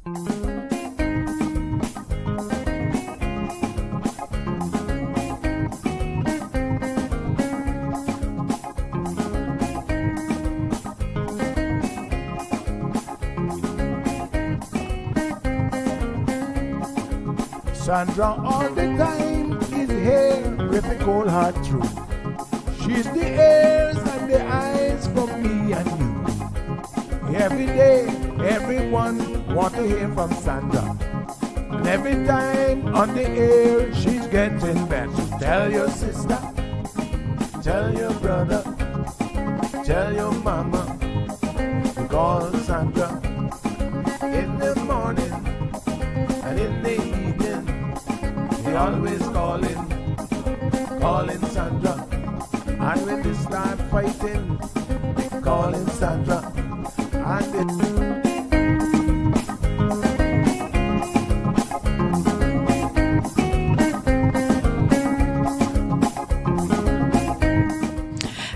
Sandra all the time is here with a cold heart through. She's the ears and the eyes for me and you. Every day, everyone want to hear from Sandra. And every time on the air, she's getting better. Tell your sister, tell your brother, tell your mama, call Sandra in the morning and in the evening. We always calling Sandra. And when they start fighting, they calling Sandra.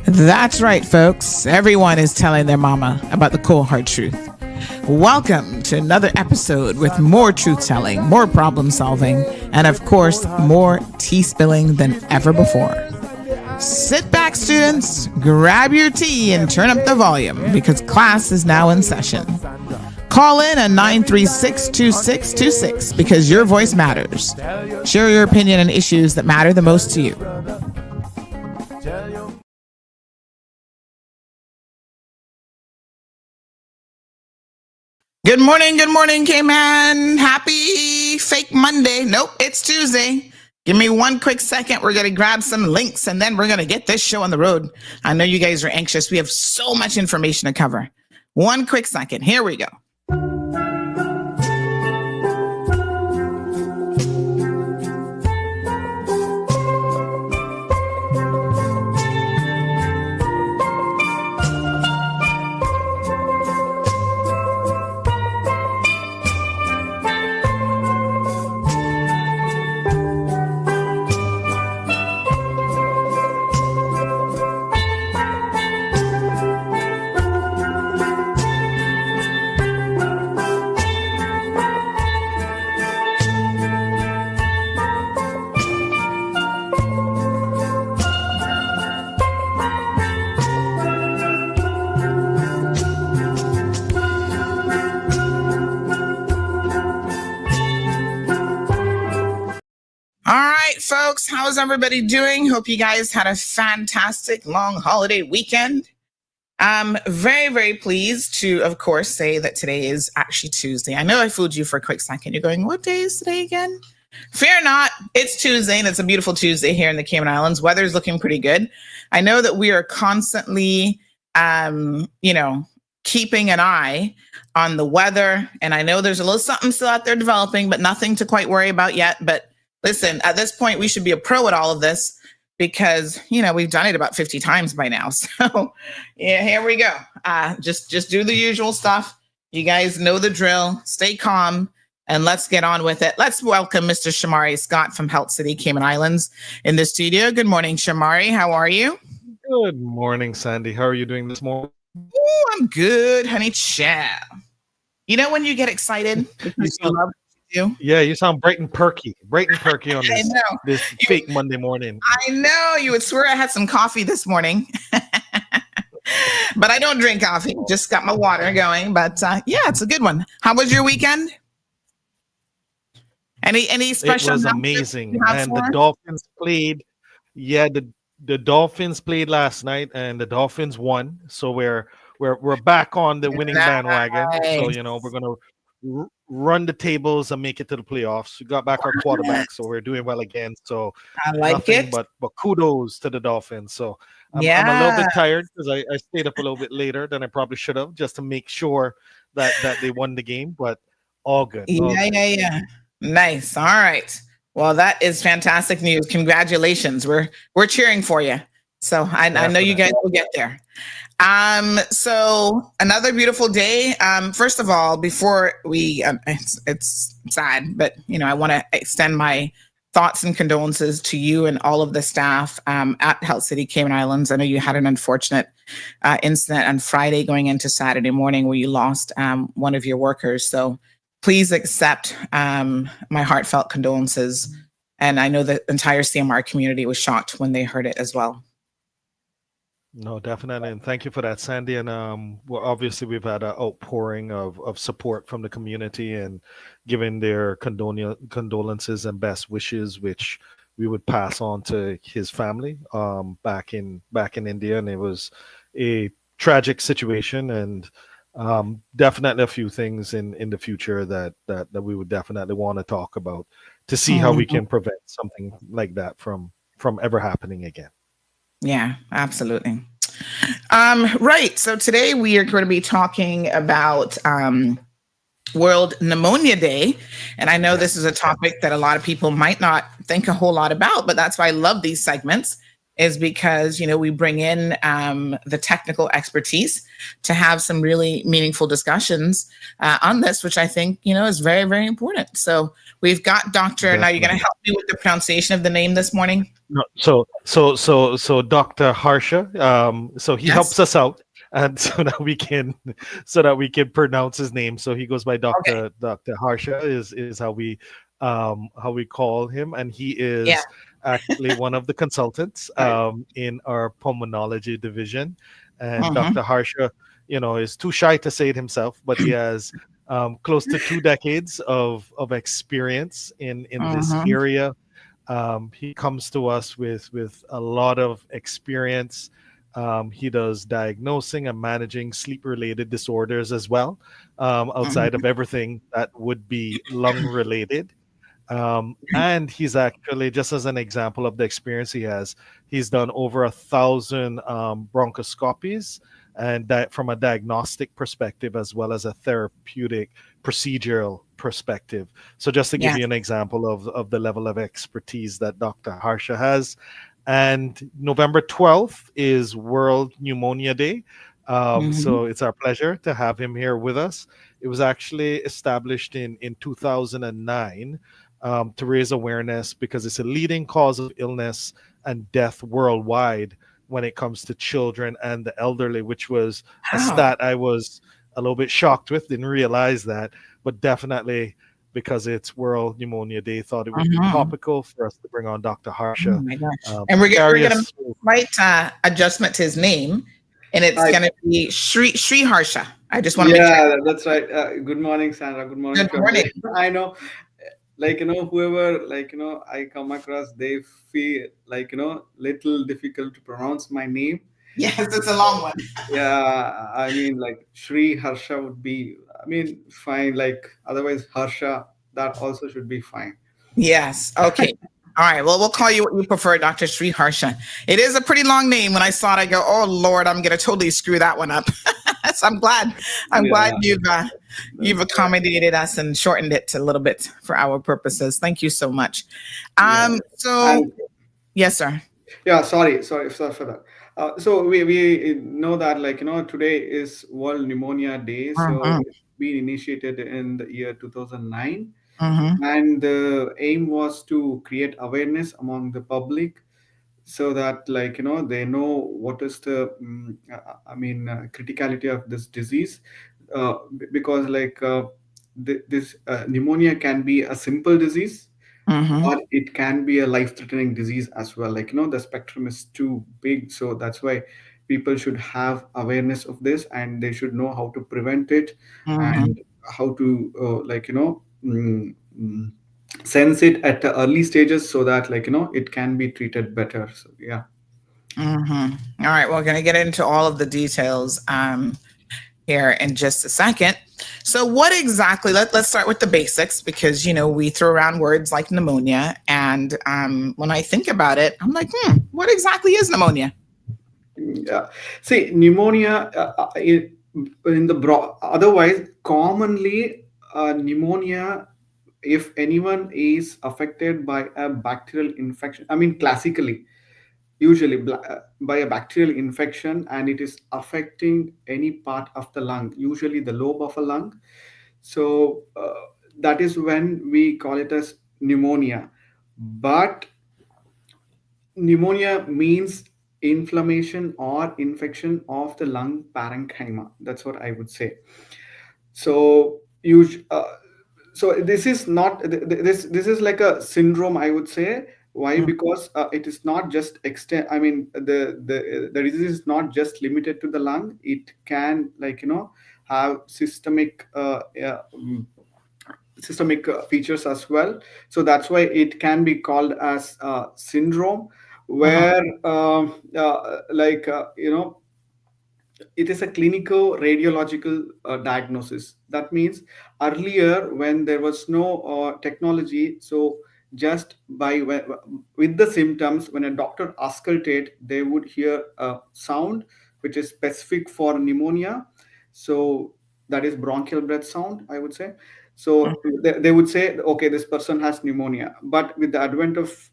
That's right, folks. Everyone is telling their mama about the cold hard truth. Welcome to another episode with more truth-telling, more problem-solving, and of course, more tea spilling than ever before. Sit back, students, grab your tea and turn up the volume because class is now in session. Call in at 936-2626 because your voice matters. Share your opinion on issues that matter the most to you. Good morning, K-Man. Happy fake Monday. Nope, it's Tuesday. Give me one quick second. We're going to grab some links and then we're going to get this show on the road. I know you guys are anxious. We have so much information to cover. One quick second. Here we go. Folks, how's everybody doing? Hope you guys had a fantastic long holiday weekend. I'm very, very pleased to, of course, say that today is actually Tuesday. I know I fooled you for a quick second. You're going, what day is today again? Fear not, it's Tuesday, and it's a beautiful Tuesday here in the Cayman Islands. Weather is looking pretty good. I know that we are constantly, keeping an eye on the weather, and I know there's a little something still out there developing, but nothing to quite worry about yet. But listen, at this point, we should be a pro at all of this because, we've done it about 50 times by now. So, yeah, here we go. Just do the usual stuff. You guys know the drill. Stay calm, and let's get on with it. Let's welcome Mr. Shamari Scott from Health City, Cayman Islands in the studio. Good morning, Shamari. How are you? Good morning, Sandy. How are you doing this morning? Ooh, I'm good, honey. Chow. You know when you get excited because you love you? Yeah, you sound bright and perky on this fake Monday morning. I know. You would swear I had some coffee this morning. But I don't drink coffee. Just got my water going. But yeah, it's a good one. How was your weekend? Any special? It was amazing. And the Dolphins played. Yeah, the Dolphins played last night and the Dolphins won. So we're back on the winning bandwagon. So, we're going to run the tables and make it to the playoffs. We got back our quarterback, so we're doing well again. So I like it. But kudos to the Dolphins. So I'm a little bit tired because I stayed up a little bit later than I probably should have just to make sure that they won the game. But all good. Yeah. Nice. All right. Well, that is fantastic news. Congratulations. We're cheering for you. So I know you guys will get there. So another beautiful day. First of all, before we, it's sad, but I want to extend my thoughts and condolences to you and all of the staff at Health City, Cayman Islands. I know you had an unfortunate incident on Friday going into Saturday morning where you lost one of your workers. So please accept my heartfelt condolences. And I know the entire CMR community was shocked when they heard it as well. No, definitely, and thank you for that, Sandy. And well, obviously, we've had an outpouring of support from the community and giving their condolences and best wishes, which we would pass on to his family back in India. And it was a tragic situation, and definitely a few things in the future that we would definitely want to talk about to see how we Mhm. can prevent something like that from ever happening again. Yeah, absolutely. Right. So today we are going to be talking about World Pneumonia Day. And I know this is a topic that a lot of people might not think a whole lot about, but that's why I love these segments, is because, we bring in the technical expertise to have some really meaningful discussions on this, which I think, is very, very important. So we've got Dr. Now you're going to help me with the pronunciation of the name this morning. No, so Dr. Harsha, so he helps us out, and so that we can pronounce his name. So he goes by Dr. Harsha is how we call him, and he is actually one of the consultants in our pulmonology division. And Dr. Harsha, is too shy to say it himself, but he has close to 2 decades of experience in this area. He comes to us with a lot of experience. He does diagnosing and managing sleep-related disorders as well, outside of everything that would be lung-related. And he's actually, just as an example of the experience he has, he's done over 1,000 bronchoscopies, and that from a diagnostic perspective as well as a therapeutic procedural perspective. So just to give you an example of the level of expertise that Dr. Harsha has. And November 12th is World Pneumonia Day. So it's our pleasure to have him here with us. It was actually established in 2009 to raise awareness because it's a leading cause of illness and death worldwide when it comes to children and the elderly, which was a stat I was a little bit shocked with, didn't realize that, but definitely because it's World Pneumonia Day, thought it would be topical for us to bring on Dr. Harsha. Oh my gosh. And we're going to make a slight adjustment to his name, and it's going to be Sri Harsha. I just want to make sure. Yeah, that's right. Good morning, Sandra. Good morning. Good morning. I know, whoever, I come across, they feel little difficult to pronounce my name. Yes, it's a long one. Yeah, I mean, Sri Harsha would be, fine. Otherwise, Harsha, that also should be fine. Yes. Okay. All right. Well, we'll call you what you prefer, Dr. Sri Harsha. It is a pretty long name. When I saw it, I go, "Oh Lord, I'm going to totally screw that one up." So I'm glad you've accommodated us and shortened it a little bit for our purposes. Thank you so much. Yes, sir. Yeah. Sorry for that. So we know that today is World Pneumonia Day. So it's been initiated in the year 2009. And the aim was to create awareness among the public so that they know what is the criticality of this disease, because this pneumonia can be a simple disease, or it can be a life-threatening disease as well. The spectrum is too big, so that's why people should have awareness of this, and they should know how to prevent it, and how to sense it at the early stages so that it can be treated better. So yeah. All right, we're going to get into all of the details here in just a second. So what exactly, let's start with the basics, because we throw around words like pneumonia, and when I think about it, I'm like, what exactly is pneumonia? Yeah, see, pneumonia in the otherwise commonly pneumonia, if anyone is affected by a bacterial infection, classically, usually by a bacterial infection, and it is affecting any part of the lung, usually the lobe of a lung. So that is when we call it as pneumonia. But pneumonia means inflammation or infection of the lung parenchyma. That's what I would say. So So this is not this is like a syndrome, I would say. Why? Mm, Because it is not just extend, I mean, the disease is not just limited to the lung. It can, like, have systemic features as well. So that's why it can be called as syndrome, mhm, where it is a clinical radiological diagnosis. That means earlier, when there was no technology, so just with the symptoms, when a doctor auscultate, they would hear a sound which is specific for pneumonia. So that is bronchial breath sound, I would say. mm, So they would say, okay, this person has pneumonia. But with the advent of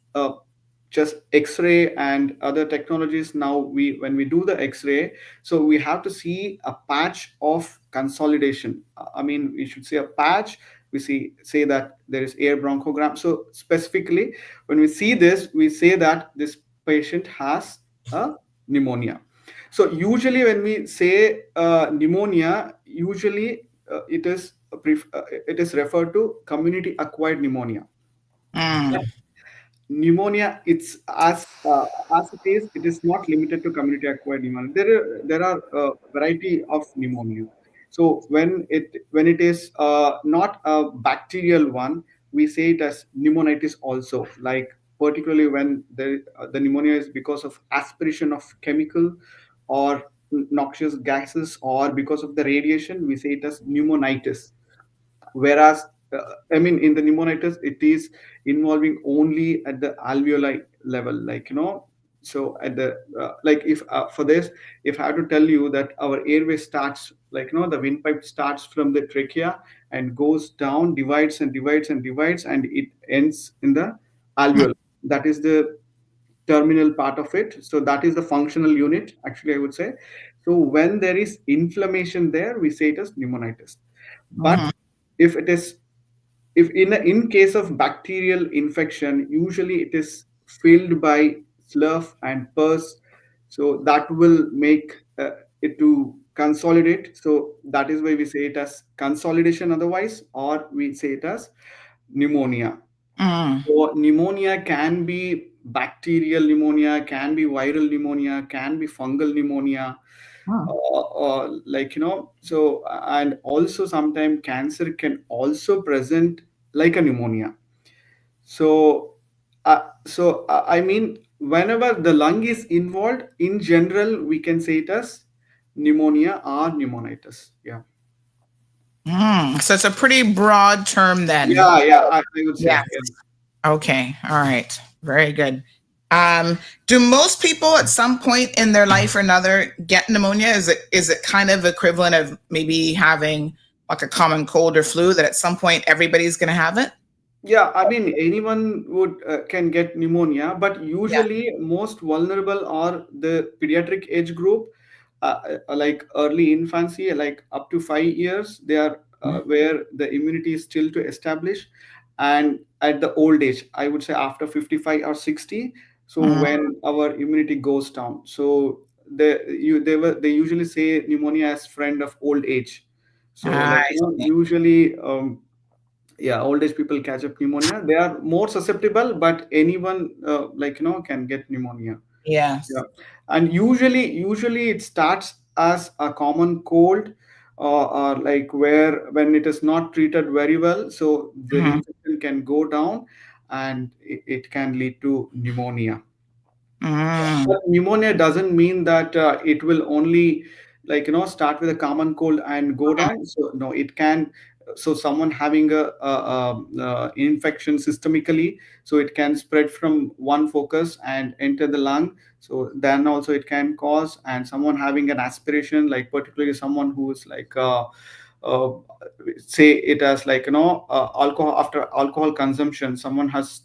just x-ray and other technologies, now we when we do the x-ray, so we have to see a patch of consolidation. I mean, we should see a patch. We say that there is air bronchogram. So specifically, when we see this, we say that this patient has a pneumonia. So usually when we say pneumonia, usually it is referred to community acquired pneumonia. mm, Pneumonia, it's as it is not limited to community acquired pneumonia. There are a variety of pneumonia. So when it is not a bacterial one, we say it as pneumonitis also. Like, particularly when the pneumonia is because of aspiration of chemical or noxious gases, or because of the radiation, we say it as pneumonitis. Whereas I mean, in the pneumonitis, it is involving only at the alveoli level, like, so at the like, if for this, if I have to tell you that our airway starts, like, the windpipe starts from the trachea and goes down, divides and divides and divides, and it ends in the mm, alveoli. That is the terminal part of it. So that is the functional unit, actually, I would say. So when there is inflammation there, we say it as pneumonitis. But mhm, if it is, if in case of bacterial infection, usually it is filled by slough and pus. So that will make it to consolidate. So that is why we say it as consolidation otherwise, or we say it as pneumonia. mm, So pneumonia can be bacterial pneumonia, can be viral pneumonia, can be fungal pneumonia, mm, like, so, and also sometimes cancer can also present like a pneumonia. So I mean, whenever the lung is involved, in general, we can say it as pneumonia or pneumonitis. Yeah. mm. So it's a pretty broad term then. Yeah, I would say, Yes. yeah. Okay. All right. Very good. Um, do most people at some point in their life or another get pneumonia? Is it kind of equivalent of maybe having like a common cold or flu that at some point everybody's going to have it? Yeah, I mean, anyone would can get pneumonia, but Yeah. usually most vulnerable are the pediatric age group, like early infancy, like up to 5 years. They are where the immunity is still to establish, and at the old age, I would say after 55 or 60. So Mm, when our immunity goes down, so they usually say pneumonia as friend of old age. So, like, I see. usually. Yeah, old age people catch up pneumonia. They are more susceptible, but anyone, like, can get pneumonia. Yes. Yeah. And usually it starts as a common cold, or like, where when it is not treated very well, so the Mhm. infection can go down, and it can lead to pneumonia. Mm, But pneumonia doesn't mean that it will only, like, start with a common cold and go down. So no, it can. So someone having infection systemically, so it can spread from one focus and enter the lung. So then also it can cause, and someone having an aspiration, like particularly someone who is like uh, say it as, like, alcohol, after alcohol consumption, someone has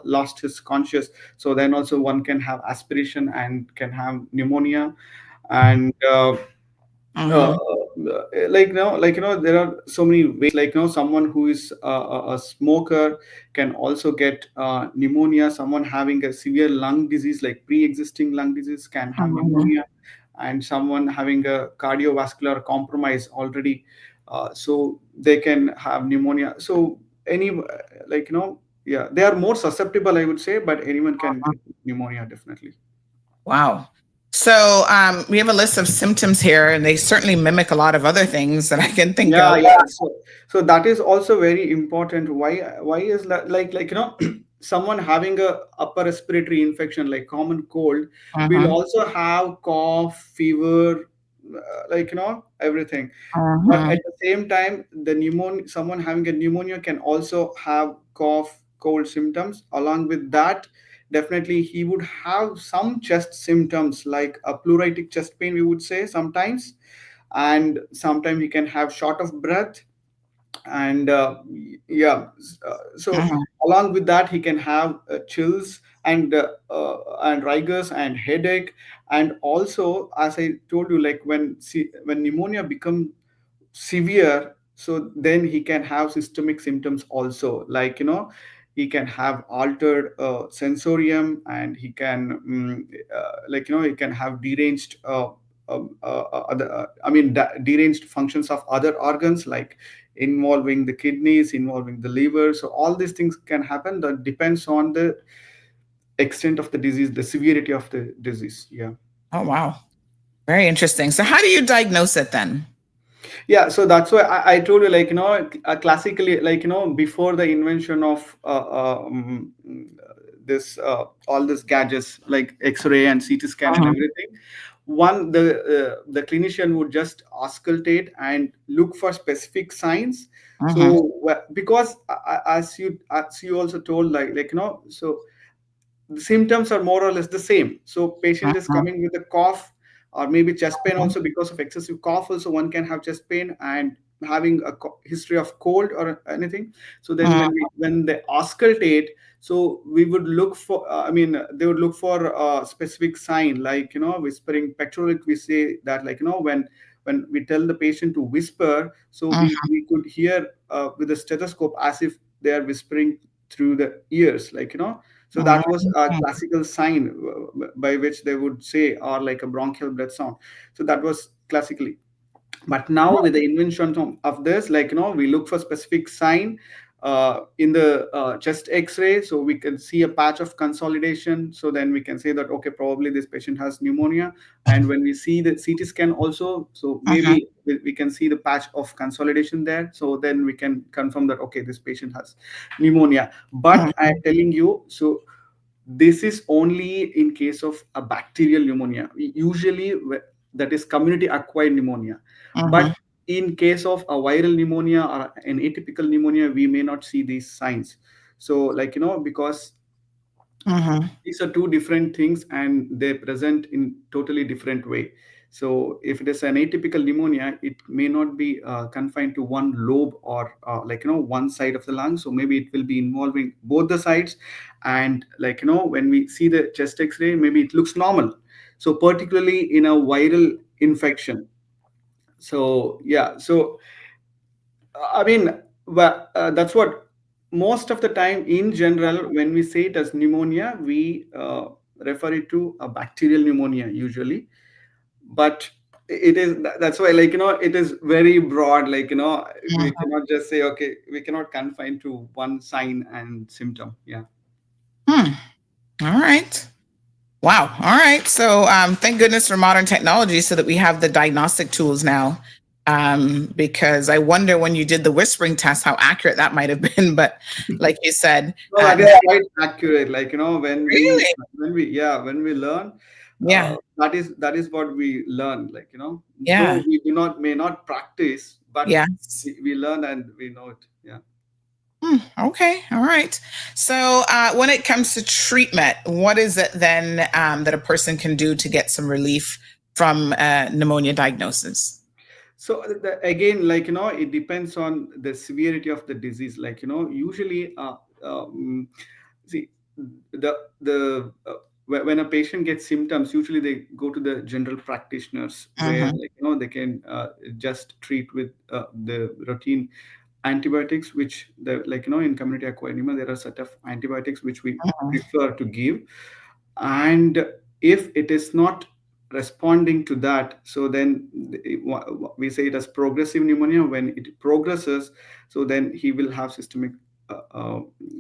lost his conscious. So then also one can have aspiration and can have pneumonia. And uh, mhm, there are so many ways, like, someone who is a smoker can also get pneumonia. Someone having a severe lung disease, like pre-existing lung disease, can have mhm, pneumonia. And someone having a cardiovascular compromise already, so they can have pneumonia. So any yeah, they are more susceptible, I would say, but anyone can get pneumonia definitely. Wow. So we have a list of symptoms here, and they certainly mimic a lot of other things that I can think Yeah, of. yeah. So that is also very important. Why is that, someone having a upper respiratory infection like common cold will Mm-hmm. also have cough, fever, everything. But Mm-hmm. at the same time, the pneumonia, someone having a pneumonia can also have cough, cold symptoms. Along with that, definitely he would have some chest symptoms like a pleuritic chest pain, we would say sometimes, and sometimes he can have short of breath, and so Mm-hmm. along with that he can have chills and rigors and headache. And also, as I told you, like when pneumonia become severe, so then he can have systemic symptoms also, he can have altered sensorium, and he can he can have deranged deranged functions of other organs, like involving the kidneys, involving the liver. So all these things can happen. That depends on the extent of the disease, the severity of the disease. Yeah. Oh, wow. Very interesting. So, how do you diagnose it then? Yeah, so that's why I told you, classically, before the invention of this all these gadgets like X-ray and CT scan and Mm-hmm. everything, one the clinician would just auscultate and look for specific signs. Mm-hmm. So because as you also told, so the symptoms are more or less the same. So patient is Mm-hmm. coming with a cough or maybe chest pain also. Because of excessive cough also, one can have chest pain and having a history of cold or anything. So then Mm-hmm. when they auscultate, so we would look for they would look for a specific sign, like whispering pectoralic. We say that, when we tell the patient to whisper, so we could hear with the stethoscope as if they are whispering through the ears, so that was a Mm-hmm. classical sign by which they would say, or like a bronchial breath sound. So that was classically. But now with the invention of this, we look for specific sign in the chest X-ray, so we can see a patch of consolidation. So then we can say that, okay, probably this patient has pneumonia. And when we see the CT scan also, so Mm-hmm. maybe we can see the patch of consolidation there. So then we can confirm that, okay, this patient has pneumonia. But I'm Mm-hmm. telling you, so this is only in case of a bacterial pneumonia, usually that is community acquired pneumonia. Mm-hmm. But in case of a viral pneumonia or an atypical pneumonia, we may not see these signs. So, because Mm-hmm. these are two different things and they present in totally different way. So if it is an atypical pneumonia, it may not be confined to one lobe or one side of the lung. So maybe it will be involving both the sides. And when we see the chest X-ray, maybe it looks normal. So particularly in a viral infection. So yeah, so I mean, that's what most of the time in general, when we say it as pneumonia, we refer it to a bacterial pneumonia usually. But it is that's why, it is very broad. We cannot just say, okay, we cannot confine to one sign and symptom. Yeah. Hmm. All right. Wow. All right. So thank goodness for modern technology so that we have the diagnostic tools now. Because I wonder when you did the whispering test, how accurate that might have been. But like you said, No, that is quite accurate. really? When we learn, Yeah. that is what we learn. Yeah. Though we may not practice, but Yes. we learn and we know it. Yeah. Okay. All right. So when it comes to treatment, what is it then that a person can do to get some relief from pneumonia diagnosis? So again, it depends on the severity of the disease. Usually, see, the when a patient gets symptoms, usually they go to the general practitioners, where Mm-hmm. they can just treat with the routine antibiotics, which in community acquired pneumonia there are a set of antibiotics which we Mm-hmm. prefer to give. And if it is not responding to that, so then we say it as progressive pneumonia. When it progresses, so then he will have systemic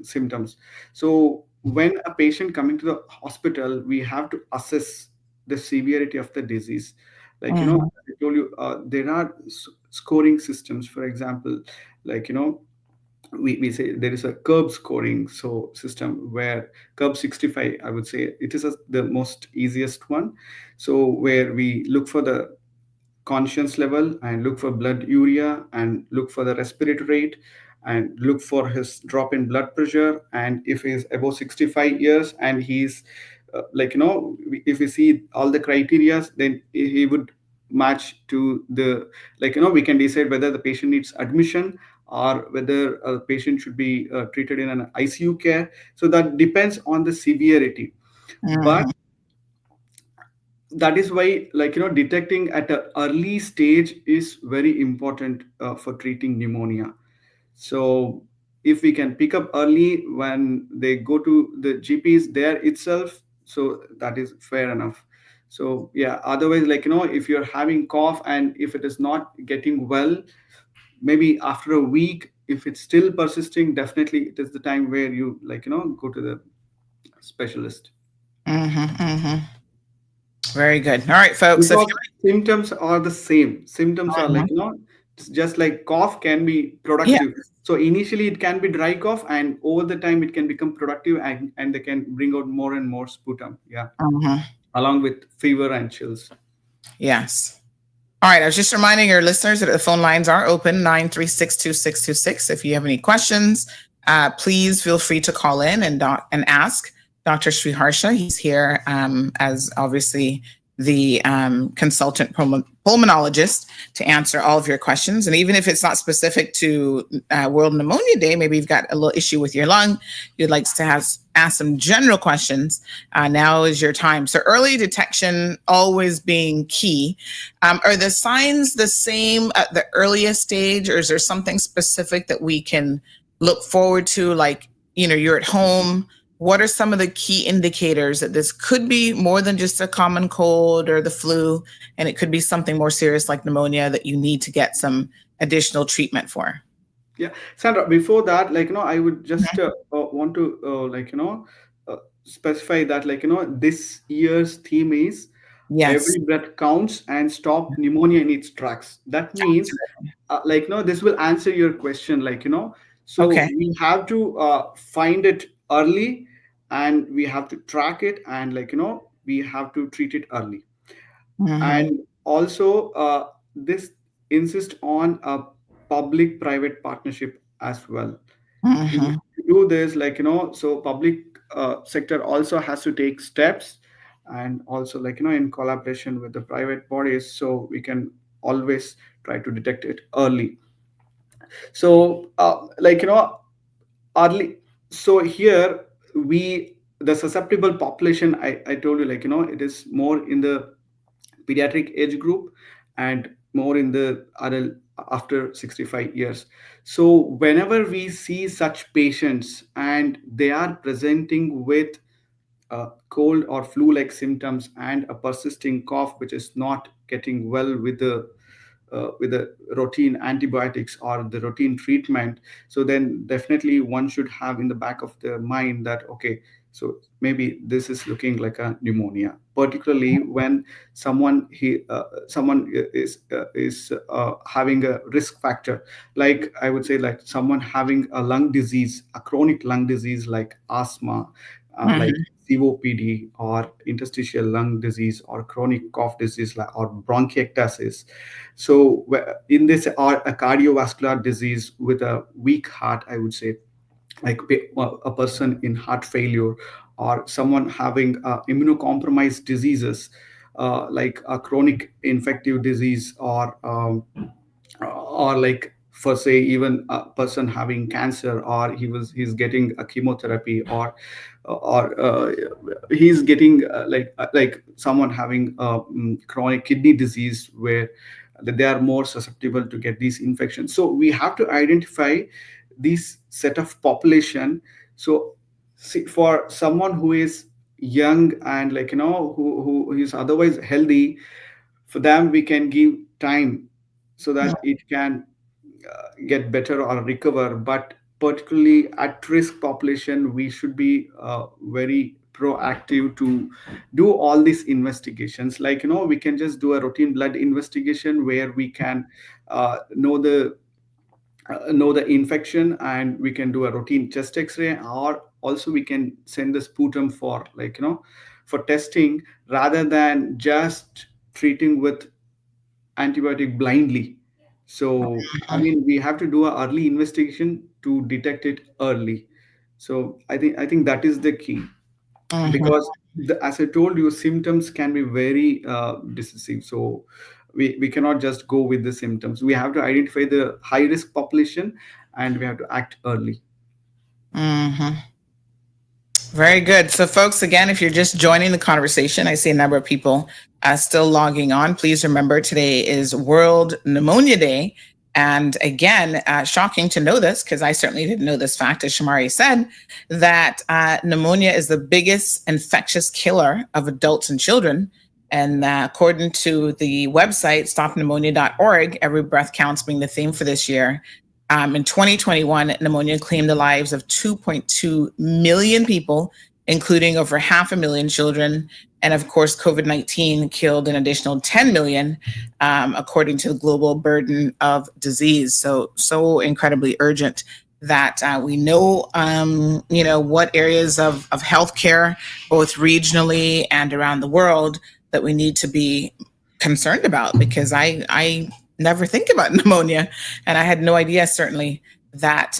symptoms. So when a patient coming to the hospital, we have to assess the severity of the disease. Like, Mhm. I told you, there are scoring systems. For example, like, we say there is a curb scoring so system, where curb 65, I would say it is the most easiest one. So where we look for the conscience level, and look for blood urea, and look for the respiratory rate, and look for his drop in blood pressure. And if he's above 65 years, and he's like, if we see all the criterias, then he would match to the, like, we can decide whether the patient needs admission, or whether a patient should be treated in an ICU care. So that depends on the severity. But Mhm. that is why, like, detecting at an early stage is very important for treating pneumonia. So if we can pick up early when they go to the GPs there itself, so that is fair enough. So yeah, otherwise, like, if you're having cough and if it is not getting well, maybe after a week, if it's still persisting, definitely it is the time where you, like, go to the specialist. Mhm. Mhm. Very good. All right, folks. If Because symptoms are the same. Symptoms are you, like, it's just like cough can be yeah. productive. So initially it can be dry cough, and over the time it can become productive, and they can bring out more and more sputum. Yeah. Mhm. Along with fever and chills. Yes. All right. I was just reminding your listeners that the phone lines are open 936-2626. If you have any questions, please feel free to call in and ask Dr. Sriharsha. He's here as obviously the consultant pulmonologist to answer all of your questions. And even if it's not specific to World Pneumonia Day, maybe you've got a little issue with your lung, you'd like to ask some general questions. Now is your time. So early detection always being key. Are the signs the same at the earliest stage, or is there something specific that we can look forward to? Like, you're at home. What are some of the key indicators that this could be more than just a common cold or the flu, and it could be something more serious like pneumonia that you need to get some additional treatment for? Yeah, Sandra, before that, like, I would just want to uh, specify that, like, this year's theme is Yes. every breath counts and stop pneumonia in its tracks. That means, like, this will answer your question, like, so Okay. we have to find it early, and we have to track it, and, like, we have to treat it early. Mm-hmm. And also, this insists on a public private partnership as well. To Mm-hmm. do this, like, so public sector also has to take steps, and also, like, in collaboration with the private bodies, so we can always try to detect it early. So like, early, so here, the susceptible population, I told you, like, it is more in the pediatric age group, and more in the adult after 65 years. So whenever we see such patients and they are presenting with cold or flu like symptoms, and a persisting cough which is not getting well with the routine antibiotics or the routine treatment, so then definitely one should have in the back of their mind that, okay, so maybe this is looking like a pneumonia, particularly when someone is having a risk factor. Like, I would say, like, someone having a lung disease, a chronic lung disease like asthma, like Mm-hmm. COPD, or interstitial lung disease, or chronic cough disease, like, or bronchiectasis. So in this, or a cardiovascular disease with a weak heart, I would say, like a person in heart failure, or someone having immunocompromised diseases, like a chronic infective disease, or like, for say, even a person having cancer, or he's getting a chemotherapy, or he's getting like someone having chronic kidney disease, where they are more susceptible to get these infections. So we have to identify these set of population. So, see, for someone who is young and who is otherwise healthy, for them we can give time so that it can get better or recover. But particularly at risk population, we should be very proactive to do all these investigations. We can just do a routine blood investigation where we can know the infection, and we can do a routine chest x-ray, or also we can send the sputum for for testing, rather than just treating with antibiotic blindly. So I mean, we have to do a early investigation to detect it early. So I think that is the key, Mhm. because as I told you, symptoms can be very decisive. So we cannot just go with the symptoms. We have to identify the high risk population, and we have to act early. Mhm. Very good. So, folks, again, if you're just joining the conversation, I see a number of people still logging on. Please remember today is World Pneumonia Day. And again, shocking to know this, because I certainly didn't know this fact, as Shamari said, that pneumonia is the biggest infectious killer of adults and children. And according to the website, stoppneumonia.org, every breath counts being the theme for this year. In 2021, pneumonia claimed the lives of 2.2 million people, including over 500,000 children. And of course, COVID-19 killed an additional 10 million, according to the global burden of disease. So incredibly urgent that we know, what areas of healthcare, both regionally and around the world, that we need to be concerned about, because I never think about pneumonia, and I had no idea, certainly, that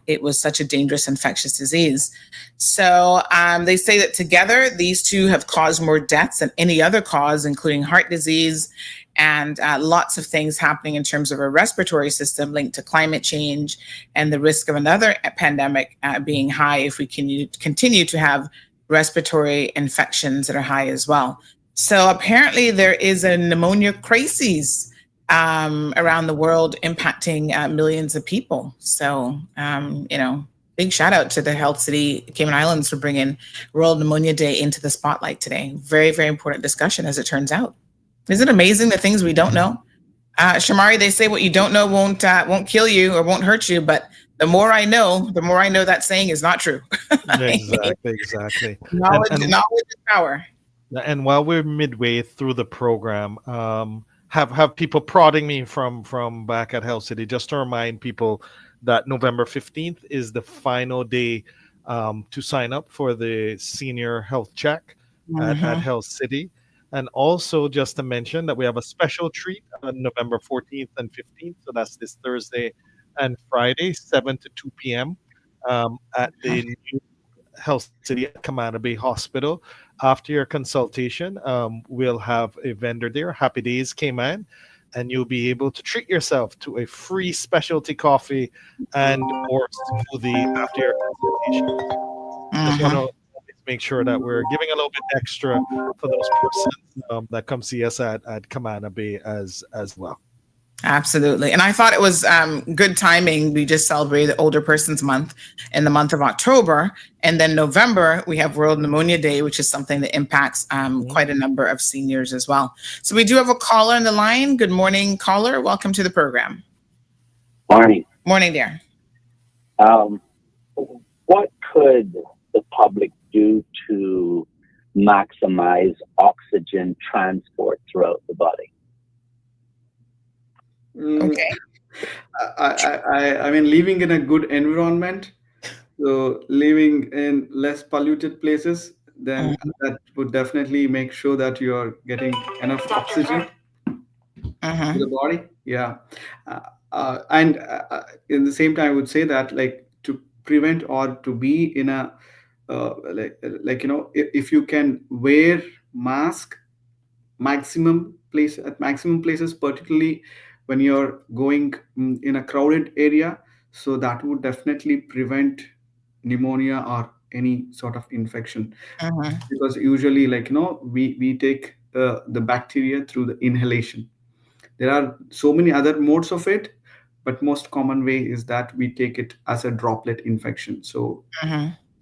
it was such a dangerous infectious disease. So they say that together these two have caused more deaths than any other cause, including heart disease and lots of things happening in terms of our respiratory system linked to climate change and the risk of another pandemic being high if we continue to have respiratory infections that are high as well. So apparently there is a pneumonia crisis around the world impacting millions of people. So, big shout out to the Health City Cayman Islands for bringing World Pneumonia Day into the spotlight today. Very, very important discussion, as it turns out. Isn't it amazing the things we don't know? Shamari, they say what you don't know won't kill you or won't hurt you, but the more I know that saying is not true. Exactly. Knowledge is power. And while we're midway through the program, have people prodding me from back at Health City, just to remind people that November 15th is the final day to sign up for the senior health check at Health City. And also just to mention that we have a special treat on November 14th and 15th. So that's this Thursday and Friday, 7 to 2 p.m. At the new Health City at Camana Bay Hospital. After your consultation, we'll have a vendor there, Happy Days Cayman, and you'll be able to treat yourself to a free specialty coffee and or smoothie after your consultation. Just want to make sure that we're giving a little bit extra for those persons that come see us at Camana Bay as well. Absolutely. And I thought it was good timing. We just celebrated Older Persons Month in the month of October. And then November, we have World Pneumonia Day, which is something that impacts quite a number of seniors as well. So we do have a caller on the line. Good morning, caller. Welcome to the program. Morning. Morning, dear. What could the public do to maximize oxygen transport throughout the body? Okay. I mean, living in a good environment, so living in less polluted places, then that would definitely make sure that you are getting enough oxygen to the body. Yeah. And in the same time, I would say that, like, to prevent or to be in a if you can wear mask maximum places, particularly when you're going in a crowded area, so that would definitely prevent pneumonia or any sort of infection. Because usually, we take the bacteria through the inhalation. There are so many other modes of it, but most common way is that we take it as a droplet infection. So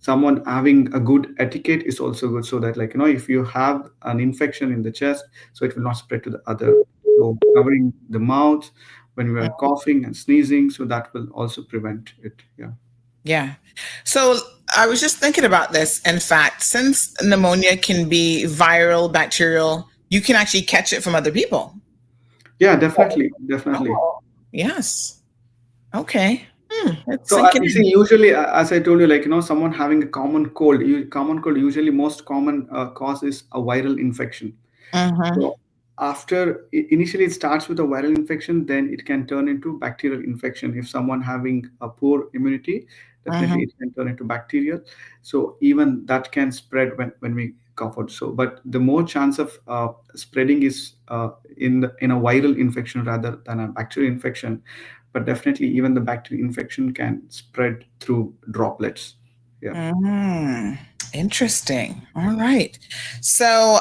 someone having a good etiquette is also good, so that, like, if you have an infection in the chest, so it will not spread to the other. So covering the mouth when we are coughing and sneezing, so that will also prevent it. Yeah. Yeah. So I was just thinking about this. In fact, since pneumonia can be viral, bacterial, you can actually catch it from other people. Yeah, definitely. Oh, yes. Okay. It's So sinking you in. see, usually, as I told you, like, someone having a common cold, common cold, usually most common cause is a viral infection. Mm-hmm. So after initially it starts with a viral infection, then it can turn into bacterial infection. If someone having a poor immunity, definitely Mm-hmm. it can turn into bacterial. So even that can spread when we cough out. So, but the more chance of spreading is in a viral infection rather than a bacterial infection. But definitely, even the bacterial infection can spread through droplets. Yeah. Mm, interesting. All right. So,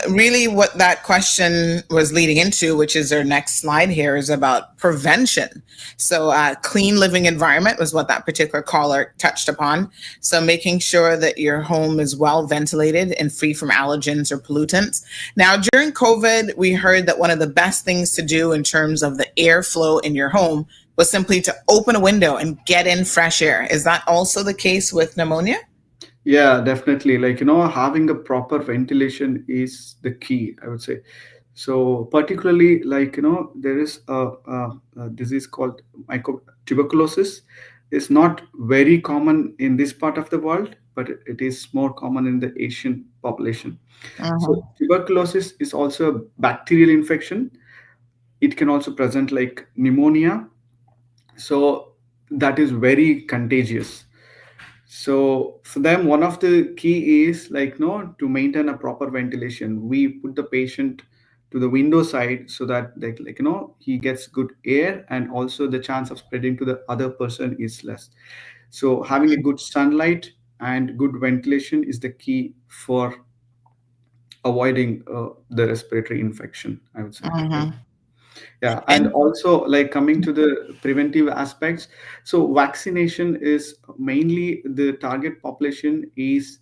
really, what that question was leading into, which is our next slide here, is about prevention. So, clean living environment was what that particular caller touched upon. So, making sure that your home is well ventilated and free from allergens or pollutants. Now, during COVID, we heard that one of the best things to do in terms of the airflow in your home was simply to open a window and get in fresh air. Is that also the case with pneumonia? Yeah, definitely. Like, having a proper ventilation is the key, I would say. So, particularly, like, there is a disease called tuberculosis. It's not very common in this part of the world, but it is more common in the Asian population. So, Mm-hmm. tuberculosis is also a bacterial infection. It can also present like pneumonia. So, that is very contagious. So for them, one of the key is, like, no, to maintain a proper ventilation. We put the patient to the window side so that, like, he gets good air, and also the chance of spreading to the other person is less. So having a good sunlight and good ventilation is the key for avoiding the respiratory infection, I would say. Yeah. Mm-hmm. Yeah, and And also, like, coming to the preventive aspects, so vaccination is mainly the target population is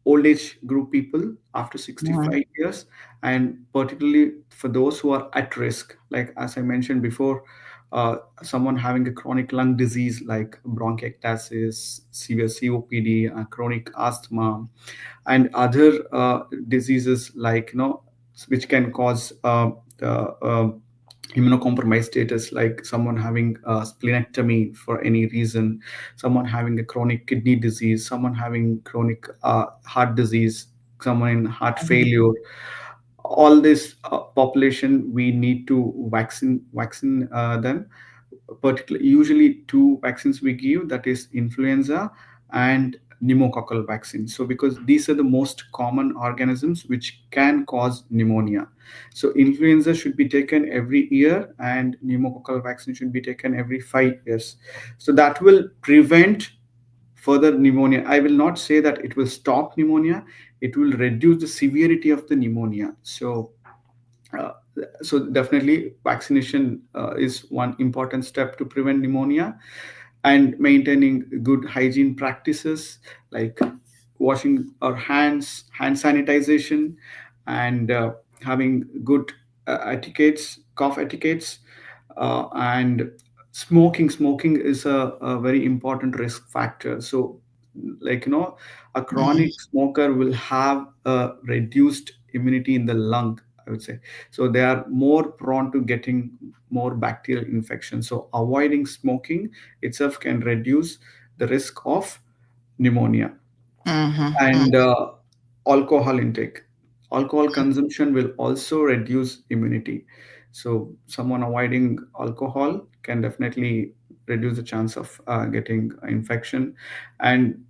old age group people after mhm, 65 years, and particularly for those who are at risk, like as I mentioned before, someone having a chronic lung disease like bronchiectasis, severe COPD, chronic asthma, and other diseases, like, which can cause the immunocompromised status, like someone having a splenectomy for any reason, someone having a chronic kidney disease, someone having chronic heart disease, someone in heart mhm, failure. All this population, we need to vaccine them. Particularly, usually two vaccines we give, that is influenza and pneumococcal vaccine. So because these are the most common organisms which can cause pneumonia, so influenza should be taken every year, and pneumococcal vaccine should be taken every 5 years. So that will prevent further pneumonia. I will not say that it will stop pneumonia, it will reduce the severity of the pneumonia. Uh, so definitely vaccination is one important step to prevent pneumonia, and maintaining good hygiene practices, like washing our hands, hand sanitization, and having good etiquettes, cough etiquettes, and smoking is a very important risk factor. So, like, a mhm, chronic smoker will have a reduced immunity in the lung, I would say. So they are more prone to getting more bacterial infections. So avoiding smoking itself can reduce the risk of pneumonia. mhm, And alcohol intake, alcohol consumption will also reduce immunity. So someone avoiding alcohol can definitely reduce the chance of getting infection. And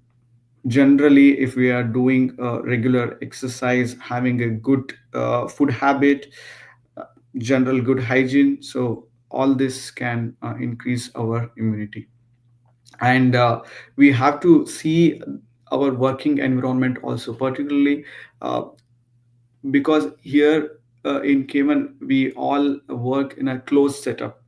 generally, if we are doing regular exercise, having a good food habit, uh, general good hygiene, so all this can increase our immunity. And we have to see our working environment also, particularly uh, because here in Cayman we all work in a closed setup.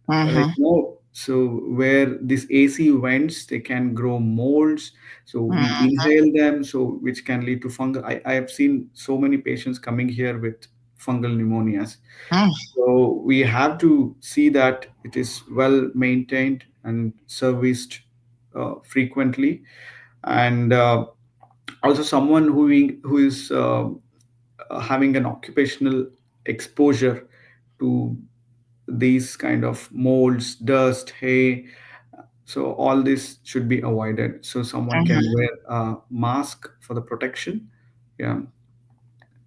Like, mhm, So where this AC vents, they can grow molds. So we Mhm. inhale them, so which can lead to fungal. I have seen so many patients coming here with fungal pneumonias. Mm. So we have to see that it is well maintained and serviced frequently, and also someone who is having an occupational exposure to these kind of molds, dust, hay. So all this should be avoided. So someone can Mhm. wear a mask for the protection. Yeah.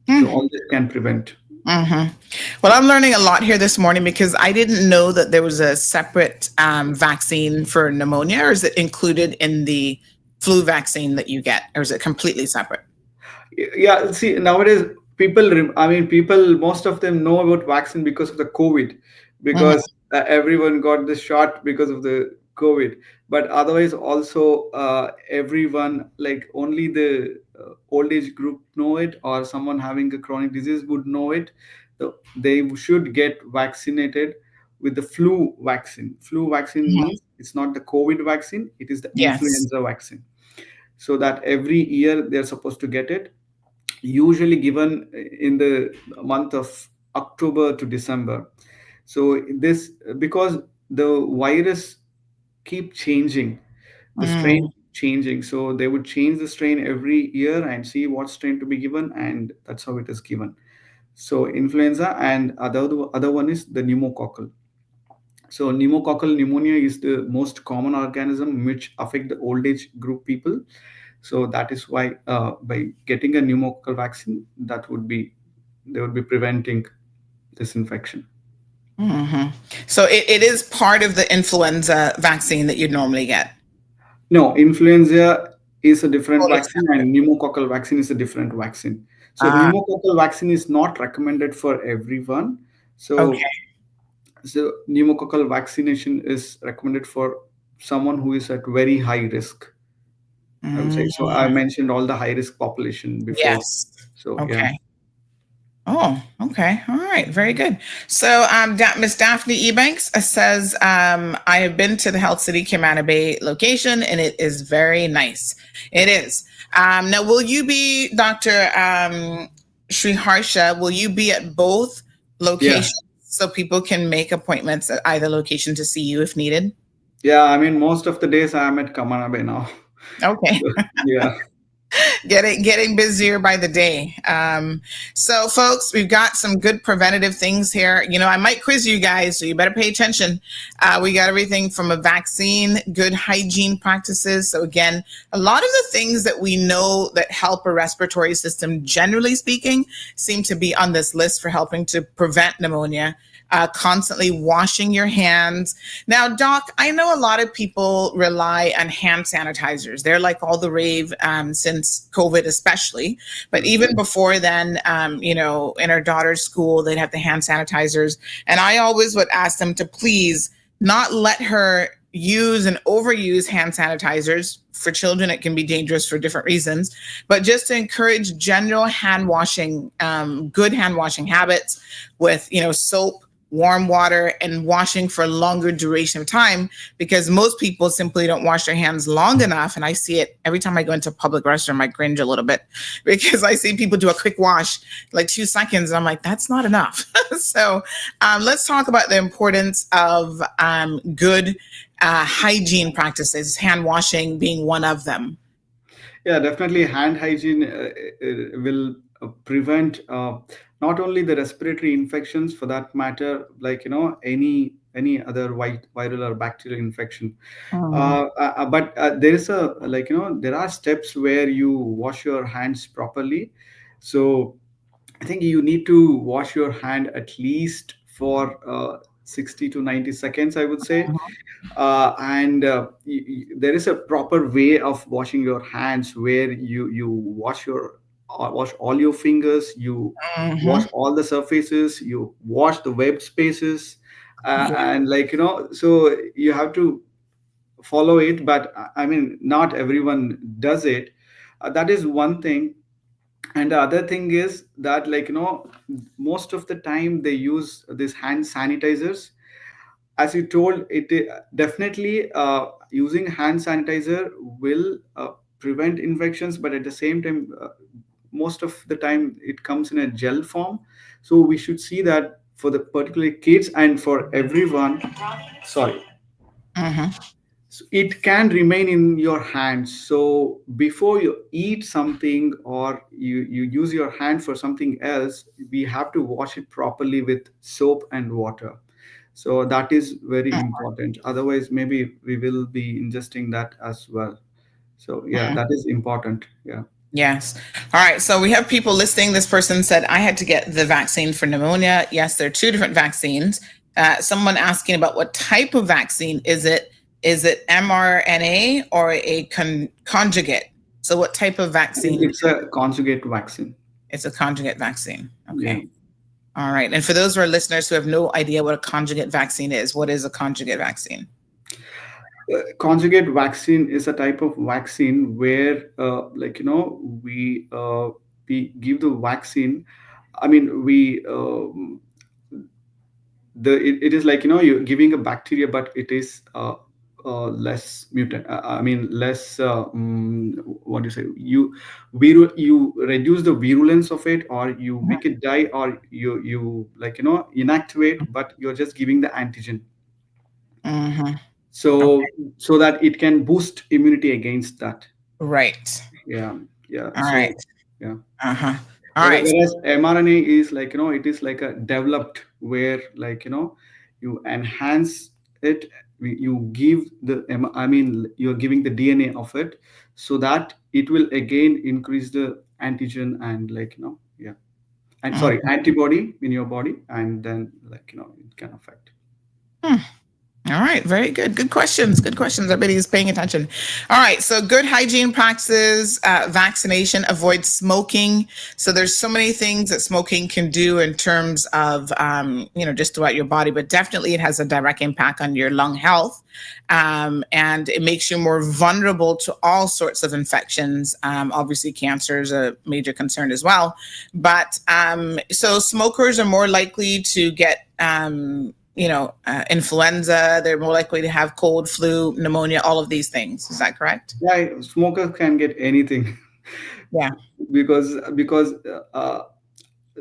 So Mm. all this can prevent. Mhm. Well, I'm learning a lot here this morning because I didn't know that there was a separate vaccine for pneumonia, or is it included in the flu vaccine that you get, or is it completely separate? Yeah, see, nowadays people, most of them know about vaccine because of the COVID, Mhm. because everyone got the shot because of the COVID. But otherwise also, everyone, like only the old age group know it, or someone having a chronic disease would know it. So they should get vaccinated with the flu vaccine Mhm. means it's not the COVID vaccine, it is the Yes. influenza vaccine. So that every year they're supposed to get it, usually given in the month of October to December. So this, because the virus keep changing, the strain Mm. changing, so they would change the strain every year and see what strain to be given, and that's how it is given. So influenza, and other one is the pneumococcal. So pneumococcal pneumonia is the most common organism which affect the old age group people. So that is why by getting a pneumococcal vaccine, that would be, they would be preventing this infection. Mhm. So it is part of the influenza vaccine that you'd normally get. No, influenza is a different Totally vaccine, separate. and pneumococcal vaccine is a different vaccine. So Ah, pneumococcal vaccine is not recommended for everyone. okay. So pneumococcal vaccination is recommended for someone who is at very high risk, I would say. Mm. So I mentioned all the high risk population before. Yes. So yeah. Okay. Oh, okay. All right. Very good. So, Miss Daphne Ebanks says, I have been to the Health City Camana Bay location and it is very nice. It is. Now, will you be, Dr. Sri Harsha, will you be at both Yeah. locations so people can make appointments at either location to see you if needed? Yeah. I mean, most of the days I'm at Kamanabe now. Okay. Yeah. Getting busier by the day. So folks, we've got some good preventative things here. You know, I might quiz you guys, so you better pay attention. We got everything from a vaccine, good hygiene practices. So again, a lot of the things that we know that help a respiratory system, generally speaking, seem to be on this list for helping to prevent pneumonia. Constantly washing your hands. Now, Doc, I know a lot of people rely on hand sanitizers. They're like all the rave since COVID, especially. But even before then, you know, in our daughter's school, they'd have the hand sanitizers. And I always would ask them to please not let her use and overuse hand sanitizers. For children, it can be dangerous for different reasons, but just to encourage general hand washing, good hand washing habits with, you know, soap, warm water, and washing for a longer duration of time, because most people simply don't wash their hands long enough. And I see it every time I go into a public restroom. I cringe a little bit because I see people do a quick wash, like 2 seconds. And I'm like, that's not enough. So let's talk about the importance of good hygiene practices, hand washing being one of them. Yeah, definitely. Hand hygiene will prevent not only the respiratory infections, for that matter, like any other viral or bacterial infection. Mhm. But there is a, like there are steps where you wash your hands properly. So I think you need to wash your hand at least for 60 to 90 seconds, I would say. And there is a proper way of washing your hands, where you wash all your fingers, you wash Mhm. all the surfaces, you wash the web spaces, Yeah. and so you have to follow it. But I mean, not everyone does it. That is one thing. And the other thing is that, most of the time they use these hand sanitizers, as you told, definitely using hand sanitizer will prevent infections, but at the same time, most of the time it comes in a gel form. So we should see that for the particular kids and for everyone. Sorry. Mm-hmm. So it can remain in your hands. So before you eat something or you use your hand for something else, we have to wash it properly with soap and water. So that is very important. Otherwise, maybe we will be ingesting that as well. So yeah, that is important. Yeah. Yes. All right. So we have people listening. This person said, I had to get the vaccine for pneumonia. Yes, there are two different vaccines. Someone asking about what type of vaccine is it? Is it mRNA or a conjugate? So what type of vaccine? It's a conjugate vaccine. It's a conjugate vaccine. Okay. Yeah. All right. And for those of our listeners who have no idea what a conjugate vaccine is, what is a conjugate vaccine? Conjugate vaccine is a type of vaccine where, we give the vaccine. I mean, it is like, you're giving a bacteria, but it is less mutant. I mean, less. What do you say? You reduce the virulence of it, or you make it die, or you inactivate, but you're just giving the antigen. Mm-hmm. So so that it can boost immunity against that. Right. Yeah. All right. Yeah. Uh-huh. All right. Whereas mRNA is like, it is like a developed where, like, you enhance it. You give you're giving the DNA of it, so that it will again increase the antigen and, yeah, and sorry, antibody in your body, and then, it can affect. All right. Very good. Good questions. Good questions. Everybody is paying attention. All right. So good hygiene practices, vaccination, avoid smoking. So there's so many things that smoking can do in terms of, just throughout your body, but definitely it has a direct impact on your lung health. And it makes you more vulnerable to all sorts of infections. Obviously, cancer is a major concern as well. But so smokers are more likely to get influenza. They're more likely to have cold, flu, pneumonia, all of these things. Is that correct? Yeah, smokers can get anything. Yeah. because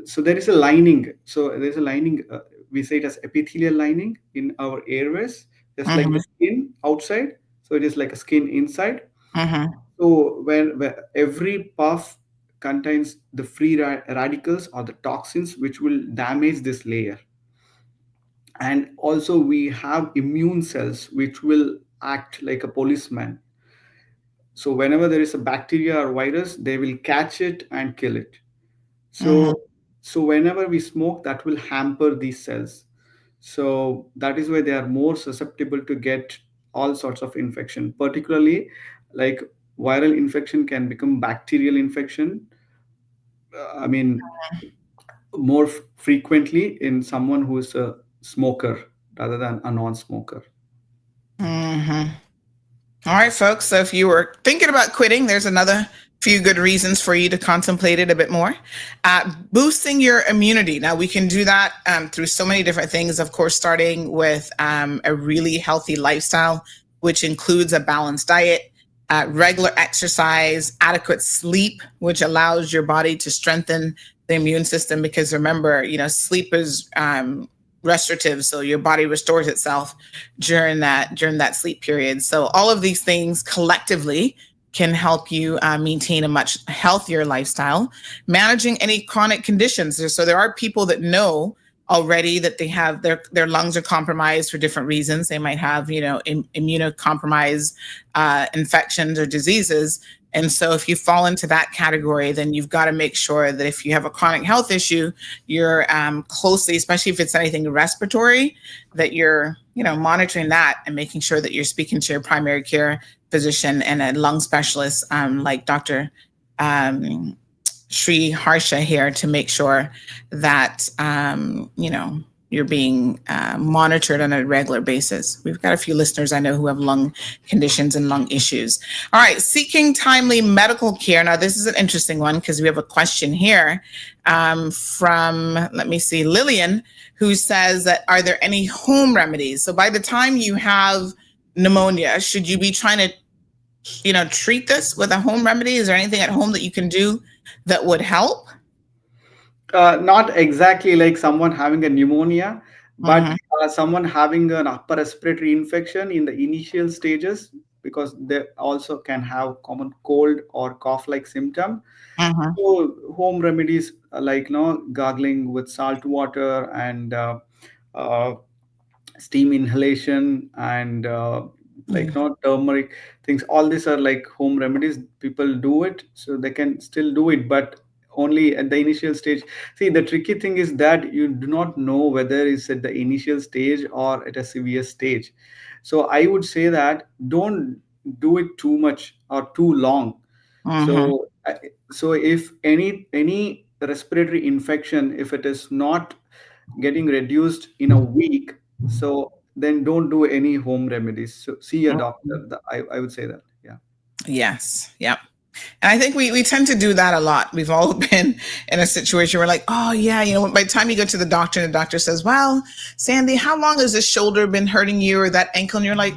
so there is a lining. So there's a lining. We say it as epithelial lining in our airways, just like the skin outside. So it is like a skin inside. So when every puff contains the free radicals or the toxins which will damage this layer. And also we have immune cells which will act like a policeman. So whenever there is a bacteria or virus, they will catch it and kill it. So whenever we smoke, that will hamper these cells. So that is why they are more susceptible to get all sorts of infection, particularly like viral infection can become bacterial infection. More frequently in someone who is a smoker rather than a non-smoker. All right, folks. So if you were thinking about quitting, there's another few good reasons for you to contemplate it a bit more. Boosting your immunity. Now, we can do that through so many different things, of course, starting with a really healthy lifestyle, which includes a balanced diet, regular exercise, adequate sleep, which allows your body to strengthen the immune system. Because remember, sleep is restorative, so your body restores itself during that sleep period. So all of these things collectively can help you maintain a much healthier lifestyle. Managing any chronic conditions. So there are people that know already that they have their lungs are compromised for different reasons. They might have immunocompromised infections or diseases. And so if you fall into that category, then you've got to make sure that if you have a chronic health issue, you're closely, especially if it's anything respiratory, that you're monitoring that and making sure that you're speaking to your primary care physician and a lung specialist like Dr. Sri Harsha here to make sure that you're being monitored on a regular basis. We've got a few listeners I know who have lung conditions and lung issues. All right, seeking timely medical care. Now, this is an interesting one because we have a question here from, let me see, Lillian, who says that, are there any home remedies? So by the time you have pneumonia, should you be trying to, treat this with a home remedy? Is there anything at home that you can do that would help? Not exactly like someone having a pneumonia, but someone having an upper respiratory infection in the initial stages, because they also can have common cold or cough-like symptom. So home remedies like gargling with salt water and uh, steam inhalation and turmeric things, all these are like home remedies. People do it, so they can still do it, but only at the initial stage. See, the tricky thing is that you do not know whether it's at the initial stage or at a severe stage. So I would say that don't do it too much or too long. So so if any respiratory infection, if it is not getting reduced in a week, so then don't do any home remedies. So see a doctor. I would say that. Yeah. Yes. Yep. And I think we tend to do that a lot. We've all been in a situation where like, oh yeah, by the time you go to the doctor and the doctor says, well, Sandy, how long has this shoulder been hurting you or that ankle? And you're like,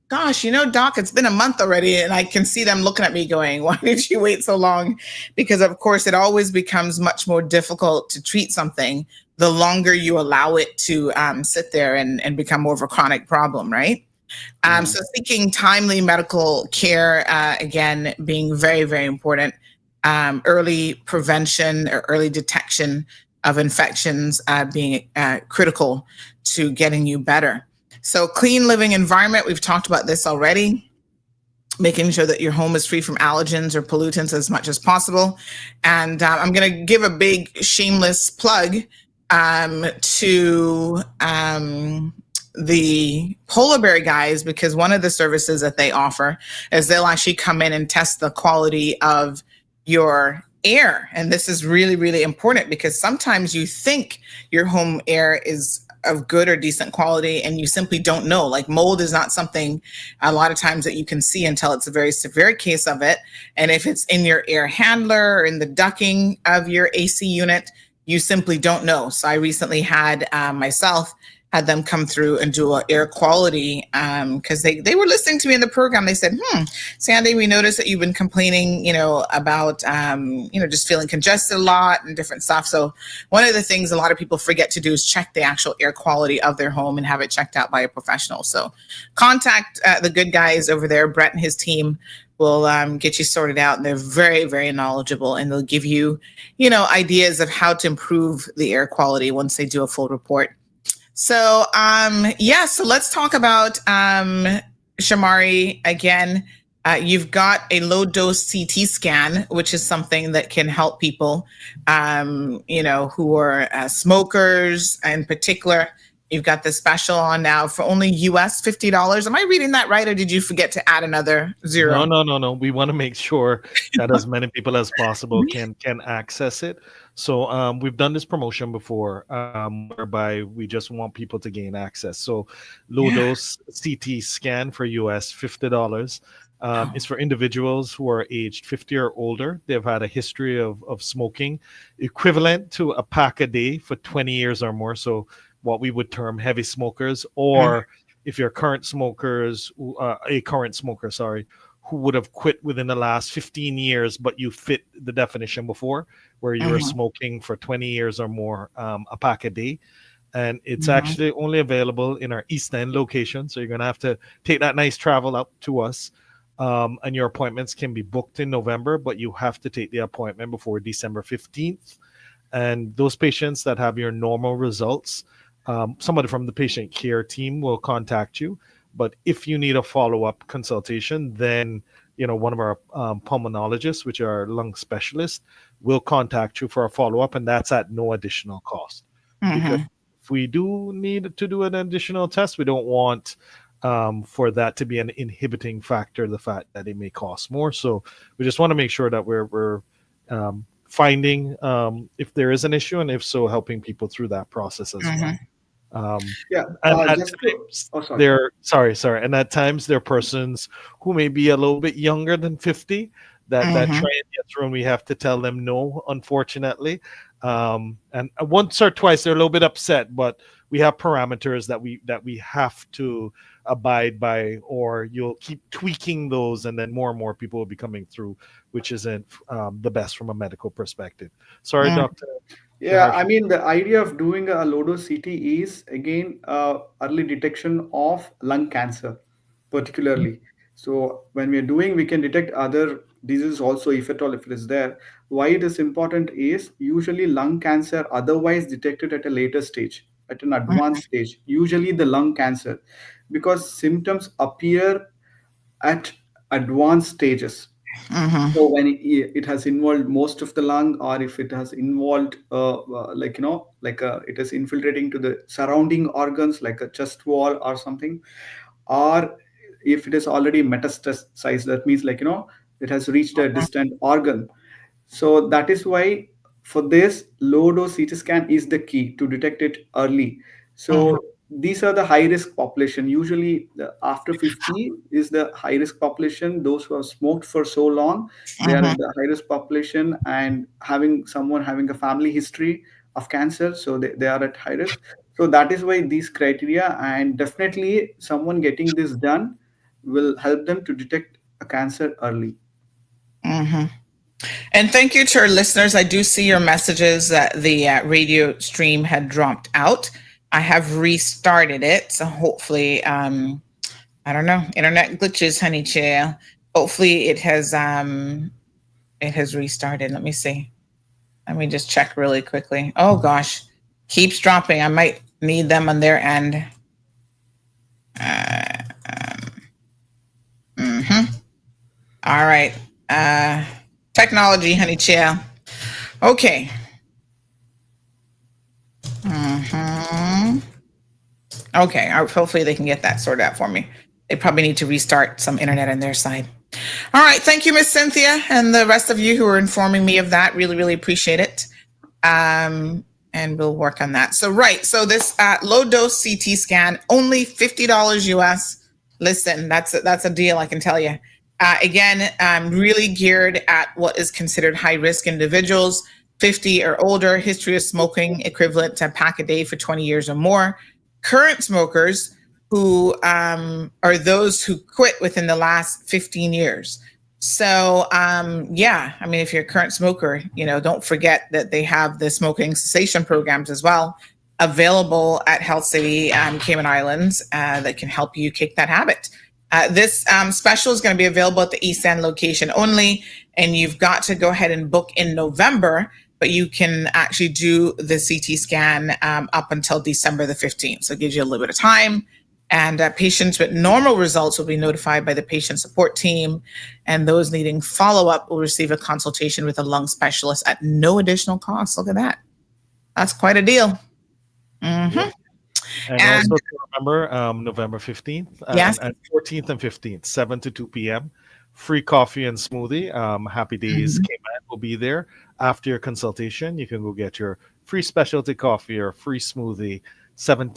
gosh, doc, it's been a month already. And I can see them looking at me going, why did you wait so long? Because of course it always becomes much more difficult to treat something the longer you allow it to sit there and become more of a chronic problem, right? So seeking timely medical care, again, being very, very important. Early prevention or early detection of infections being critical to getting you better. So clean living environment, we've talked about this already. Making sure that your home is free from allergens or pollutants as much as possible. And I'm going to give a big shameless plug to the Polar Bear guys, because one of the services that they offer is they'll actually come in and test the quality of your air. And this is really, really important because sometimes you think your home air is of good or decent quality and you simply don't know. Like mold is not something a lot of times that you can see until it's a very severe case of it. And if it's in your air handler or in the ducting of your AC unit, you simply don't know. So I recently had myself had them come through and do an air quality because they were listening to me in the program. They said, Sandy, we noticed that you've been complaining, about, just feeling congested a lot and different stuff. So one of the things a lot of people forget to do is check the actual air quality of their home and have it checked out by a professional. So contact the good guys over there. Brett and his team will get you sorted out. And they're very, very knowledgeable, and they'll give you, ideas of how to improve the air quality once they do a full report. So, so let's talk about Shamari again. You've got a low dose CT scan, which is something that can help people, who are smokers in particular. You've got the special on now for only US $50. Am I reading that right, or did you forget to add another zero? No. We want to make sure that as many people as possible can access it. So we've done this promotion before, whereby we just want people to gain access. So low dose CT scan for US $50. It's for individuals who are aged 50 or older. They've had a history of smoking, equivalent to a pack a day for 20 years or more. So what we would term heavy smokers, or if you're a current smoker, who would have quit within the last 15 years, but you fit the definition before, where you were smoking for 20 years or more, a pack a day. And it's actually only available in our East End location. So you're going to have to take that nice travel up to us. And your appointments can be booked in November, but you have to take the appointment before December 15th. And those patients that have your normal results, somebody from the patient care team will contact you. But if you need a follow-up consultation, then one of our pulmonologists, which are lung specialists, will contact you for a follow-up, and that's at no additional cost. Because if we do need to do an additional test, we don't want for that to be an inhibiting factor, the fact that it may cost more. So we just want to make sure that we're finding if there is an issue, and if so, helping people through that process as well. And at times sorry. And at times there are persons who may be a little bit younger than 50 that try and get through, and we have to tell them no, unfortunately. And once or twice they're a little bit upset, but we have parameters that we have to abide by, or you'll keep tweaking those, and then more and more people will be coming through, which isn't the best from a medical perspective. Sorry, Doctor. Yeah, I mean, the idea of doing a low-dose CT is, again, early detection of lung cancer, particularly. So when we are doing, we can detect other diseases also, if at all, if it is there. Why it is important is usually lung cancer otherwise detected at a later stage, at an advanced stage, usually the lung cancer, because symptoms appear at advanced stages. So when it has involved most of the lung, or if it has involved it is infiltrating to the surrounding organs like a chest wall or something, or if it is already metastasized, that means it has reached a distant organ. So that is why for this low dose CT scan is the key to detect it early. So these are the high risk population. Usually after 50 is the high risk population. Those who have smoked for so long, they are in the high risk population, and someone having a family history of cancer, so they are at high risk. So that is why these criteria, and definitely someone getting this done will help them to detect a cancer early. And thank you to our listeners. I do see your messages that the radio stream had dropped out. I have restarted it, so hopefully, I don't know, internet glitches, honey chill. Hopefully, it has restarted. Let me see. Let me just check really quickly. Oh gosh, keeps dropping. I might need them on their end. All right. Technology, honey chill. Okay. Okay. Hopefully they can get that sorted out for me. They probably need to restart some internet on their side. All right. Thank you, Miss Cynthia, and the rest of you who are informing me of that. Really, really appreciate it. And we'll work on that. So this low dose CT scan, only $50 US. Listen, that's a deal, I can tell you. Again, really geared at what is considered high-risk individuals, 50 or older, history of smoking equivalent to a pack a day for 20 years or more. Current smokers who are those who quit within the last 15 years. So, I mean, if you're a current smoker, don't forget that they have the smoking cessation programs as well available at Health City, Cayman Islands, that can help you kick that habit. This special is going to be available at the East End location only, and you've got to go ahead and book in November, but you can actually do the CT scan up until December the 15th. So it gives you a little bit of time, and patients with normal results will be notified by the patient support team, and those needing follow-up will receive a consultation with a lung specialist at no additional cost. Look at that. That's quite a deal. Yep. And also to remember, November 15th and 14th and 15th, 7 to 2 p.m. Free coffee and smoothie. Happy Days Cayman will be there. After your consultation, you can go get your free specialty coffee or free smoothie, 7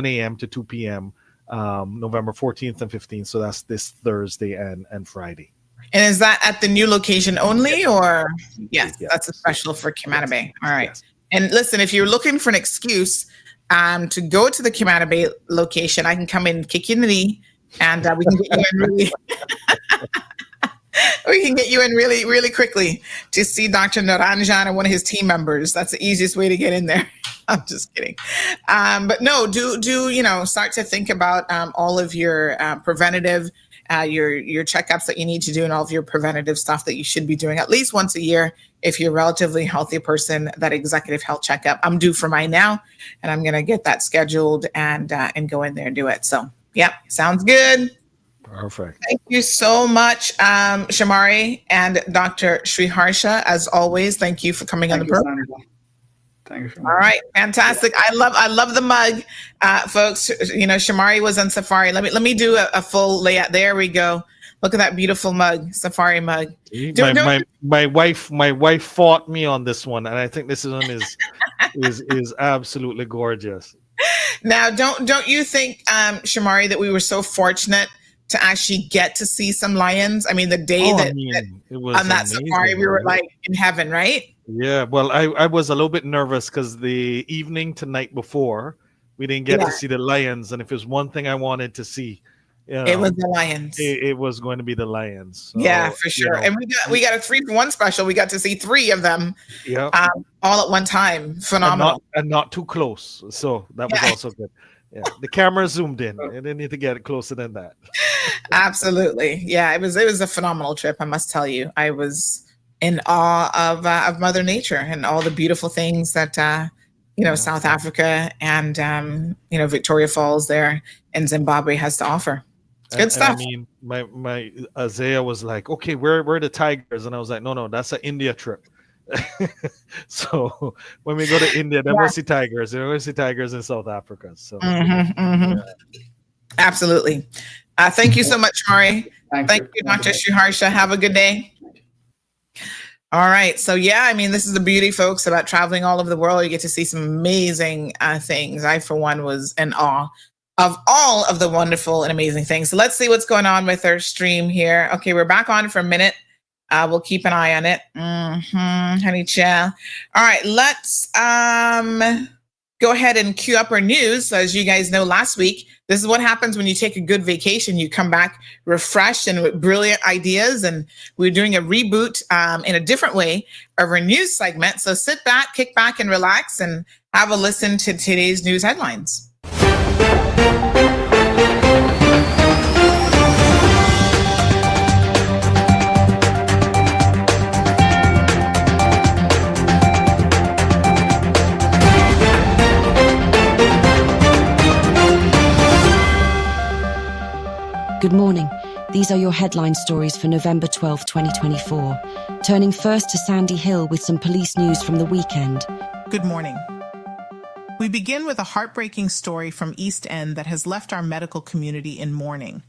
a.m. to 2 p.m. November 14th and 15th. So that's this Thursday and Friday. And is that at the new location only, or yes, that's a special for Cayman Bay. All right. Yes. And listen, if you're looking for an excuse to go to the Cayman Bay location, I can come in and kick you in the knee, and we can get you in really. We can get you in really, really quickly to see Dr. Naranjan and one of his team members. That's the easiest way to get in there. I'm just kidding. But no, do start to think about all of your preventative, your checkups that you need to do, and all of your preventative stuff that you should be doing at least once a year. If you're a relatively healthy person, that executive health checkup. I'm due for mine now, and I'm going to get that scheduled and go in there and do it. So, yeah, sounds good. Perfect. Thank you so much, Shamari and Dr. Sriharsha. As always, thank you for coming on the program. Thank you so much. All right, fantastic. Yeah. I love the mug, folks. Shamari was on safari. Let me do a full layout. There we go. Look at that beautiful mug, safari mug. My wife fought me on this one, and I think this one is absolutely gorgeous. Now, don't you think, Shamari, that we were so fortunate to actually get to see some lions? I mean, the day that it was on that amazing, safari, we were right? like in heaven, right? Yeah. Well, I was a little bit nervous because the evening to night before, we didn't get to see the lions, and if there's one thing I wanted to see, it was the lions. It was going to be the lions. So, yeah, for sure. And we got a 3-for-1 special. We got to see 3 of them. Yeah. All at one time. Phenomenal. And not too close. So that was also good. Yeah. The camera zoomed in. I didn't need to get it closer than that. Absolutely. Yeah, it was a phenomenal trip, I must tell you. I was in awe of Mother Nature and all the beautiful things that South Africa and Victoria Falls there in Zimbabwe has to offer. Good stuff. I mean, my Isaiah was like, okay, where are the tigers? And I was like, no, that's an India trip. So when we go to India, then we'll see tigers. We'll see tigers in South Africa. So absolutely. Thank you so much, Mari. Thank you, Dr. Sriharsha. Have a good day. All right. So, I mean, this is the beauty, folks, about traveling all over the world. You get to see some amazing things. I, for one, was in awe of all of the wonderful and amazing things. So let's see what's going on with our stream here. Okay, we're back on for a minute. We'll keep an eye on it. Honey child. All right, let's go ahead and cue up our news. So as you guys know, last week, this is what happens when you take a good vacation. You come back refreshed and with brilliant ideas. And we're doing a reboot in a different way of our news segment. So sit back, kick back, and relax and have a listen to today's news headlines. Good morning. These are your headline stories for November 12, 2024. Turning first to Sandy Hill with some police news from the weekend. Good morning. We begin with a heartbreaking story from East End that has left our medical community in mourning.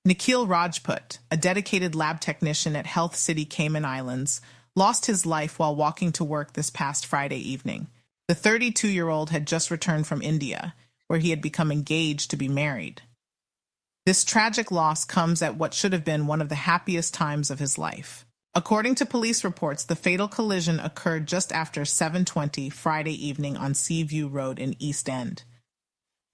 Nikhil Rajput, a dedicated lab technician at Health City, Cayman Islands, lost his life while walking to work this past Friday evening. The 32-year-old had just returned from India, where he had become engaged to be married. This tragic loss comes at what should have been one of the happiest times of his life. According to police reports, the fatal collision occurred just after 7:20 Friday evening on Seaview Road in East End.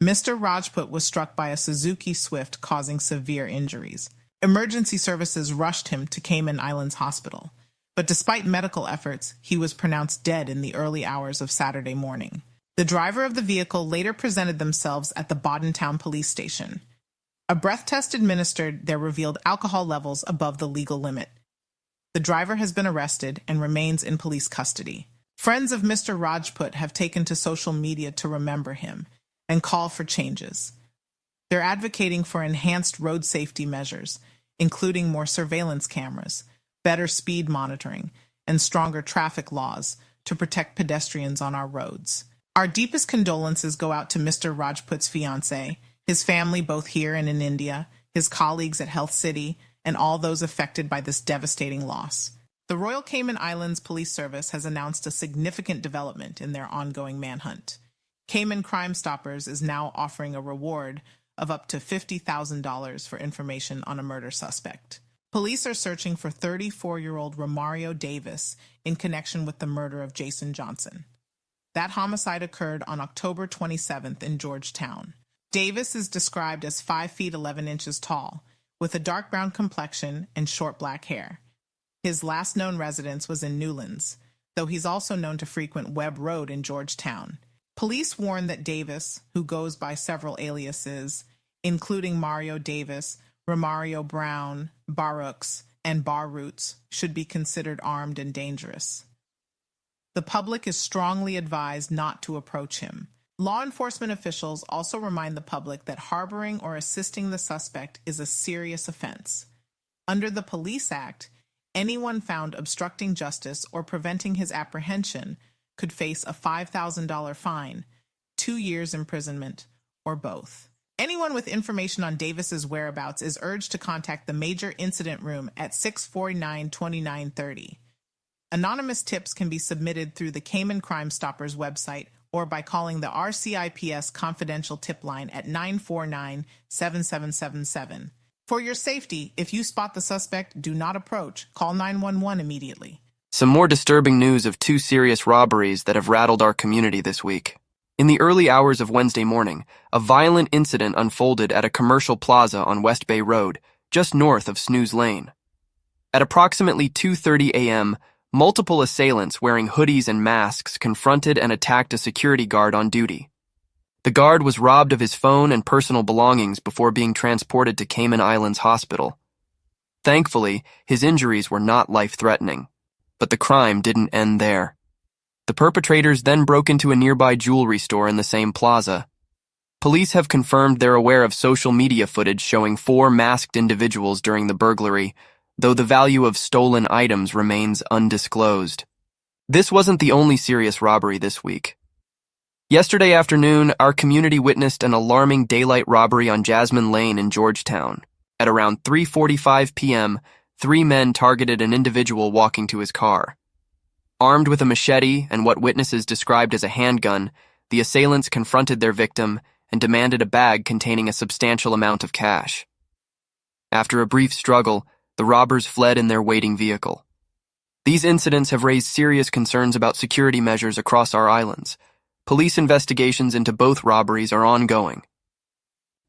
Mr. Rajput was struck by a Suzuki Swift, causing severe injuries. Emergency services rushed him to Cayman Islands Hospital, but despite medical efforts, he was pronounced dead in the early hours of Saturday morning. The driver of the vehicle later presented themselves at the Bodden Town police station. A breath test administered there revealed alcohol levels above the legal limit. The driver has been arrested and remains in police custody. Friends of Mr. Rajput have taken to social media to remember him and call for changes. They're advocating for enhanced road safety measures, including more surveillance cameras, better speed monitoring, and stronger traffic laws to protect pedestrians on our roads. Our deepest condolences go out to Mr. Rajput's fiancée, his family both here and in India, his colleagues at Health City, and all those affected by this devastating loss. The Royal Cayman Islands Police Service has announced a significant development in their ongoing manhunt. Cayman Crime Stoppers is now offering a reward of up to $50,000 for information on a murder suspect. Police are searching for 34-year-old Romario Davis in connection with the murder of Jason Johnson. That homicide occurred on October 27th in Georgetown. Davis is described as 5 feet 11 inches tall, with a dark brown complexion and short black hair. His last known residence was in Newlands, though he's also known to frequent Webb Road in Georgetown. Police warn that Davis, who goes by several aliases, including Mario Davis, Romario Brown, Barrooks, and Bar Roots, should be considered armed and dangerous. The public is strongly advised not to approach him. Law enforcement officials also remind the public that harboring or assisting the suspect is a serious offense. Under the Police Act, anyone found obstructing justice or preventing his apprehension could face a $5,000 fine, 2 years imprisonment, or both. Anyone with information on Davis's whereabouts is urged to contact the Major Incident Room at 649-2930. Anonymous tips can be submitted through the Cayman Crime Stoppers website or by calling the RCIPS confidential tip line at 949-7777. For your safety, if you spot the suspect, do not approach. Call 911 immediately. Some more disturbing news of 2 serious robberies that have rattled our community this week. In the early hours of Wednesday morning, a violent incident unfolded at a commercial plaza on West Bay Road, just north of Snooze Lane. At approximately 2:30 a.m., multiple assailants wearing hoodies and masks confronted and attacked a security guard on duty. The guard was robbed of his phone and personal belongings before being transported to Cayman Islands Hospital. Thankfully, his injuries were not life-threatening, but the crime didn't end there. The perpetrators then broke into a nearby jewelry store in the same plaza. Police have confirmed they're aware of social media footage showing 4 masked individuals during the burglary, though the value of stolen items remains undisclosed. This wasn't the only serious robbery this week. Yesterday afternoon, our community witnessed an alarming daylight robbery on Jasmine Lane in Georgetown. At around 3:45 p.m., 3 men targeted an individual walking to his car. Armed with a machete and what witnesses described as a handgun, the assailants confronted their victim and demanded a bag containing a substantial amount of cash. After a brief struggle, the robbers fled in their waiting vehicle. These incidents have raised serious concerns about security measures across our islands. Police investigations into both robberies are ongoing.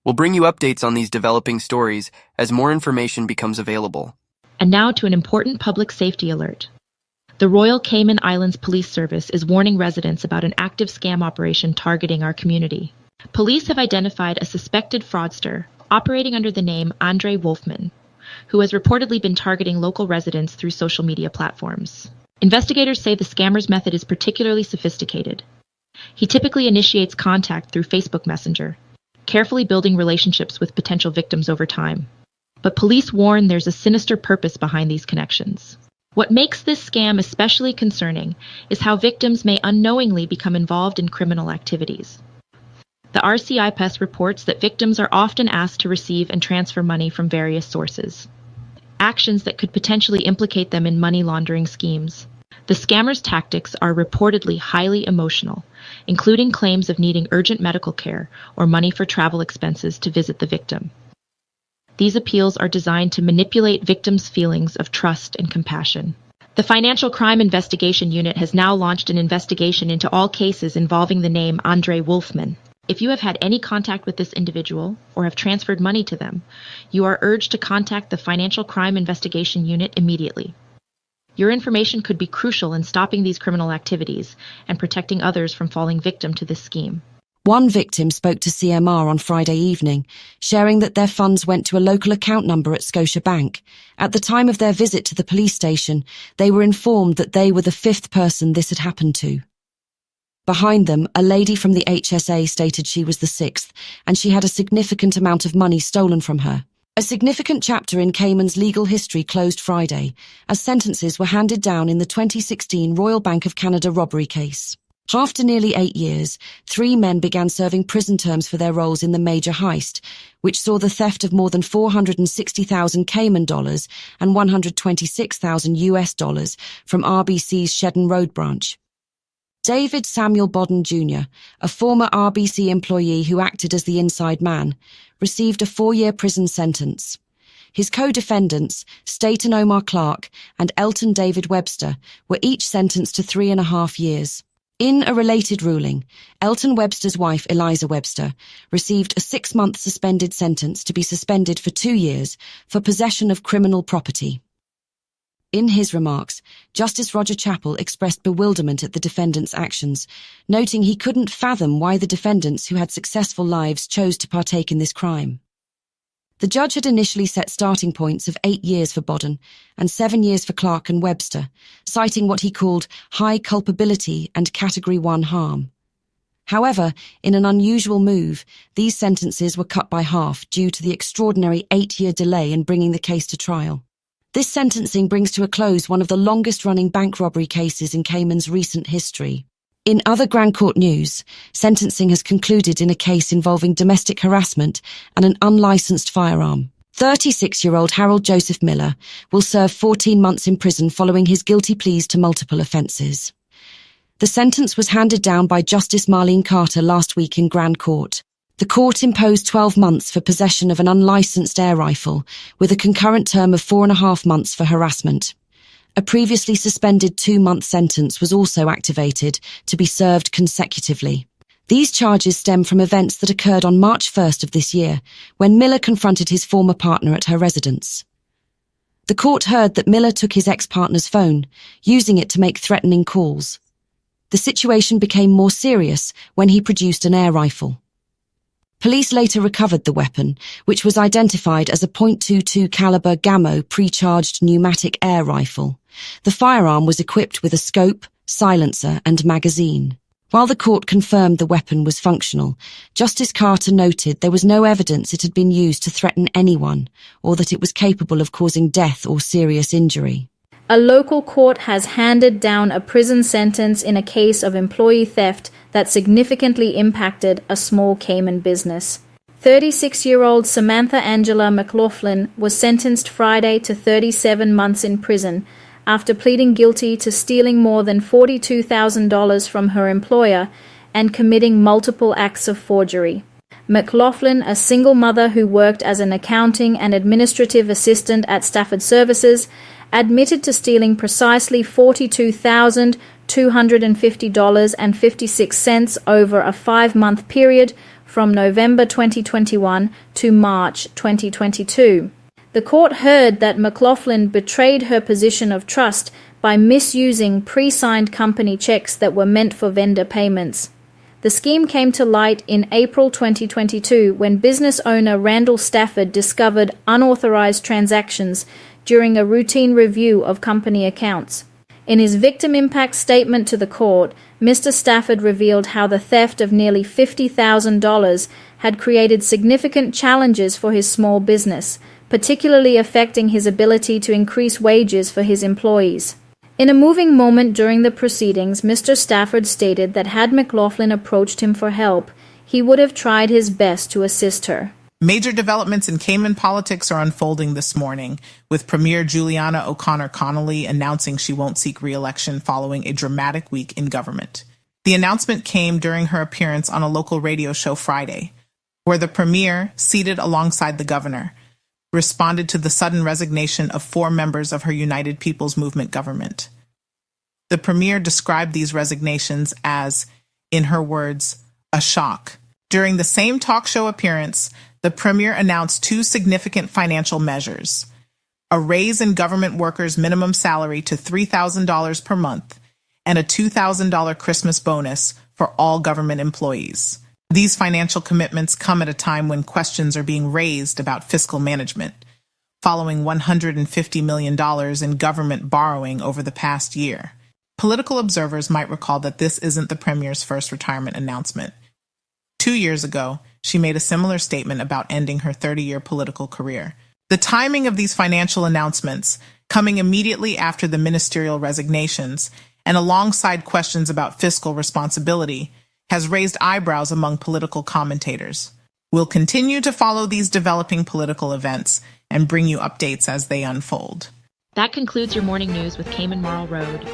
We'll bring you updates on these developing stories as more information becomes available. And now to an important public safety alert. The Royal Cayman Islands Police Service is warning residents about an active scam operation targeting our community. Police have identified a suspected fraudster operating under the name Andre Wolfman, who has reportedly been targeting local residents through social media platforms. Investigators say the scammer's method is particularly sophisticated. He typically initiates contact through Facebook Messenger, carefully building relationships with potential victims over time. But police warn there's a sinister purpose behind these connections. What makes this scam especially concerning is how victims may unknowingly become involved in criminal activities. The RCIPS reports that victims are often asked to receive and transfer money from various sources, actions that could potentially implicate them in money laundering schemes. The scammers' tactics are reportedly highly emotional, including claims of needing urgent medical care or money for travel expenses to visit the victim. These appeals are designed to manipulate victims' feelings of trust and compassion. The Financial Crime Investigation Unit has now launched an investigation into all cases involving the name Andre Wolfman. If you have had any contact with this individual or have transferred money to them, you are urged to contact the Financial Crime Investigation Unit immediately. Your information could be crucial in stopping these criminal activities and protecting others from falling victim to this scheme. One victim spoke to CMR on Friday evening, sharing that their funds went to a local account number at Scotiabank. At the time of their visit to the police station, they were informed that they were the 5th person this had happened to. Behind them, a lady from the HSA stated she was the 6th, and she had a significant amount of money stolen from her. A significant chapter in Cayman's legal history closed Friday, as sentences were handed down in the 2016 Royal Bank of Canada robbery case. After nearly 8 years, 3 men began serving prison terms for their roles in the major heist, which saw the theft of more than 460,000 Cayman dollars and 126,000 US dollars from RBC's Shedden Road branch. David Samuel Bodden Jr., a former RBC employee who acted as the inside man, received a 4-year prison sentence. His co-defendants, Staten Omar Clark and Elton David Webster, were each sentenced to 3.5 years. In a related ruling, Elton Webster's wife, Eliza Webster, received a 6-month suspended sentence to be suspended for 2 years for possession of criminal property. In his remarks, Justice Roger Chappell expressed bewilderment at the defendants' actions, noting he couldn't fathom why the defendants who had successful lives chose to partake in this crime. The judge had initially set starting points of 8 years for Bodden and 7 years for Clark and Webster, citing what he called high culpability and Category 1 harm. However, in an unusual move, these sentences were cut by half due to the extraordinary 8-year delay in bringing the case to trial. This sentencing brings to a close one of the longest-running bank robbery cases in Cayman's recent history. In other Grand Court news, sentencing has concluded in a case involving domestic harassment and an unlicensed firearm. 36-year-old Harold Joseph Miller will serve 14 months in prison following his guilty pleas to multiple offences. The sentence was handed down by Justice Marlene Carter last week in Grand Court. The court imposed 12 months for possession of an unlicensed air rifle, with a concurrent term of 4.5 months for harassment. A previously suspended 2-month sentence was also activated to be served consecutively. These charges stem from events that occurred on March 1st of this year, when Miller confronted his former partner at her residence. The court heard that Miller took his ex-partner's phone, using it to make threatening calls. The situation became more serious when he produced an air rifle. Police later recovered the weapon, which was identified as a .22 caliber Gammo pre-charged pneumatic air rifle. The firearm was equipped with a scope, silencer, and magazine. While the court confirmed the weapon was functional, Justice Carter noted there was no evidence it had been used to threaten anyone or that it was capable of causing death or serious injury. A local court has handed down a prison sentence in a case of employee theft that significantly impacted a small Cayman business. 36-year-old Samantha Angela McLaughlin was sentenced Friday to 37 months in prison after pleading guilty to stealing more than $42,000 from her employer and committing multiple acts of forgery. McLaughlin, a single mother who worked as an accounting and administrative assistant at Stafford Services, admitted to stealing precisely $42,250.56 over a 5-month period from November 2021 to March 2022. The court heard that McLaughlin betrayed her position of trust by misusing pre-signed company checks that were meant for vendor payments. The scheme came to light in April 2022 when business owner Randall Stafford discovered unauthorized transactions during a routine review of company accounts. In his victim impact statement to the court, Mr. Stafford revealed how the theft of nearly $50,000 had created significant challenges for his small business, particularly affecting his ability to increase wages for his employees. In a moving moment during the proceedings, Mr. Stafford stated that had McLaughlin approached him for help, he would have tried his best to assist her. Major developments in Cayman politics are unfolding this morning, with Premier Juliana O'Connor Connolly announcing she won't seek re-election following a dramatic week in government. The announcement came during her appearance on a local radio show Friday, where the Premier, seated alongside the governor, responded to the sudden resignation of 4 members of her United People's Movement government. The Premier described these resignations as, in her words, a shock. During the same talk show appearance, the Premier announced 2 significant financial measures: a raise in government workers' minimum salary to $3,000 per month and a $2,000 Christmas bonus for all government employees. These financial commitments come at a time when questions are being raised about fiscal management, following $150 million in government borrowing over the past year. Political observers might recall that this isn't the Premier's first retirement announcement. 2 years ago, she made a similar statement about ending her 30-year political career. The timing of these financial announcements, coming immediately after the ministerial resignations and alongside questions about fiscal responsibility, has raised eyebrows among political commentators. We'll continue to follow these developing political events and bring you updates as they unfold. That concludes your morning news with Cayman Marl Road.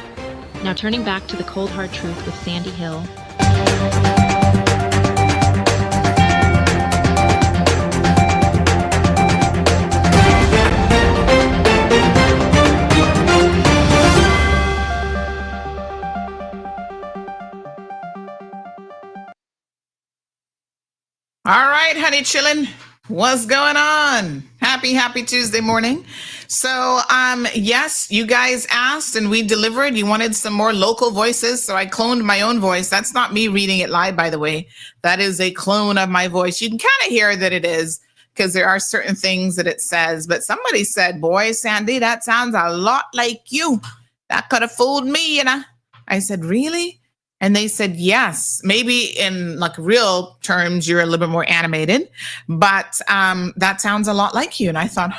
Now turning back to the cold hard truth with Sandy Hill. All right, honey chillin', what's going on? Happy Tuesday morning. So, yes, you guys asked and we delivered. You wanted some more local voices, so I cloned my own voice. That's not me reading it live, by the way. That is a clone of my voice. You can kind of hear that it is because there are certain things that it says. But somebody said, boy, Sandy, that sounds a lot like you. That could have fooled me, you know. I said, really? And they said, yes, maybe in like real terms, you're a little bit more animated, but that sounds a lot like you. And I thought,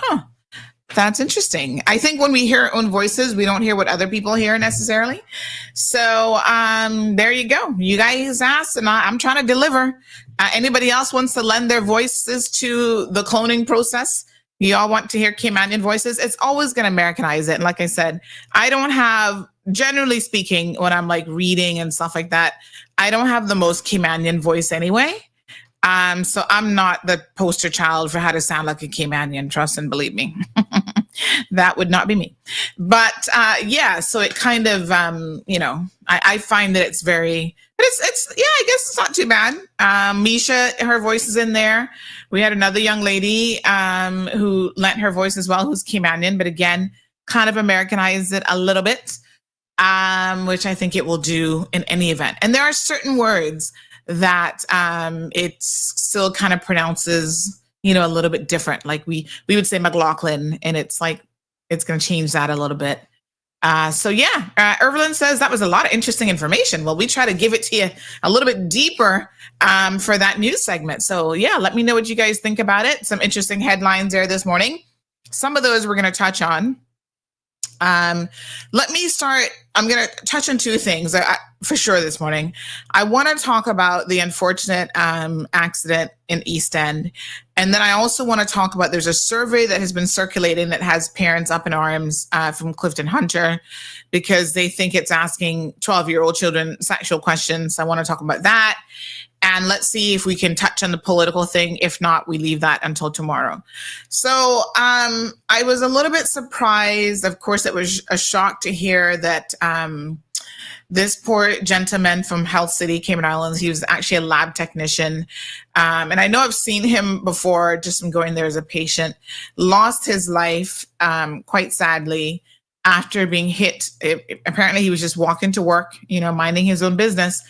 That's interesting. I think when we hear our own voices, we don't hear what other people hear necessarily. So there you go. You guys asked, and I'm trying to deliver. Anybody else wants to lend their voices to the cloning process? You all want to hear Caymanian voices? It's always going to Americanize it. And like I said, I don't have, generally speaking, when I'm like reading and stuff like that, I don't have the most Caymanian voice anyway. So I'm not the poster child for how to sound like a Caymanian, trust and believe me. That would not be me. But yeah, so it kind of, I find that it's very, but it's yeah, I guess it's not too bad. Misha, her voice is in there. We had another young lady who lent her voice as well, who's Caymanian, but again, kind of Americanized it a little bit, which I think it will do in any event. And there are certain words that it still kind of pronounces, a little bit different. Like we would say McLaughlin, and it's like, it's going to change that a little bit. So yeah, Irvelyn says that was a lot of interesting information. Well, we try to give it to you a little bit deeper for that news segment. So yeah, let me know what you guys think about it. Some interesting headlines there this morning. Some of those we're going to touch on. Let me start. I'm going to touch on two things for sure this morning. I want to talk about the unfortunate accident in East End. And then I also want to talk about, there's a survey that has been circulating that has parents up in arms from Clifton Hunter because they think it's asking 12-year-old children sexual questions. I want to talk about that. And let's see if we can touch on the political thing. If not, we leave that until tomorrow. So I was a little bit surprised. Of course, it was a shock to hear that this poor gentleman from Health City, Cayman Islands, he was actually a lab technician. And I know I've seen him before, just from going there as a patient, lost his life quite sadly after being hit. Apparently he was just walking to work, minding his own business,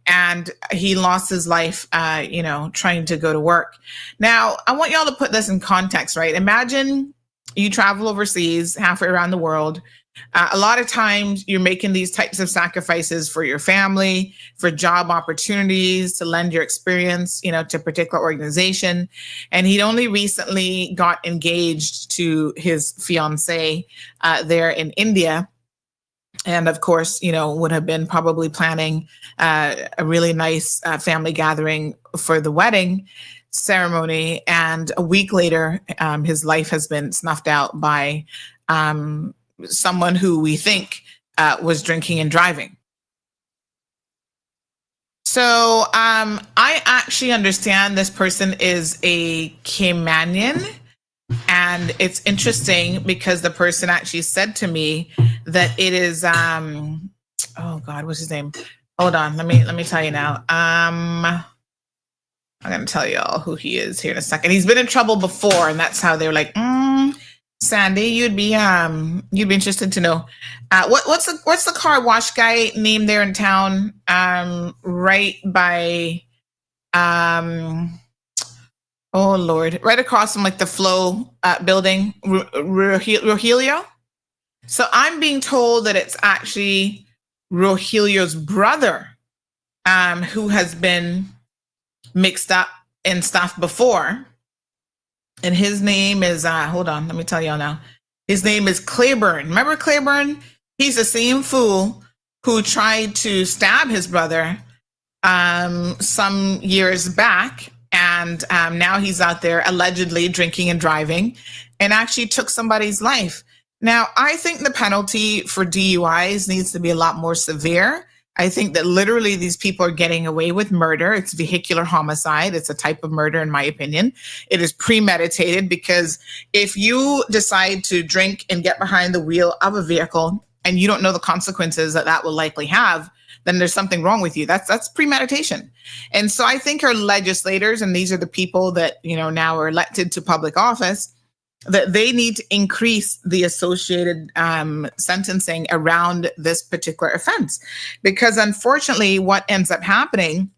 and he lost his life, trying to go to work. Now, I want y'all to put this in context, right? Imagine you travel overseas, halfway around the world. A lot of times you're making these types of sacrifices for your family, for job opportunities, to lend your experience, to a particular organization. And he'd only recently got engaged to his fiancée there in India. And of course, would have been probably planning a really nice family gathering for the wedding ceremony. And a week later, his life has been snuffed out by someone who we think was drinking and driving. So I actually understand this person is a Caymanian. And it's interesting because the person actually said to me that it is, oh God, what's his name? Hold on, let me tell you now. I'm gonna tell y'all who he is here in a second. He's been in trouble before, and that's how they were like, Sandy, you'd be interested to know. What's the car wash guy name there in town? Right by oh Lord, right across from like the Flow building, Rogelio. So I'm being told that it's actually Rogelio's brother who has been mixed up in stuff before. And his name is, hold on, let me tell y'all now. His name is Claiborne. Remember Claiborne? He's the same fool who tried to stab his brother some years back. And now he's out there allegedly drinking and driving and actually took somebody's life. Now, I think the penalty for DUIs needs to be a lot more severe. I think that literally these people are getting away with murder. It's vehicular homicide. It's a type of murder, in my opinion. It is premeditated because if you decide to drink and get behind the wheel of a vehicle and you don't know the consequences that will likely have, then there's something wrong with you. That's premeditation. And so I think our legislators, and these are the people that, now are elected to public office, that they need to increase the associated sentencing around this particular offense. Because unfortunately, what ends up happening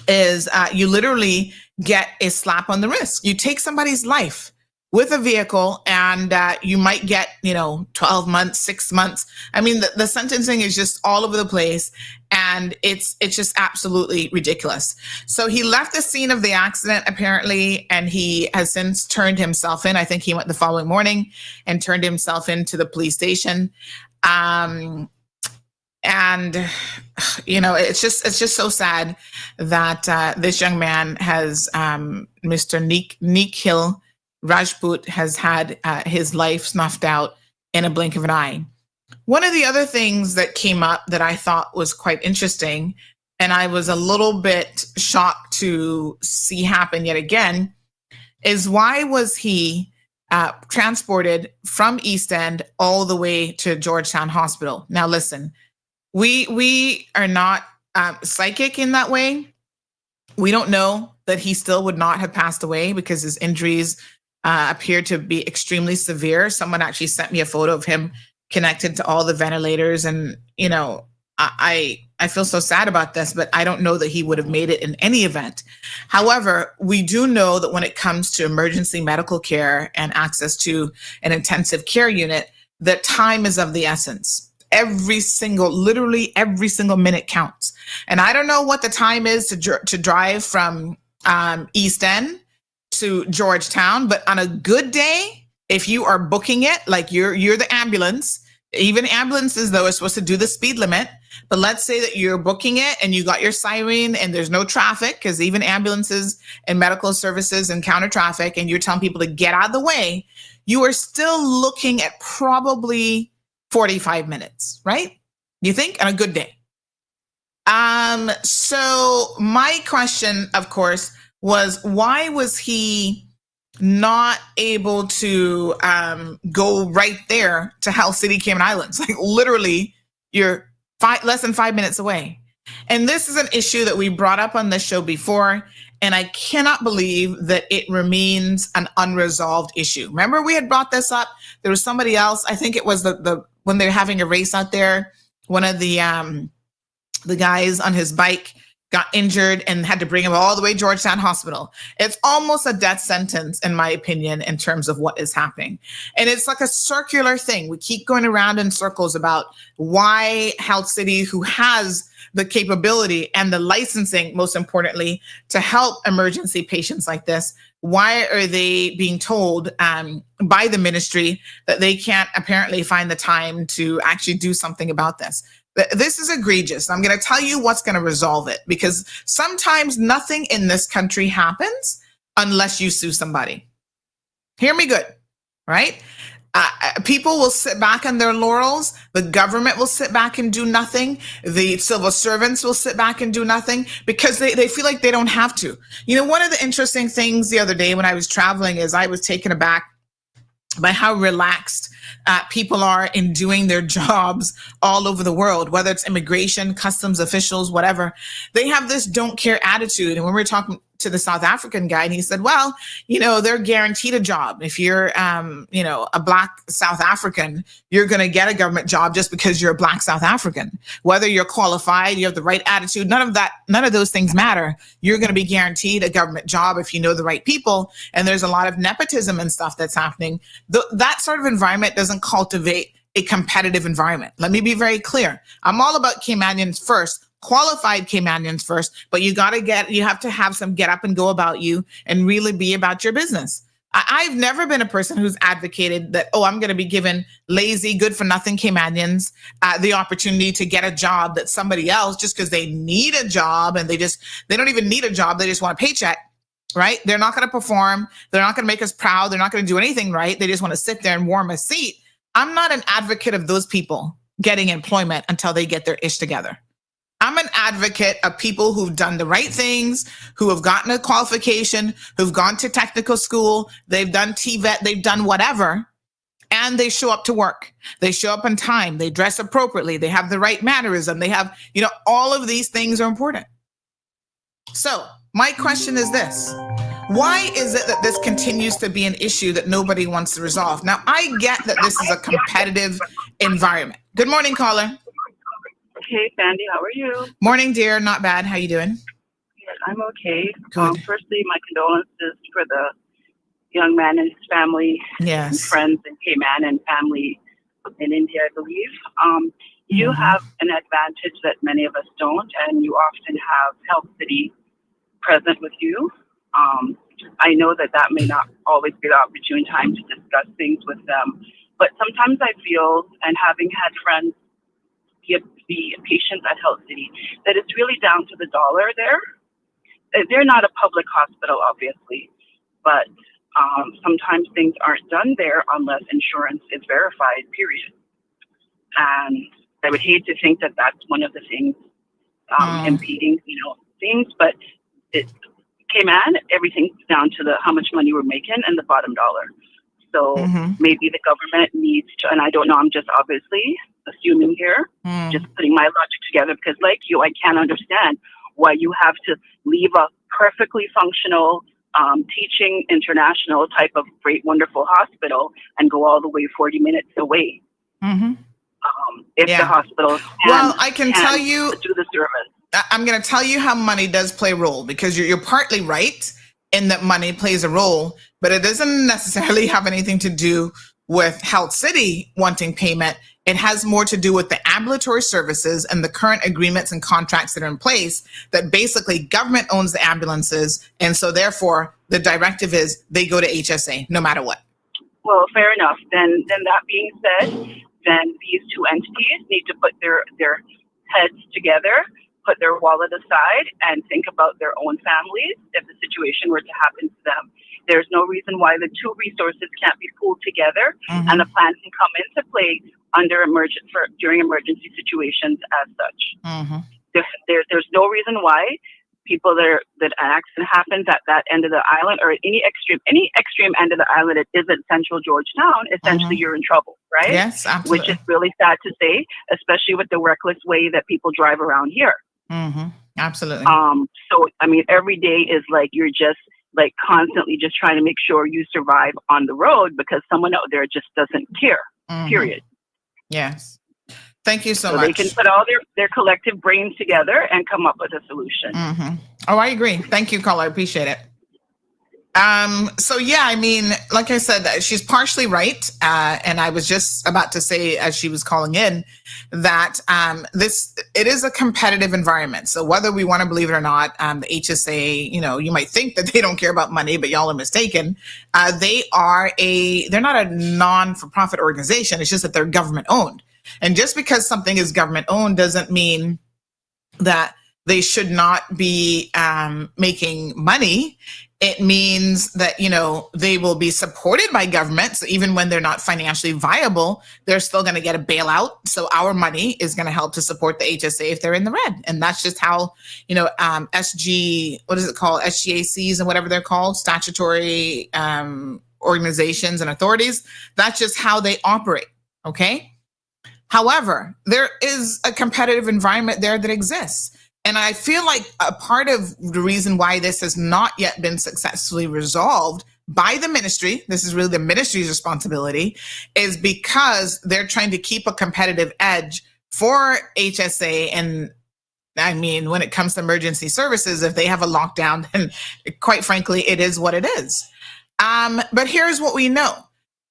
is you literally get a slap on the wrist. You take somebody's life. with a vehicle, and you might get, 12 months, 6 months. I mean, the sentencing is just all over the place, and it's just absolutely ridiculous. So he left the scene of the accident, apparently, and he has since turned himself in. I think he went the following morning and turned himself into the police station. And it's just so sad that this young man has, Mr. Nikhil Rajput, has had his life snuffed out in a blink of an eye. One of the other things that came up that I thought was quite interesting, and I was a little bit shocked to see happen yet again, is why was he transported from East End all the way to Georgetown Hospital? Now, listen, we are not psychic in that way. We don't know that he still would not have passed away because his injuries appear to be extremely severe. Someone actually sent me a photo of him connected to all the ventilators. And, I feel so sad about this, but I don't know that he would have made it in any event. However, we do know that when it comes to emergency medical care and access to an intensive care unit, that time is of the essence. Literally every single minute counts. And I don't know what the time is to drive from East End to Georgetown, but on a good day, if you are booking it, like you're the ambulance, even ambulances though are supposed to do the speed limit, but let's say that you're booking it and you got your siren and there's no traffic, because even ambulances and medical services encounter traffic, and you're telling people to get out of the way, you are still looking at probably 45 minutes, right? You think, on a good day. So my question, of course, was why was he not able to go right there to Health City, Cayman Islands? Like literally, you're less than 5 minutes away. And this is an issue that we brought up on this show before, and I cannot believe that it remains an unresolved issue. Remember, we had brought this up. There was somebody else. I think it was the when they're having a race out there. One of the guys on his bike got injured and had to bring him all the way to Georgetown Hospital. It's almost a death sentence, in my opinion, in terms of what is happening. And it's like a circular thing. We keep going around in circles about why Health City, who has the capability and the licensing, most importantly, to help emergency patients like this, why are they being told by the ministry that they can't apparently find the time to actually do something about this? This is egregious. I'm going to tell you what's going to resolve it, because sometimes nothing in this country happens unless you sue somebody. Hear me good, right? People will sit back on their laurels. The government will sit back and do nothing. The civil servants will sit back and do nothing because they feel like they don't have to. One of the interesting things the other day when I was traveling is I was taken aback by how relaxed people are in doing their jobs all over the world, whether it's immigration, customs officials, whatever. They have this don't care attitude. And when we were talking to the South African guy, and he said, well, they're guaranteed a job. If you're, a Black South African, you're going to get a government job just because you're a Black South African. Whether you're qualified, you have the right attitude, none of those things matter. You're going to be guaranteed a government job if you know the right people. And there's a lot of nepotism and stuff that's happening. That sort of environment doesn't cultivate a competitive environment. Let me be very clear. I'm all about Caymanians first, qualified Caymanians first, but you have to have some get up and go about you and really be about your business. I've never been a person who's advocated that, I'm going to be given lazy, good for nothing Caymanians the opportunity to get a job that somebody else, just because they need a job, and they don't even need a job. They just want a paycheck, right? They're not going to perform. They're not going to make us proud. They're not going to do anything right. They just want to sit there and warm a seat. I'm not an advocate of those people getting employment until they get their ish together. I'm an advocate of people who've done the right things, who have gotten a qualification, who've gone to technical school, they've done TVET, they've done whatever, and they show up to work. They show up on time. They dress appropriately. They have the right mannerism. They have, all of these things are important. So my question is this. Why is it that this continues to be an issue that nobody wants to resolve? Now, I get that this is a competitive environment. Good morning, caller. Hey, Sandy, how are you? Morning, dear. Not bad. How you doing? I'm okay. Good. Firstly, my condolences for the young man and his family and Yes. friends in Cayman and family in India, I believe. You have an advantage that many of us don't, and you often have Health City present with you. I know that that may not always be the opportune time to discuss things with them, but sometimes I feel, and having had friends be patients at Health City, that it's really down to the dollar there. They're not a public hospital, obviously, but sometimes things aren't done there unless insurance is verified, period. And I would hate to think that that's one of the things impeding, things, but it Cayman, everything's down to how much money we're making and the bottom dollar. So maybe the government needs to, and I don't know, I'm just obviously assuming here, just putting my logic together, because like you, I can't understand why you have to leave a perfectly functional teaching international type of great, wonderful hospital and go all the way 40 minutes away. If the hospital I can tell you, do the service. I'm going to tell you how money does play a role, because you're partly right in that money plays a role, but it doesn't necessarily have anything to do with Health City wanting payment. It has more to do with the ambulatory services and the current agreements and contracts that are in place, that basically government owns the ambulances. And so therefore the directive is they go to HSA no matter what. Well, fair enough. Then that being said, then these two entities need to put their heads together, put their wallet aside, and think about their own families if the situation were to happen to them. There's no reason why the two resources can't be pooled together, and a plan can come into play during emergency situations as such. There's no reason why people that an accident happens at that end of the island, or any extreme end of the island, it isn't central Georgetown, essentially you're in trouble, right? Yes, absolutely. Which is really sad to say, especially with the reckless way that people drive around here. Absolutely. So, I mean, every day is like you're just like constantly just trying to make sure you survive on the road because someone out there just doesn't care, period. Yes. Thank you so So much. they can put all their collective brains together and come up with a solution. Oh, I agree. Thank you, caller. I appreciate it. So yeah, I mean, like I said, she's partially right. And I was just about to say, as she was calling in, that it is a competitive environment. So whether we want to believe it or not, the HSA, you might think that they don't care about money, but y'all are mistaken. They're not a non-for-profit organization. It's just that they're government owned. And just because something is government owned doesn't mean that they should not be making money. It means that, they will be supported by government. So even when they're not financially viable, they're still going to get a bailout. So our money is going to help to support the HSA if they're in the red. And that's just how, SGACs and whatever they're called, statutory organizations and authorities. That's just how they operate. Okay. However, there is a competitive environment there that exists. And I feel like a part of the reason why this has not yet been successfully resolved by the ministry, this is really the ministry's responsibility, is because they're trying to keep a competitive edge for HSA. And I mean, when it comes to emergency services, if they have a lockdown, then quite frankly, it is what it is. But here's what we know.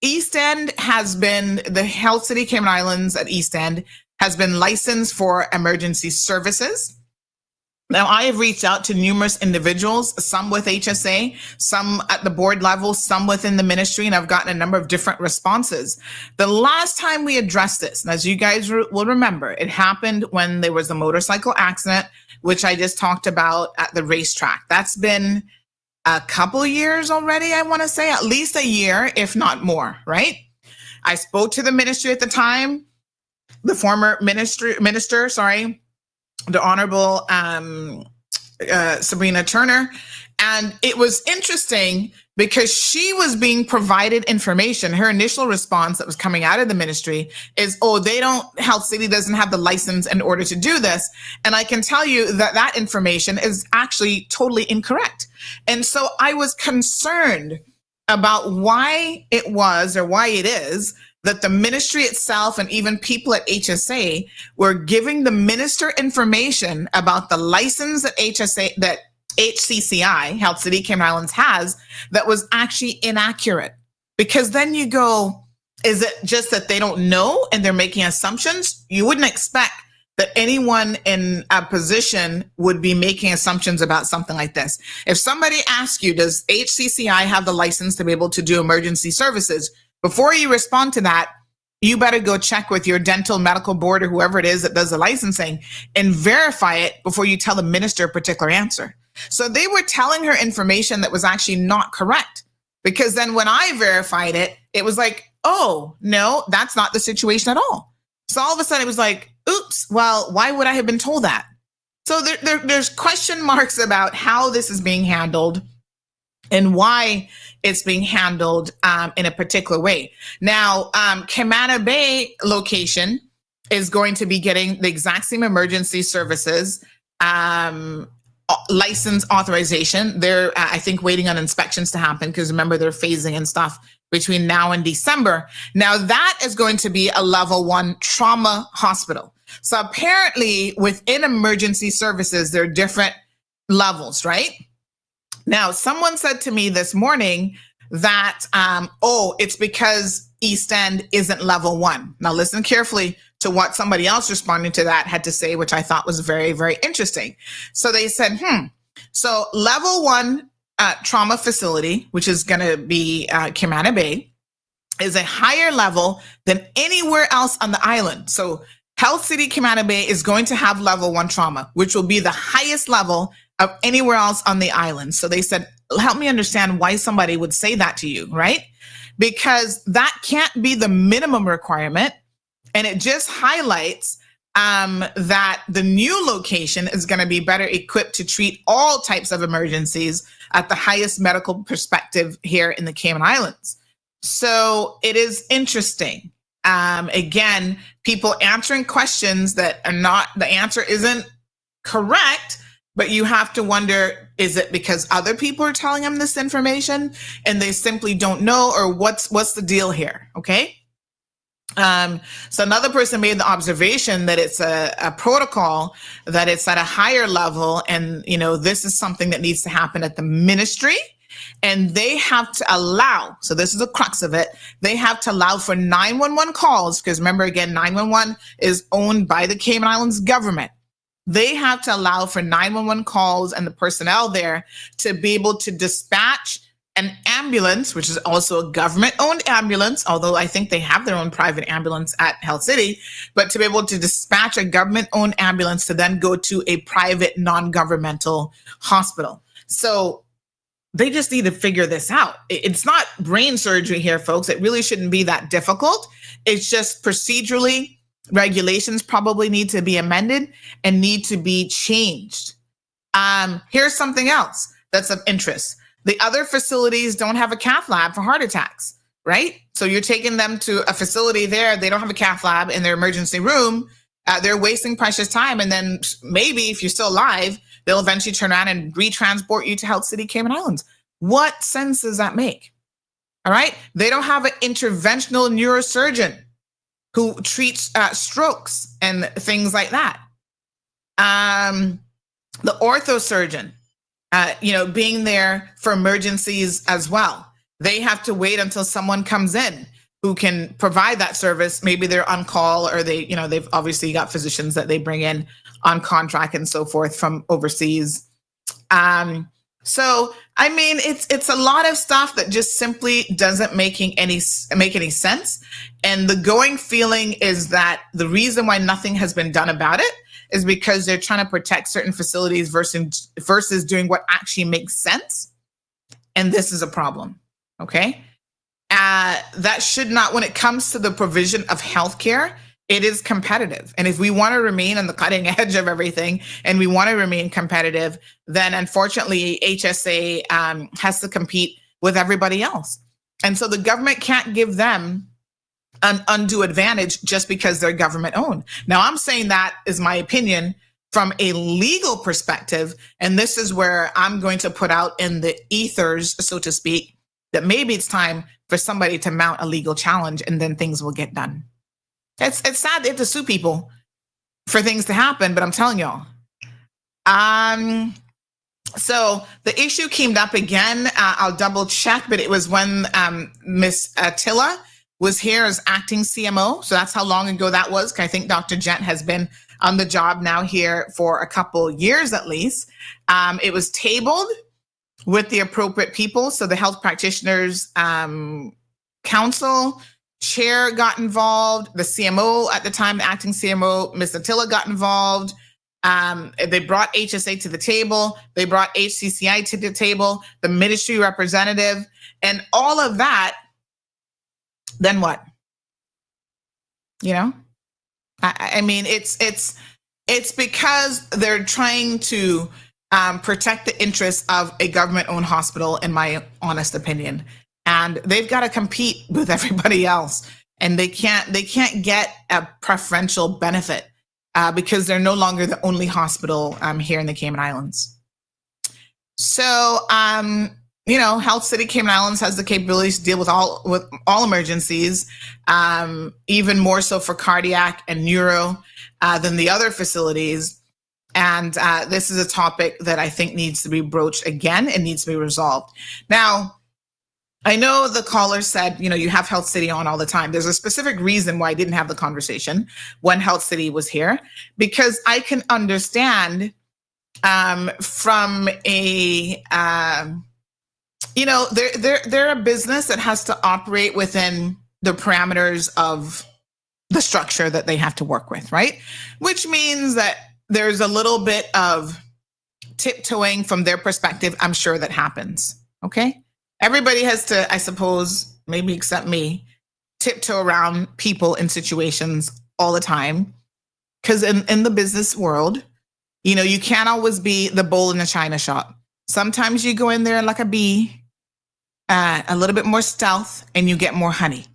East End the Health City Cayman Islands at East End has been licensed for emergency services. Now, I have reached out to numerous individuals, some with HSA, some at the board level, some within the ministry, and I've gotten a number of different responses. The last time we addressed this, and as you guys will remember, it happened when there was a motorcycle accident, which I just talked about at the racetrack. That's been a couple years already, I want to say, at least a year, if not more, right? I spoke to the ministry at the time, the former minister, the Honorable Sabrina Turner. And it was interesting because she was being provided information. Her initial response that was coming out of the ministry is, Health City doesn't have the license in order to do this. And I can tell you that information is actually totally incorrect. And so I was concerned about why it is that the ministry itself and even people at HSA were giving the minister information about the license that HCCI, Health City Cayman Islands, has that was actually inaccurate. Because then you go, is it just that they don't know and they're making assumptions? You wouldn't expect that anyone in a position would be making assumptions about something like this. If somebody asks you, does HCCI have the license to be able to do emergency services? Before you respond to that, you better go check with your dental medical board or whoever it is that does the licensing and verify it before you tell the minister a particular answer. So they were telling her information that was actually not correct. Because then when I verified it, it was like, oh, no, that's not the situation at all. So all of a sudden it was like, oops, well, why would I have been told that? So there's question marks about how this is being handled and why it's being handled in a particular way. Now, Camana Bay location is going to be getting the exact same emergency services license authorization. They're, I think, waiting on inspections to happen because remember, they're phasing and stuff between now and December. Now, that is going to be a level 1 trauma hospital. So apparently within emergency services, there are different levels, right? Now, someone said to me this morning that, it's because East End isn't level 1. Now, listen carefully to what somebody else responding to that had to say, which I thought was very, very interesting. So they said, so level 1 trauma facility, which is going to be Camana Bay, is a higher level than anywhere else on the island. So Health City Camana Bay is going to have level 1 trauma, which will be the highest level of anywhere else on the island. So they said, help me understand why somebody would say that to you, right? Because that can't be the minimum requirement. And it just highlights that the new location is going to be better equipped to treat all types of emergencies at the highest medical perspective here in the Cayman Islands. So it is interesting. Again, people answering questions that are not, the answer isn't correct, but you have to wonder, is it because other people are telling them this information and they simply don't know, or what's the deal here? Okay. So another person made the observation that it's a protocol, that it's at a higher level. And, this is something that needs to happen at the ministry, and they have to allow, so this is the crux of it, they have to allow for 911 calls, because remember, again, 911 is owned by the Cayman Islands government. They have to allow for 911 calls and the personnel there to be able to dispatch an ambulance, which is also a government-owned ambulance, although I think they have their own private ambulance at Health City, but to be able to dispatch a government-owned ambulance to then go to a private non-governmental hospital. So they just need to figure this out. It's not brain surgery here, folks. It really shouldn't be that difficult. It's just procedurally, regulations probably need to be amended and need to be changed. Here's something else that's of interest. The other facilities don't have a cath lab for heart attacks, right? So you're taking them to a facility there. They don't have a cath lab in their emergency room. They're wasting precious time. And then maybe if you're still alive, they'll eventually turn around and retransport you to Health City Cayman Islands. What sense does that make? All right. They don't have an interventional neurosurgeon who treats strokes and things like that. The orthosurgeon, being there for emergencies as well. They have to wait until someone comes in who can provide that service. Maybe they're on call, or they've obviously got physicians that they bring in on contract and so forth from overseas. So, I mean, it's a lot of stuff that just simply doesn't make any sense. And the going feeling is that the reason why nothing has been done about it is because they're trying to protect certain facilities versus doing what actually makes sense. And this is a problem. Okay. That should not, when it comes to the provision of healthcare, it is competitive. And if we want to remain on the cutting edge of everything and we want to remain competitive, then unfortunately HSA has to compete with everybody else. And so the government can't give them an undue advantage just because they're government owned. Now, I'm saying that is my opinion from a legal perspective. And this is where I'm going to put out in the ethers, so to speak, that maybe it's time for somebody to mount a legal challenge and then things will get done. It's sad they have to sue people for things to happen, but I'm telling y'all. So the issue came up again. I'll double check, but it was when Miss Attila was here as acting CMO. So that's how long ago that was. I think Dr. Gent has been on the job now here for a couple years at least. It was tabled with the appropriate people. So the Health Practitioners Council chair got involved. The CMO at the time, the acting CMO, Ms. Attila, got involved. They brought HSA to the table. They brought HCCI to the table, the ministry representative, and all of that. Then what? You know, I mean, it's because they're trying to protect the interests of a government-owned hospital, in my honest opinion, and they've got to compete with everybody else, and they can't get a preferential benefit because they're no longer the only hospital here in the Cayman Islands. So, you know, Health City Cayman Islands has the capabilities to deal with all emergencies, even more so for cardiac and neuro than the other facilities. And this is a topic that I think needs to be broached again and needs to be resolved. Now, I know the caller said, you know, you have Health City on all the time. There's a specific reason why I didn't have the conversation when Health City was here, because I can understand from a, you know, they're a business that has to operate within the parameters of the structure that they have to work with, right? Which means that there's a little bit of tiptoeing from their perspective, I'm sure, that happens, okay? Everybody has to, I suppose, maybe except me, tiptoe around people in situations all the time. Because in the business world, you know, you can't always be the bull in the china shop. Sometimes you go in there like a bee, a little bit more stealth, and you get more honey.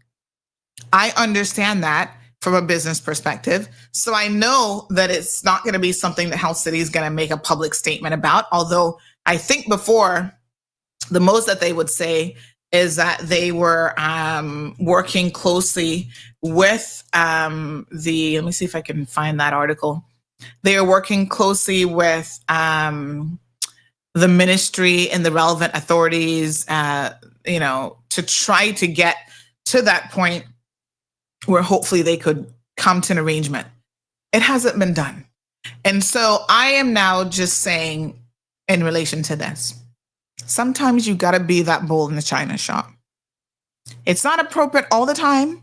I understand that from a business perspective. So I know that it's not going to be something that Health City is going to make a public statement about. Although I think before, the most that they would say is that they were working closely with let me see if I can find that article. They are working closely with the ministry and the relevant authorities, you know, to try to get to that point where hopefully they could come to an arrangement. It hasn't been done. And so I am now just saying in relation to this, sometimes you got to be that bull in the china shop. It's not appropriate all the time.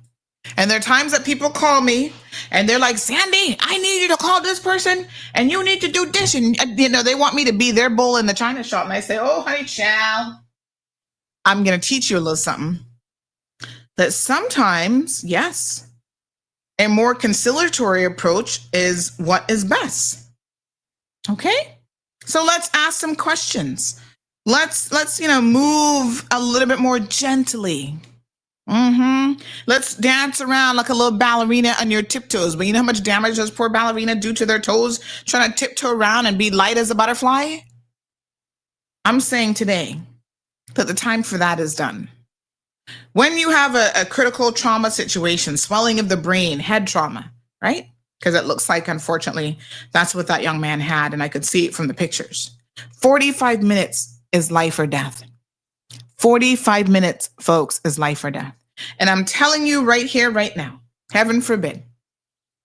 And there are times that people call me and they're like, Sandy, I need you to call this person and you need to do this. And, you know, they want me to be their bull in the china shop. And I say, oh, honey, child, I'm going to teach you a little something. That sometimes, yes, a more conciliatory approach is what is best. Okay? So let's ask some questions. Let's you know, move a little bit more gently. Let's dance around like a little ballerina on your tiptoes. But you know how much damage those poor ballerina do to their toes trying to tiptoe around and be light as a butterfly? I'm saying today that the time for that is done. When you have a critical trauma situation, swelling of the brain, head trauma, right? Because it looks like, unfortunately, that's what that young man had, and I could see it from the pictures. 45 minutes is life or death. 45 minutes, folks, is life or death. And I'm telling you right here, right now, heaven forbid,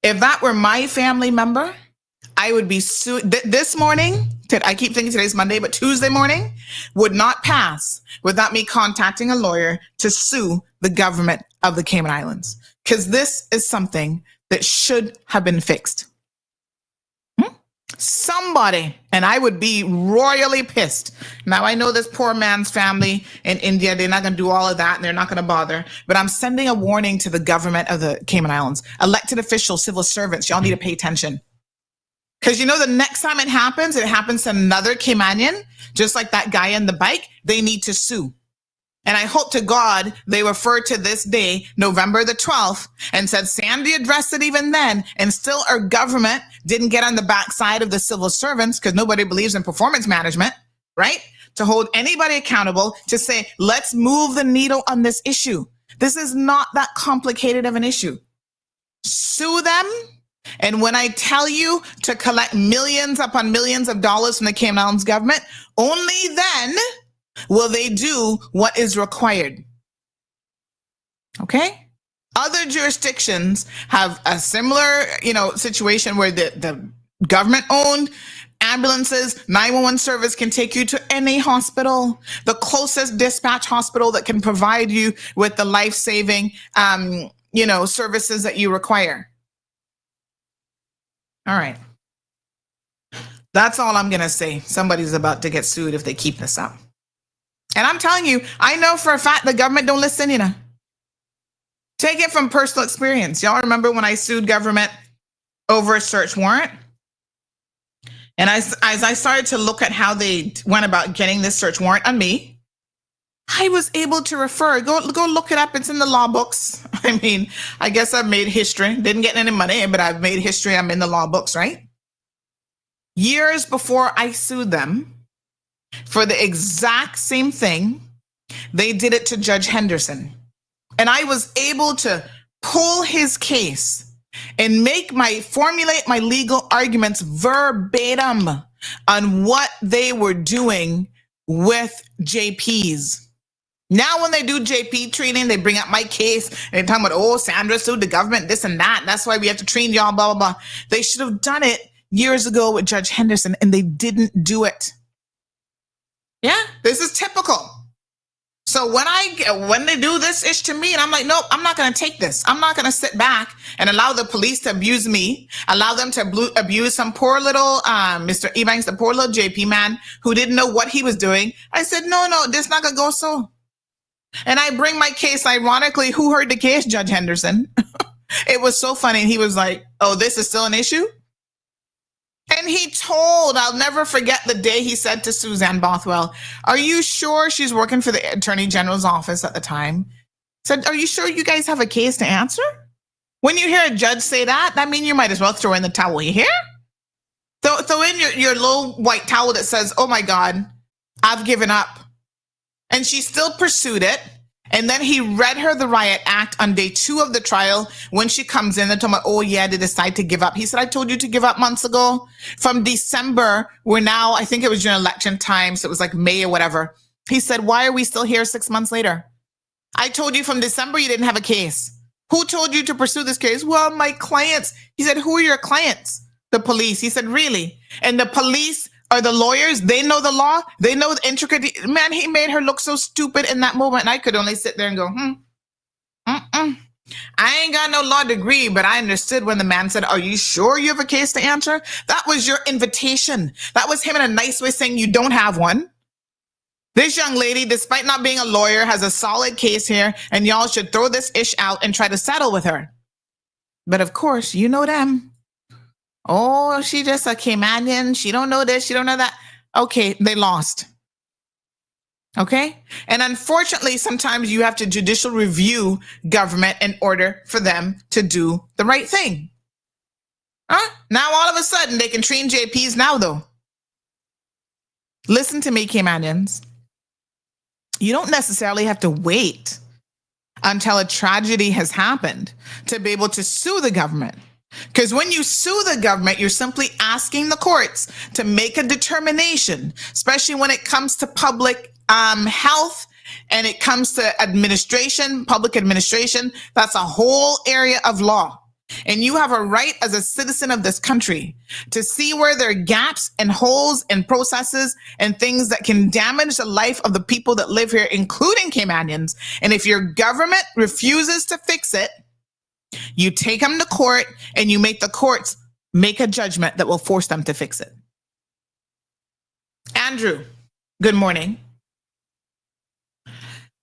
if that were my family member, I would be sued. This morning, I keep thinking today's Monday, but Tuesday morning would not pass without me contacting a lawyer to sue the government of the Cayman Islands. Because this is something that should have been fixed. Somebody, and I would be royally pissed. Now, I know this poor man's family in India, they're not going to do all of that and they're not going to bother. But I'm sending a warning to the government of the Cayman Islands. Elected officials, civil servants, y'all need to pay attention. Because you know, the next time it happens to another Caymanian, just like that guy on the bike, they need to sue. And I hope to God they refer to this day, November the 12th, and said Sandy addressed it even then, and still our government didn't get on the backside of the civil servants because nobody believes in performance management, right? To hold anybody accountable, to say, let's move the needle on this issue. This is not that complicated of an issue. Sue them And when I tell you to collect millions upon millions of dollars from the Cayman Islands government, only then will they do what is required. Okay? Other jurisdictions have a similar, situation where the government-owned ambulances, 911 service can take you to any hospital, the closest dispatch hospital that can provide you with the life-saving, services that you require. All right. That's all I'm going to say. Somebody's about to get sued if they keep this up. And I'm telling you, I know for a fact the government don't listen, Take it from personal experience. Y'all remember when I sued government over a search warrant? And as I started to look at how they went about getting this search warrant on me, I was able to refer. Go look it up. It's in the law books. I mean, I guess I've made history. Didn't get any money, but I've made history. I'm in the law books, right? Years before I sued them for the exact same thing, they did it to Judge Henderson. And I was able to pull his case and formulate my legal arguments verbatim on what they were doing with JPs. Now, when they do JP training, they bring up my case and they're talking about, Sandra sued the government, this and that. That's why we have to train y'all, blah, blah, blah. They should have done it years ago with Judge Henderson, and they didn't do it. Yeah, this is typical. So when they do this ish to me, and I'm like, nope, I'm not going to take this. I'm not going to sit back and allow the police to abuse me, allow them to abuse some poor little Mr. Ebanks, the poor little JP man who didn't know what he was doing. I said, no, this not going to go so. And I bring my case, ironically, who heard the case? Judge Henderson. It was so funny. He was like, this is still an issue? And I'll never forget the day he said to Suzanne Bothwell, are you sure? She's working for the Attorney General's office at the time. Said, are you sure you guys have a case to answer? When you hear a judge say that means you might as well throw in the towel. You hear? Throw in your little white towel that says, oh my God, I've given up. And she still pursued it. And then he read her the Riot Act on day 2 of the trial. When she comes in, they're talking about, they decide to give up. He said, I told you to give up months ago. From December, we're now, I think it was during election time, so it was like May or whatever. He said, why are we still here 6 months later? I told you from December you didn't have a case. Who told you to pursue this case? Well, my clients. He said, who are your clients? The police. He said, really? And the police are the lawyers. They know the law. They know the intricate. Man, he made her look so stupid in that moment. And I could only sit there and go, I ain't got no law degree, but I understood when the man said, are you sure you have a case to answer? That was your invitation. That was him in a nice way saying you don't have one. This young lady, despite not being a lawyer, has a solid case here, and y'all should throw this ish out and try to settle with her. But of course, you know them. Oh, she just a Caymanian. She don't know this. She don't know that. Okay, they lost. Okay? And unfortunately, sometimes you have to judicial review government in order for them to do the right thing. Now, all of a sudden, they can train JPs now, though. Listen to me, Caymanians. You don't necessarily have to wait until a tragedy has happened to be able to sue the government. Because when you sue the government, you're simply asking the courts to make a determination, especially when it comes to public health and it comes to administration, public administration. That's a whole area of law. And you have a right as a citizen of this country to see where there are gaps and holes and processes and things that can damage the life of the people that live here, including Caymanians. And if your government refuses to fix it, you take them to court and you make the courts make a judgment that will force them to fix it. Andrew, good morning.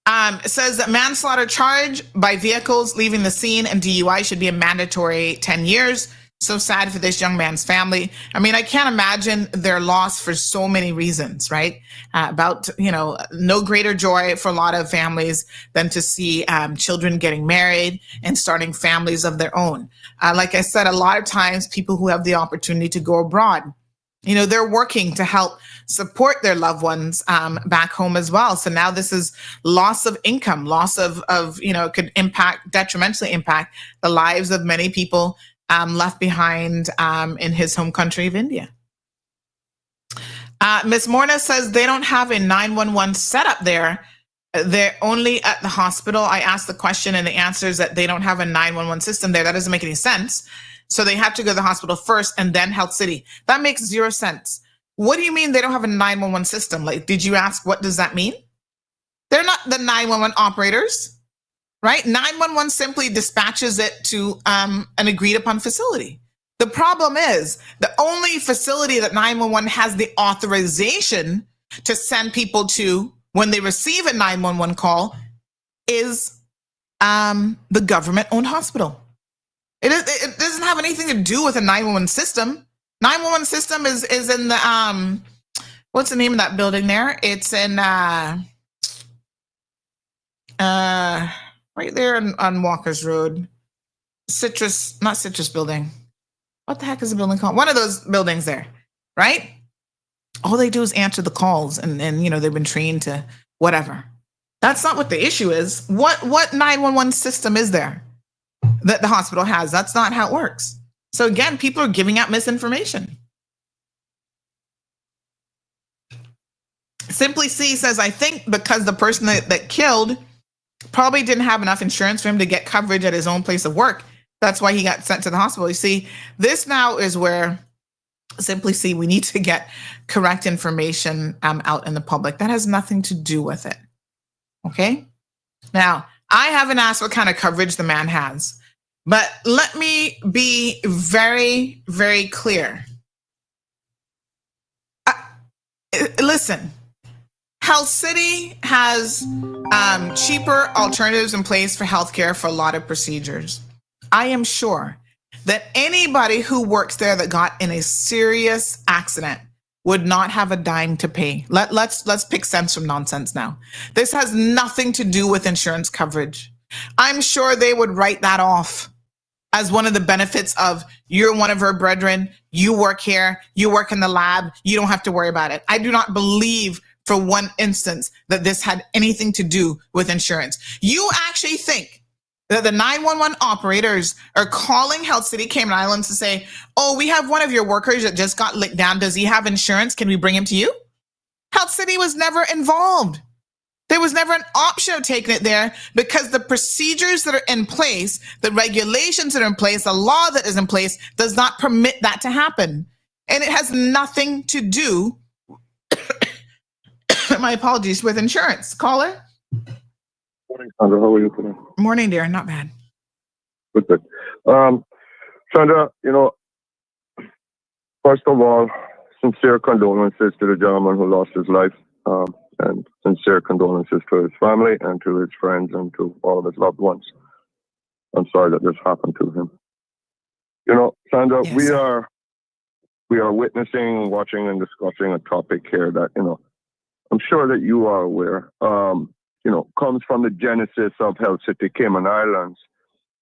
It says that manslaughter charge by vehicles leaving the scene and DUI should be a mandatory 10 years. So sad for this young man's family. I mean, I can't imagine their loss for so many reasons, right? No greater joy for a lot of families than to see children getting married and starting families of their own. Like I said, a lot of times people who have the opportunity to go abroad, they're working to help support their loved ones back home as well. So now this is loss of income, loss of could detrimentally impact the lives of many people left behind in his home country of India. Ms. Morna says they don't have a 911 setup there. They're only at the hospital. I asked the question and the answer is that they don't have a 911 system there. That doesn't make any sense. So they have to go to the hospital first and then Health City. That makes zero sense. What do you mean they don't have a 911 system? Like, did you ask what does that mean? They're not the 911 operators, right? 911 simply dispatches it to an agreed upon facility. The problem is the only facility that 911 has the authorization to send people to when they receive a 911 call is the government-owned hospital. It doesn't have anything to do with a 911 system. 911 system is in the, what's the name of that building there? It's in, right there on Walker's Road. Not Citrus Building. What the heck is the building called? One of those buildings there, right? All they do is answer the calls and they've been trained to whatever. That's not what the issue is. What 911 system is there that the hospital has? That's not how it works. So again, people are giving out misinformation. Simply C says, I think because the person that killed probably didn't have enough insurance for him to get coverage at his own place of work. That's why he got sent to the hospital. You see, this now is where Simply C, we need to get correct information out in the public. That has nothing to do with it. Okay? Now, I haven't asked what kind of coverage the man has, but let me be very, very clear. Listen, Health City has cheaper alternatives in place for healthcare for a lot of procedures. I am sure that anybody who works there that got in a serious accident would not have a dime to pay. Let's pick sense from nonsense now. This has nothing to do with insurance coverage. I'm sure they would write that off as one of the benefits of you're one of her brethren, you work here, you work in the lab, you don't have to worry about it. I do not believe for one instance that this had anything to do with insurance. You actually think that the 911 operators are calling Health City Cayman Islands to say, oh, we have one of your workers that just got licked down. Does he have insurance? Can we bring him to you? Health City was never involved. There was never an option of taking it there because the procedures that are in place, the regulations that are in place, the law that is in place does not permit that to happen. And it has nothing to do, my apologies, with insurance. Caller? Morning, Sandra. How are you today? Morning, dear. Not bad. Good. Sandra, first of all, sincere condolences to the gentleman who lost his life, and sincere condolences to his family and to his friends and to all of his loved ones. I'm sorry that this happened to him. Sandra, yes, we are witnessing, watching, and discussing a topic here that, I'm sure that you are aware, comes from the genesis of Health City Cayman Islands,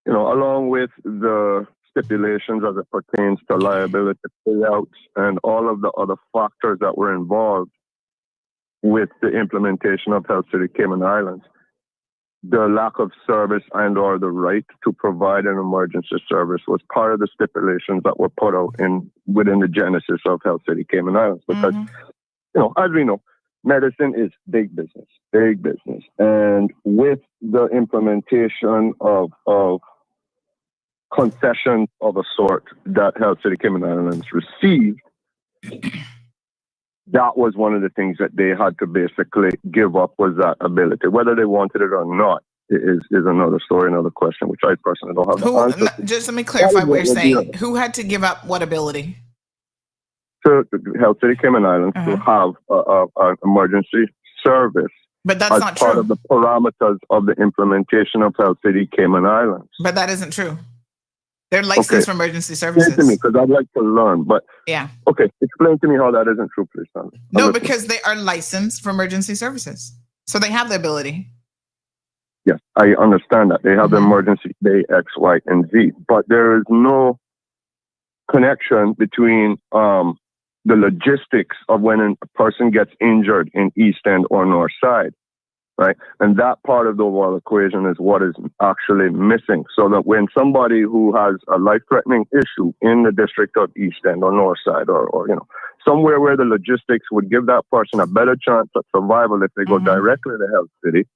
along with the stipulations as it pertains to liability payouts and all of the other factors that were involved with the implementation of Health City Cayman Islands. The lack of service and or the right to provide an emergency service was part of the stipulations that were put out within the genesis of Health City Cayman Islands. Because, as we know, medicine is big business. And with the implementation of concessions of a sort that Health City Cayman Islands received, that was one of the things that they had to basically give up, was that ability. Whether they wanted it or not is another story, another question, which I personally don't have the answer. Just let me clarify what you're saying. Who had to give up what ability? To Health City Cayman Islands to have an emergency service. But that's not true. As part of the parameters of the implementation of Health City Cayman Islands. But that isn't true. They're licensed for emergency services. Explain to me, because I'd like to learn. But yeah. Okay, explain to me how that isn't true, please, Sandra. No, because they are licensed for emergency services. So they have the ability. Yes, I understand that. They have the emergency day X, Y, and Z. But there is no connection between the logistics of when a person gets injured in East End or North Side, right? And that part of the overall equation is what is actually missing. So that when somebody who has a life-threatening issue in the district of East End or North Side or somewhere where the logistics would give that person a better chance of survival if they go directly to Health City,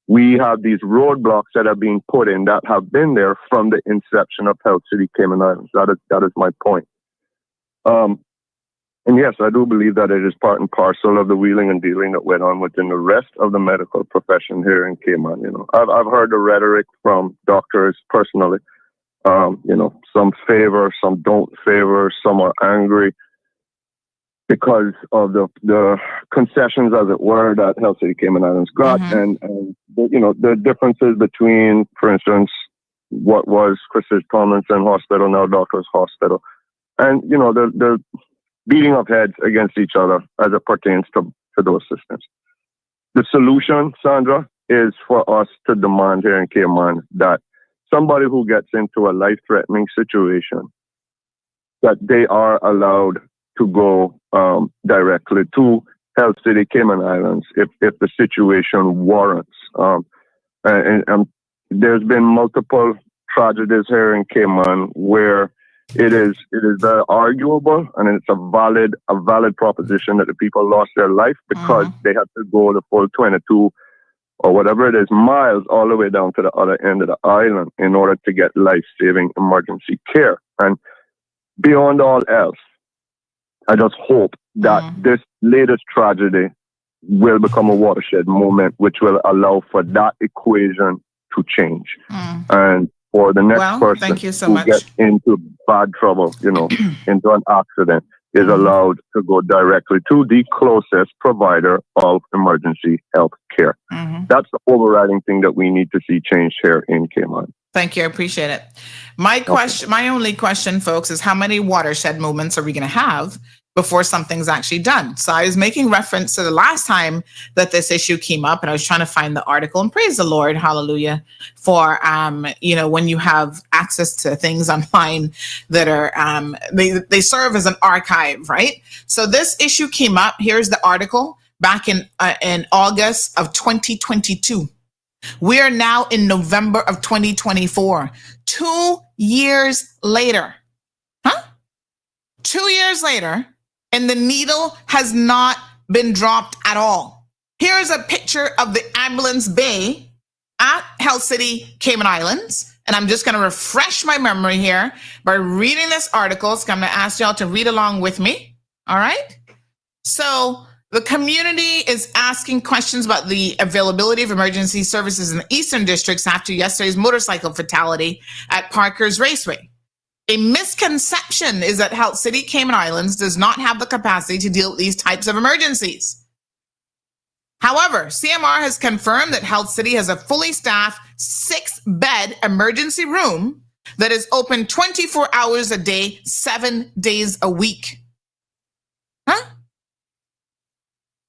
we have these roadblocks that are being put in that have been there from the inception of Health City, Cayman Islands. That is my point. And yes, I do believe that it is part and parcel of the wheeling and dealing that went on within the rest of the medical profession here in Cayman. I've heard the rhetoric from doctors personally. Some favor, some don't favor, some are angry because of the concessions, as it were, that Health City Cayman Islands got, and the differences between, for instance, what was Christopher Tomlinson Hospital, now Doctors Hospital, and the beating of heads against each other as it pertains to those systems. The solution, Sandra, is for us to demand here in Cayman that somebody who gets into a life-threatening situation, that they are allowed to go directly to Health City, Cayman Islands, if the situation warrants. And there's been multiple tragedies here in Cayman where it is very arguable, and it's a valid proposition that the people lost their life because they had to go the full 22 or whatever it is miles all the way down to the other end of the island in order to get life-saving emergency care. And beyond all else, I just hope that this latest tragedy will become a watershed moment, which will allow for that equation to change. And for the next person thank you so who much. gets into bad trouble, into an accident, is allowed to go directly to the closest provider of emergency health care. That's the overriding thing that we need to see changed here in Cayman. Thank you. I appreciate it. My only question, folks, is how many watershed moments are we going to have before something's actually done? So I was making reference to the last time that this issue came up, and I was trying to find the article, and praise the Lord, hallelujah, for, when you have access to things online that are, they serve as an archive, right? So this issue came up. Here's the article back in August of 2022. We are now in November of 2024, 2 years later. 2 years later, and the needle has not been dropped at all. Here's a picture of the ambulance bay at Health City, Cayman Islands. And I'm just going to refresh my memory here by reading this article. So I'm going to ask y'all to read along with me. All right. So the community is asking questions about the availability of emergency services in the Eastern Districts after yesterday's motorcycle fatality at Parker's Raceway. A misconception is that Health City, Cayman Islands does not have the capacity to deal with these types of emergencies. However, CMR has confirmed that Health City has a fully staffed 6-bed emergency room that is open 24 hours a day, 7 days a week.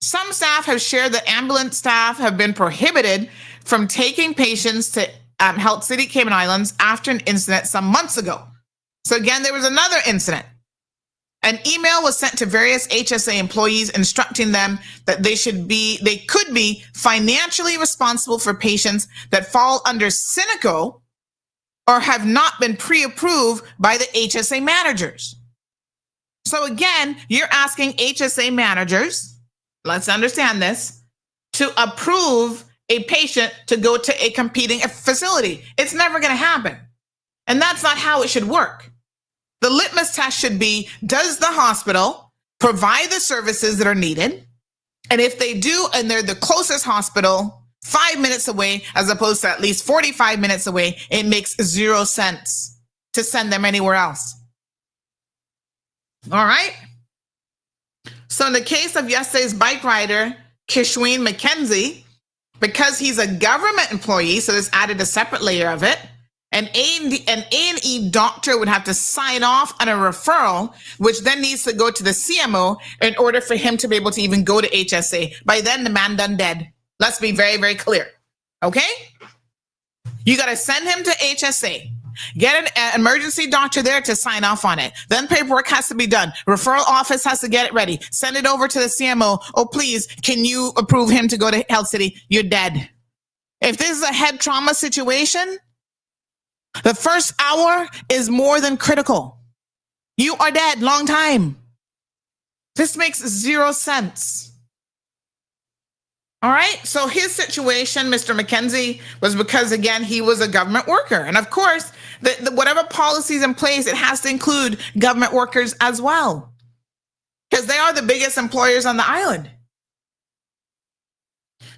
Some staff have shared that ambulance staff have been prohibited from taking patients to Health City, Cayman Islands after an incident some months ago. So again, there was another incident. An email was sent to various HSA employees instructing them that they could be financially responsible for patients that fall under Synico or have not been pre-approved by the HSA managers. So again, you're asking HSA managers, let's understand this, to approve a patient to go to a competing facility. It's never going to happen. And that's not how it should work. The litmus test should be, does the hospital provide the services that are needed? And if they do, and they're the closest hospital, 5 minutes away, as opposed to at least 45 minutes away, it makes 0 sense to send them anywhere else. All right. So in the case of yesterday's bike rider, Kishween McKenzie, because he's a government employee, so this added a separate layer of it, an A&E doctor would have to sign off on a referral, which then needs to go to the CMO in order for him to be able to even go to HSA. By then, the man done dead. Let's be very, very clear. Okay? You got to send him to HSA. Get an emergency doctor there to sign off on it. Then paperwork has to be done. Referral office has to get it ready. Send it over to the CMO. Oh, please, can you approve him to go to Health City? You're dead. If this is a head trauma situation, the first hour is more than critical. You are dead, long time. This makes zero sense. All right. So his situation, Mr. McKenzie, was because, again, he was a government worker. And of course, whatever policies in place, it has to include government workers as well, because they are the biggest employers on the island.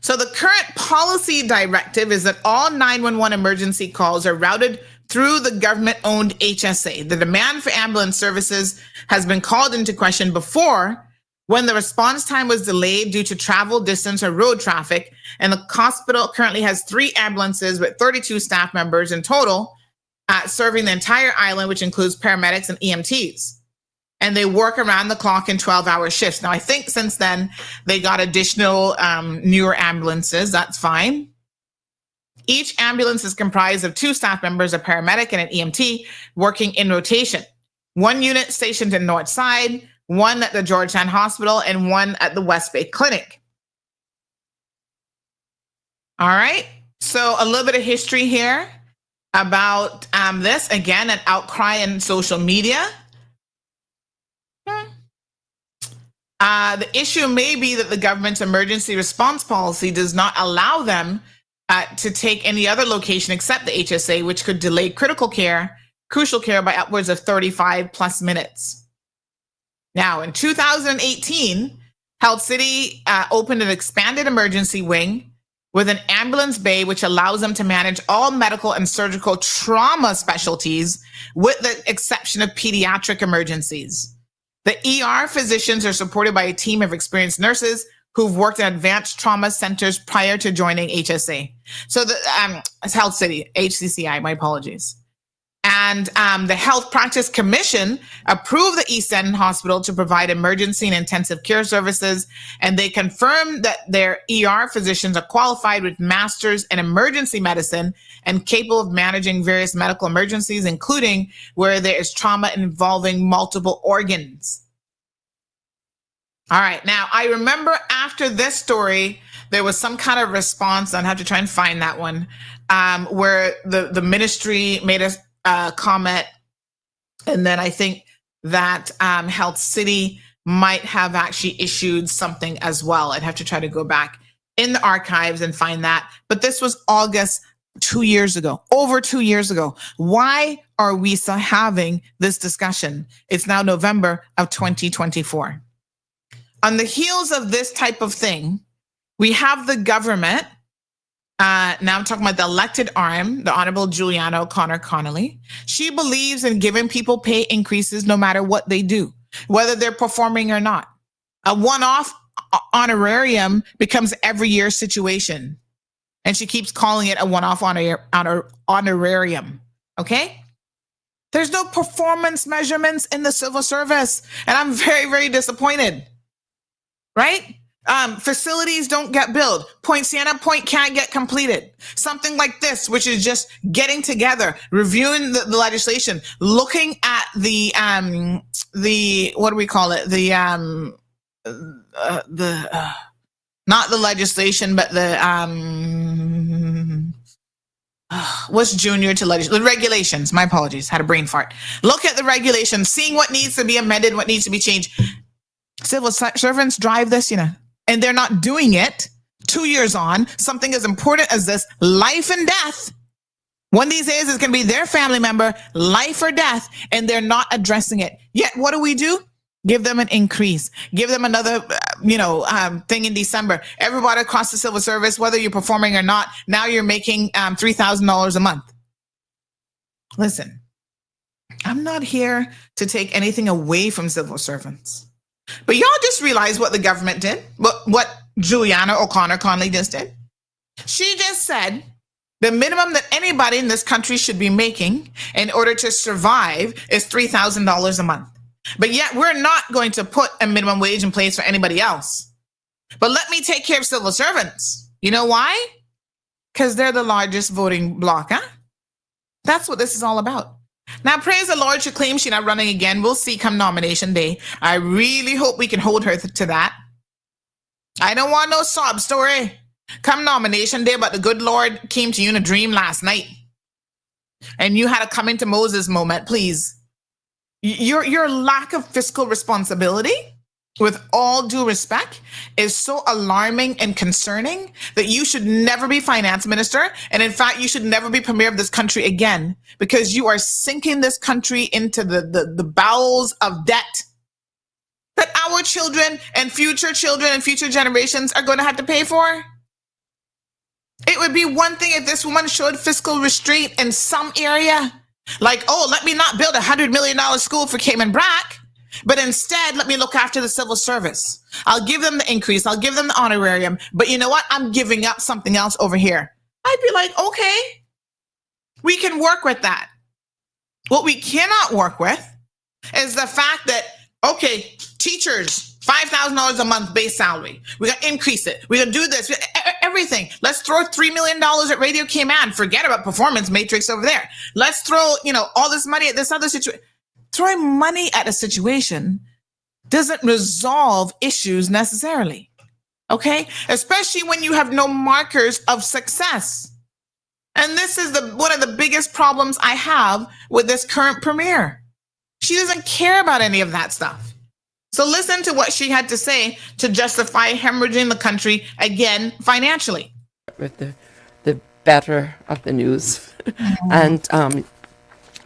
So the current policy directive is that all 911 emergency calls are routed through the government-owned HSA. The demand for ambulance services has been called into question before, when the response time was delayed due to travel distance or road traffic, and the hospital currently has 3 ambulances with 32 staff members in total, serving the entire island, which includes paramedics and EMTs. And they work around the clock in 12-hour shifts. Now, I think since then, they got additional newer ambulances. That's fine. Each ambulance is comprised of 2 staff members, a paramedic and an EMT, working in rotation. 1 unit stationed in North Side, 1 at the Georgetown Hospital, and 1 at the West Bay Clinic. All right. So a little bit of history here about this. Again, an outcry in social media. The issue may be that the government's emergency response policy does not allow them to take any other location except the HSA, which could delay crucial care by upwards of 35 plus minutes. Now, in 2018, Health City opened an expanded emergency wing with an ambulance bay, which allows them to manage all medical and surgical trauma specialties, with the exception of pediatric emergencies. The ER physicians are supported by a team of experienced nurses who've worked in advanced trauma centers prior to joining HSA. So the Health City, HCCI, my apologies. And the Health Practice Commission approved the East End Hospital to provide emergency and intensive care services, and they confirmed that their ER physicians are qualified with masters in emergency medicine and capable of managing various medical emergencies, including where there is trauma involving multiple organs. All right. Now, I remember after this story, there was some kind of response. I'd have to try and find that one, where the ministry made a comment, and then I think that Health City might have actually issued something as well. I'd have to try to go back in the archives and find that. But this was August 2 years ago, over 2 years ago. Why are we still having this discussion? It's now November of 2024. On the heels of this type of thing, we have the government. Now I'm talking about the elected arm, the Honorable Juliana O'Connor Connolly. She believes in giving people pay increases no matter what they do, whether they're performing or not. A one-off honorarium becomes every year situation. And she keeps calling it a one-off honorarium. Okay? There's no performance measurements in the civil service. And I'm very, very disappointed. Right? Facilities don't get billed. Point Sienna Point can't get completed. Something like this, which is just getting together, reviewing the legislation, looking at the what do we call it? Not the legislation, but the what's junior to legislation? The regulations. My apologies. Had a brain fart. Look at the regulations, seeing what needs to be amended, what needs to be changed. Civil servants drive this, and they're not doing it 2 years on. Something as important as this, life and death. One of these days, it's going to be their family member, life or death, and they're not addressing it. Yet, what do? Give them an increase. Give them another, thing in December. Everybody across the civil service, whether you're performing or not, now you're making $3,000 a month. Listen, I'm not here to take anything away from civil servants. But y'all just realize what the government did, what Juliana O'Connor Connolly just did. She just said the minimum that anybody in this country should be making in order to survive is $3,000 a month. But yet we're not going to put a minimum wage in place for anybody else. But let me take care of civil servants. You know why? Because they're the largest voting bloc, huh? That's what this is all about. Now, praise the Lord, she claims she's not running again. We'll see come nomination day. I really hope we can hold her to that. I don't want no sob story. Come nomination day, but the good Lord came to you in a dream last night. And you had a come into Moses moment, please. Your lack of fiscal responsibility, with all due respect, is so alarming and concerning that you should never be finance minister. And in fact, you should never be premier of this country again, because you are sinking this country into the bowels of debt that our children and future generations are going to have to pay for. It would be one thing if this woman showed fiscal restraint in some area, like, oh, let me not build $100 million school for Cayman Brack, but instead let me look after the civil service. I'll give them the increase. I'll give them the honorarium. But you know what? I'm giving up something else over here. I'd be like, okay, we can work with that. What we cannot work with is the fact that, okay, teachers, $5,000 a month base salary. We got to increase it. We got to do this. Everything. Let's throw $3 million at Radio Cayman. Forget about performance matrix over there. Let's throw, all this money at this other situation. Throwing money at a situation doesn't resolve issues necessarily. Okay? Especially when you have no markers of success. And this is one of the biggest problems I have with this current premier. She doesn't care about any of that stuff. So listen to what she had to say to justify hemorrhaging the country again financially. With the better of the news. And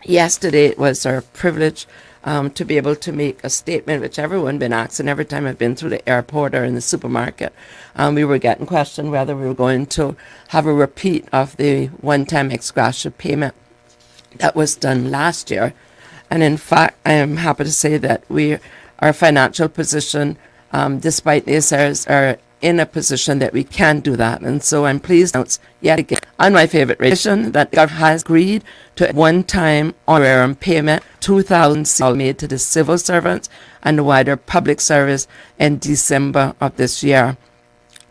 yesterday it was our privilege to be able to make a statement, which everyone been asking every time I've been through the airport or in the supermarket. We were getting questioned whether we were going to have a repeat of the one-time ex gratia payment that was done last year. And in fact, I am happy to say that our financial position, despite naysayers, are in a position that we can do that. And so I'm pleased to announce yet again on my favorite resolution that the government has agreed to a one-time honorarium payment, $2,000 made to the civil servants and the wider public service in December of this year.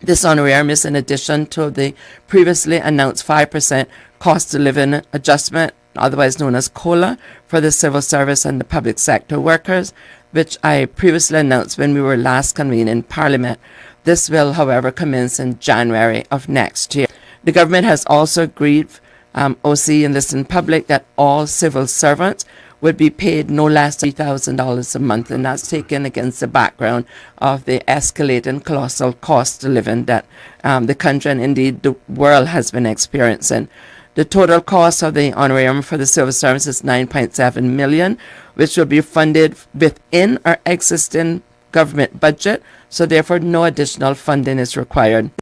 This honorarium is in addition to the previously announced 5% cost of living adjustment, otherwise known as COLA, for the civil service and the public sector workers, which I previously announced when we were last convened in Parliament. This will, however, commence in January of next year. The government has also agreed, OC and this in public, that all civil servants would be paid no less than $3,000 a month, and that's taken against the background of the escalating colossal cost of living that the country and indeed the world has been experiencing. The total cost of the honorarium for the civil service is $9.7 million, which will be funded within our existing government budget. So therefore, no additional funding is required.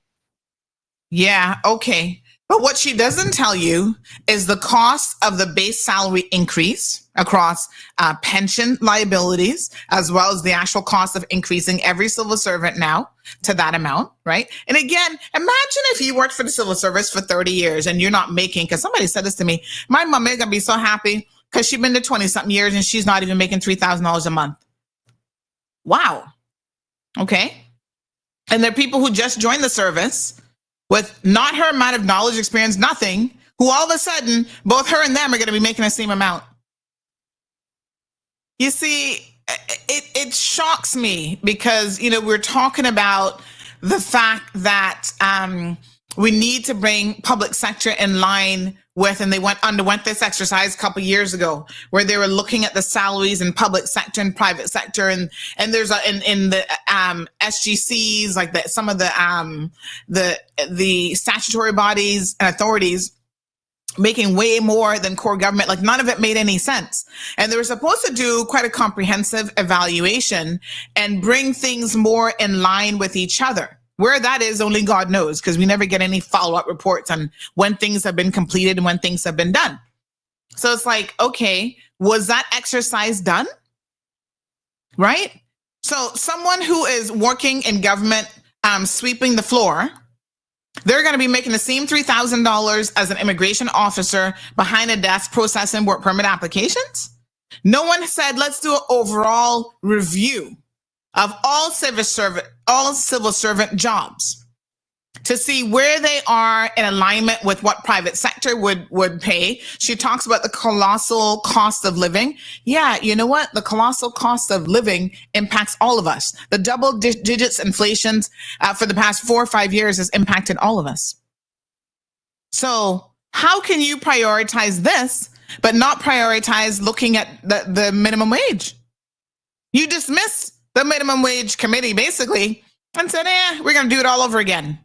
Yeah, okay. But what she doesn't tell you is the cost of the base salary increase across pension liabilities, as well as the actual cost of increasing every civil servant now to that amount, right? And again, imagine if you worked for the civil service for 30 years and you're not making, because somebody said this to me, my mom is going to be so happy because she's been there 20-something years and she's not even making $3,000 a month. Wow. Okay. And there are people who just joined the service with not her amount of knowledge, experience, nothing, who all of a sudden, both her and them are going to be making the same amount. You see, it shocks me because, we're talking about the fact that we need to bring public sector in line with, and they underwent this exercise a couple of years ago where they were looking at the salaries in public sector and private sector, and there's in the SGCs, like some of the statutory bodies and authorities making way more than core government. Like none of it made any sense. And they were supposed to do quite a comprehensive evaluation and bring things more in line with each other. Where that is, only God knows, because we never get any follow-up reports on when things have been completed and when things have been done. So it's like, okay, was that exercise done? Right? So someone who is working in government, sweeping the floor, they're going to be making the same $3,000 as an immigration officer behind a desk processing work permit applications. No one said, let's do an overall review of all civil servant jobs. to see where they are in alignment with what private sector would pay. She talks about the colossal cost of living. Yeah, you know what? The colossal cost of living impacts all of us. The double digits inflations for the past 4 or 5 years has impacted all of us. So how can you prioritize this, but not prioritize looking at the minimum wage? You dismiss the minimum wage committee basically and said, we're going to do it all over again.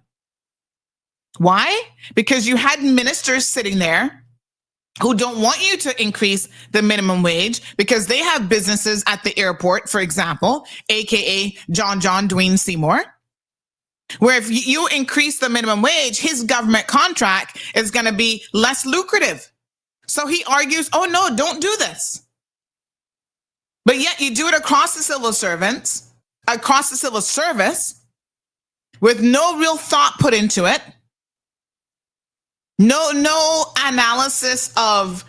Why? Because you had ministers sitting there who don't want you to increase the minimum wage because they have businesses at the airport, for example, aka John Dwayne Seymour, where if you increase the minimum wage, his government contract is going to be less lucrative. So he argues, oh no, don't do this. But yet you do it across the civil servants, across the civil service, with no real thought put into it. No analysis of,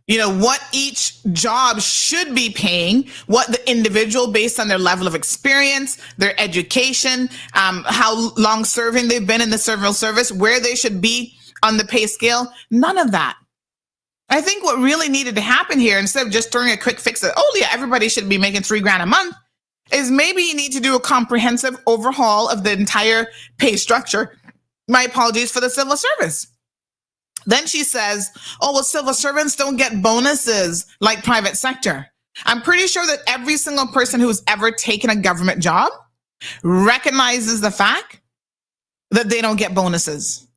what each job should be paying, what the individual based on their level of experience, their education, how long serving they've been in the civil service, where they should be on the pay scale. None of that. I think what really needed to happen here, instead of just throwing a quick fix that, everybody should be making $3,000 a month, is maybe you need to do a comprehensive overhaul of the entire pay structure. My apologies for the civil service. Then she says, civil servants don't get bonuses like private sector. I'm pretty sure that every single person who's ever taken a government job recognizes the fact that they don't get bonuses.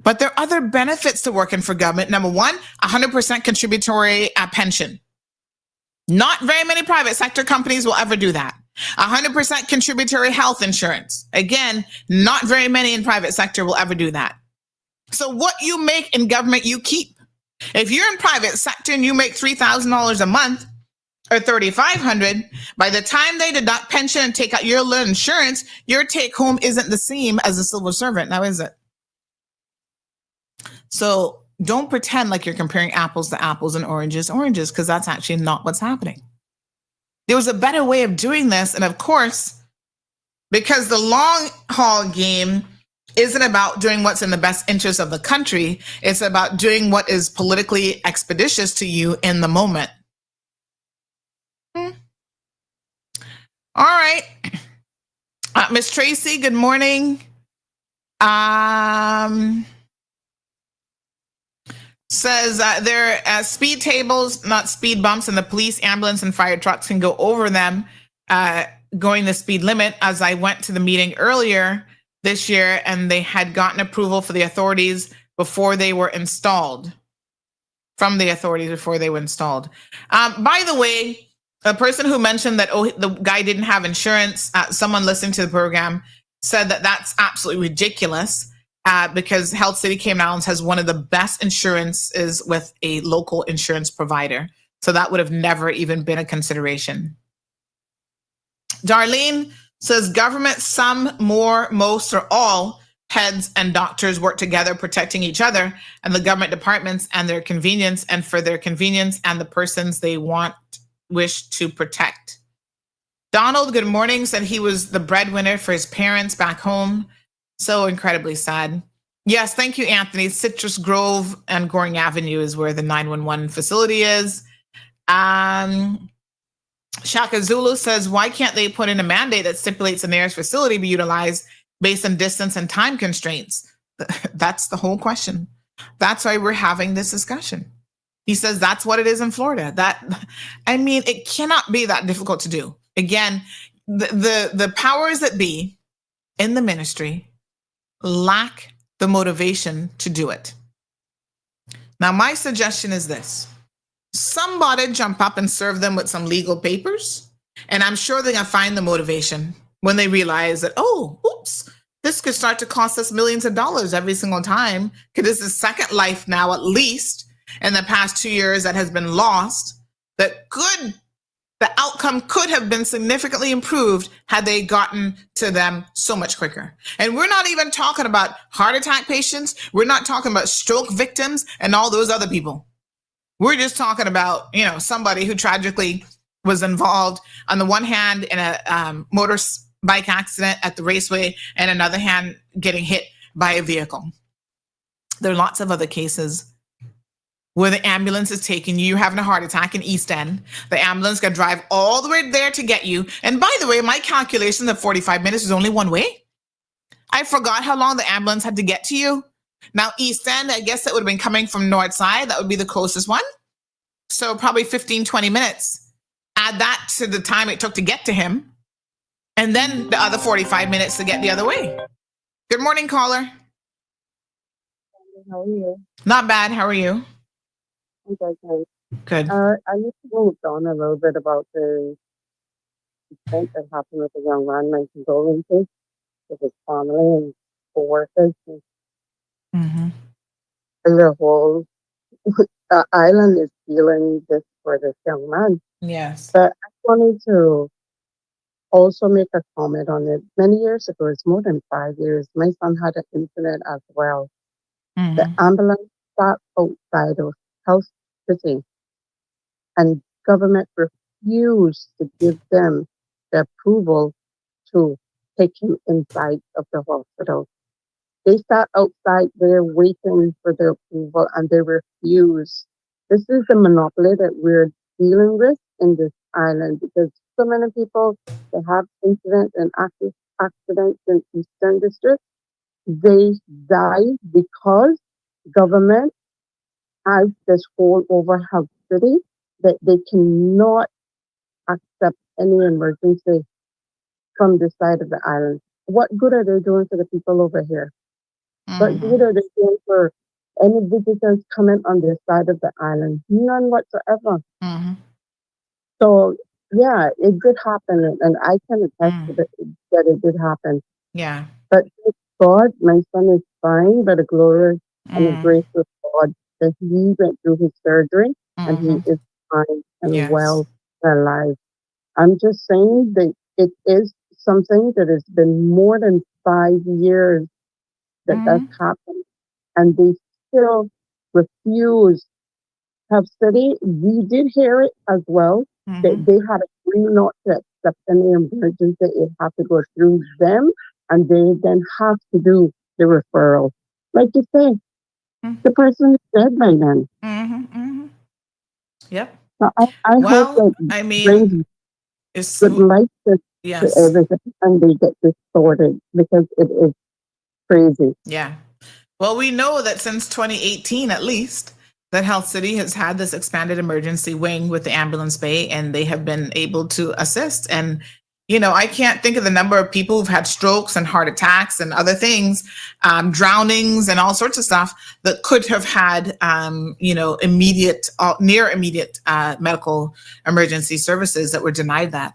But there are other benefits to working for government. Number one, 100% contributory pension. Not very many private sector companies will ever do that. 100% contributory health insurance. Again, not very many in private sector will ever do that. So what you make in government, you keep. If you're in private sector and you make $3,000 a month or $3,500, by the time they deduct pension and take out your little insurance, your take home isn't the same as a civil servant, now is it? So don't pretend like you're comparing apples to apples and oranges, because that's actually not what's happening. There was a better way of doing this. And of course, because the long haul game isn't about doing what's in the best interest of the country, it's about doing what is politically expeditious to you in the moment. All right. Miss Tracy, good morning. Says there are speed tables, not speed bumps, and the police, ambulance, and fire trucks can go over them going the speed limit. As I went to the meeting earlier this year, and they had gotten approval for the authorities before they were installed. From the authorities before they were installed. By the way, a person who mentioned that, the guy didn't have insurance, someone listening to the program said that that's absolutely ridiculous. Because Health City Cayman Islands has one of the best insurances with a local insurance provider. So that would have never even been a consideration. Darlene says government, some, more, most, or all heads and doctors work together protecting each other and the government departments and their convenience, and for their convenience and the persons they wish to protect. Donald, good morning, said he was the breadwinner for his parents back home. So incredibly sad. Yes, thank you, Anthony. Citrus Grove and Goring Avenue is where the 911 facility is. Shaka Zulu says, why can't they put in a mandate that stipulates the nearest facility be utilized based on distance and time constraints? That's the whole question. That's why we're having this discussion. He says that's what it is in Florida. It cannot be that difficult to do. Again, the powers that be in the ministry lack the motivation to do it. Now, my suggestion is this. Somebody jump up and serve them with some legal papers, and I'm sure they're going to find the motivation when they realize that, this could start to cost us millions of dollars every single time, because this is Second Life now, at least in the past 2 years, that has been lost, the outcome could have been significantly improved had they gotten to them so much quicker. And we're not even talking about heart attack patients. We're not talking about stroke victims and all those other people. We're just talking about, somebody who tragically was involved on the one hand in a bike accident at the raceway, and another hand getting hit by a vehicle. There are lots of other cases where the ambulance is taking you, you're having a heart attack in East End. The ambulance got to drive all the way there to get you. And by the way, my calculation of 45 minutes is only one way. I forgot how long the ambulance had to get to you. Now, East End, I guess that would have been coming from North Side. That would be the closest one. So probably 15, 20 minutes. Add that to the time it took to get to him. And then the other 45 minutes to get the other way. Good morning, caller. How are you? Not bad. How are you? I'm good, thanks. Good. I need to move on a little bit about the event that happened with the young man. My condolences with his family and co-workers. And the whole island is feeling this for this young man. Yes. But I wanted to also make a comment on it. Many years ago, it's more than 5 years, my son had an incident as well. The ambulance sat outside of Health City, and government refused to give them the approval to take him inside of the hospital. They sat outside there waiting for the approval, and they refused. This is the monopoly that we're dealing with in this island, because so many people that have incidents and accidents in Eastern District, they die because government has this hold over Health City that they cannot accept any emergency from this side of the island. What good are they doing for the people over here? What good are they doing for any visitors coming on this side of the island? None whatsoever. So, yeah, it did happen, and I can attest to that it did happen. Yeah. But thank God, my son is fine, by the glory and the grace of God, that he went through his surgery and he is fine and well and alive. I'm just saying that it is something that has been more than 5 years that that's happened, and they still refuse. Health City, we did hear it as well, that they had agreed not to accept any emergency. It had to go through them, and they then have to do the referral. Like you say, the person is dead by then. Yep. So I hope that brings good life to everything, and they get this sorted, because it is crazy. Yeah. Well, we know that since 2018, at least, that Health City has had this expanded emergency wing with the ambulance bay, and they have been able to assist. And, you know, I can't think of the number of people who've had strokes and heart attacks and other things, drownings and all sorts of stuff that could have had, you know, immediate, near immediate medical emergency services that were denied that.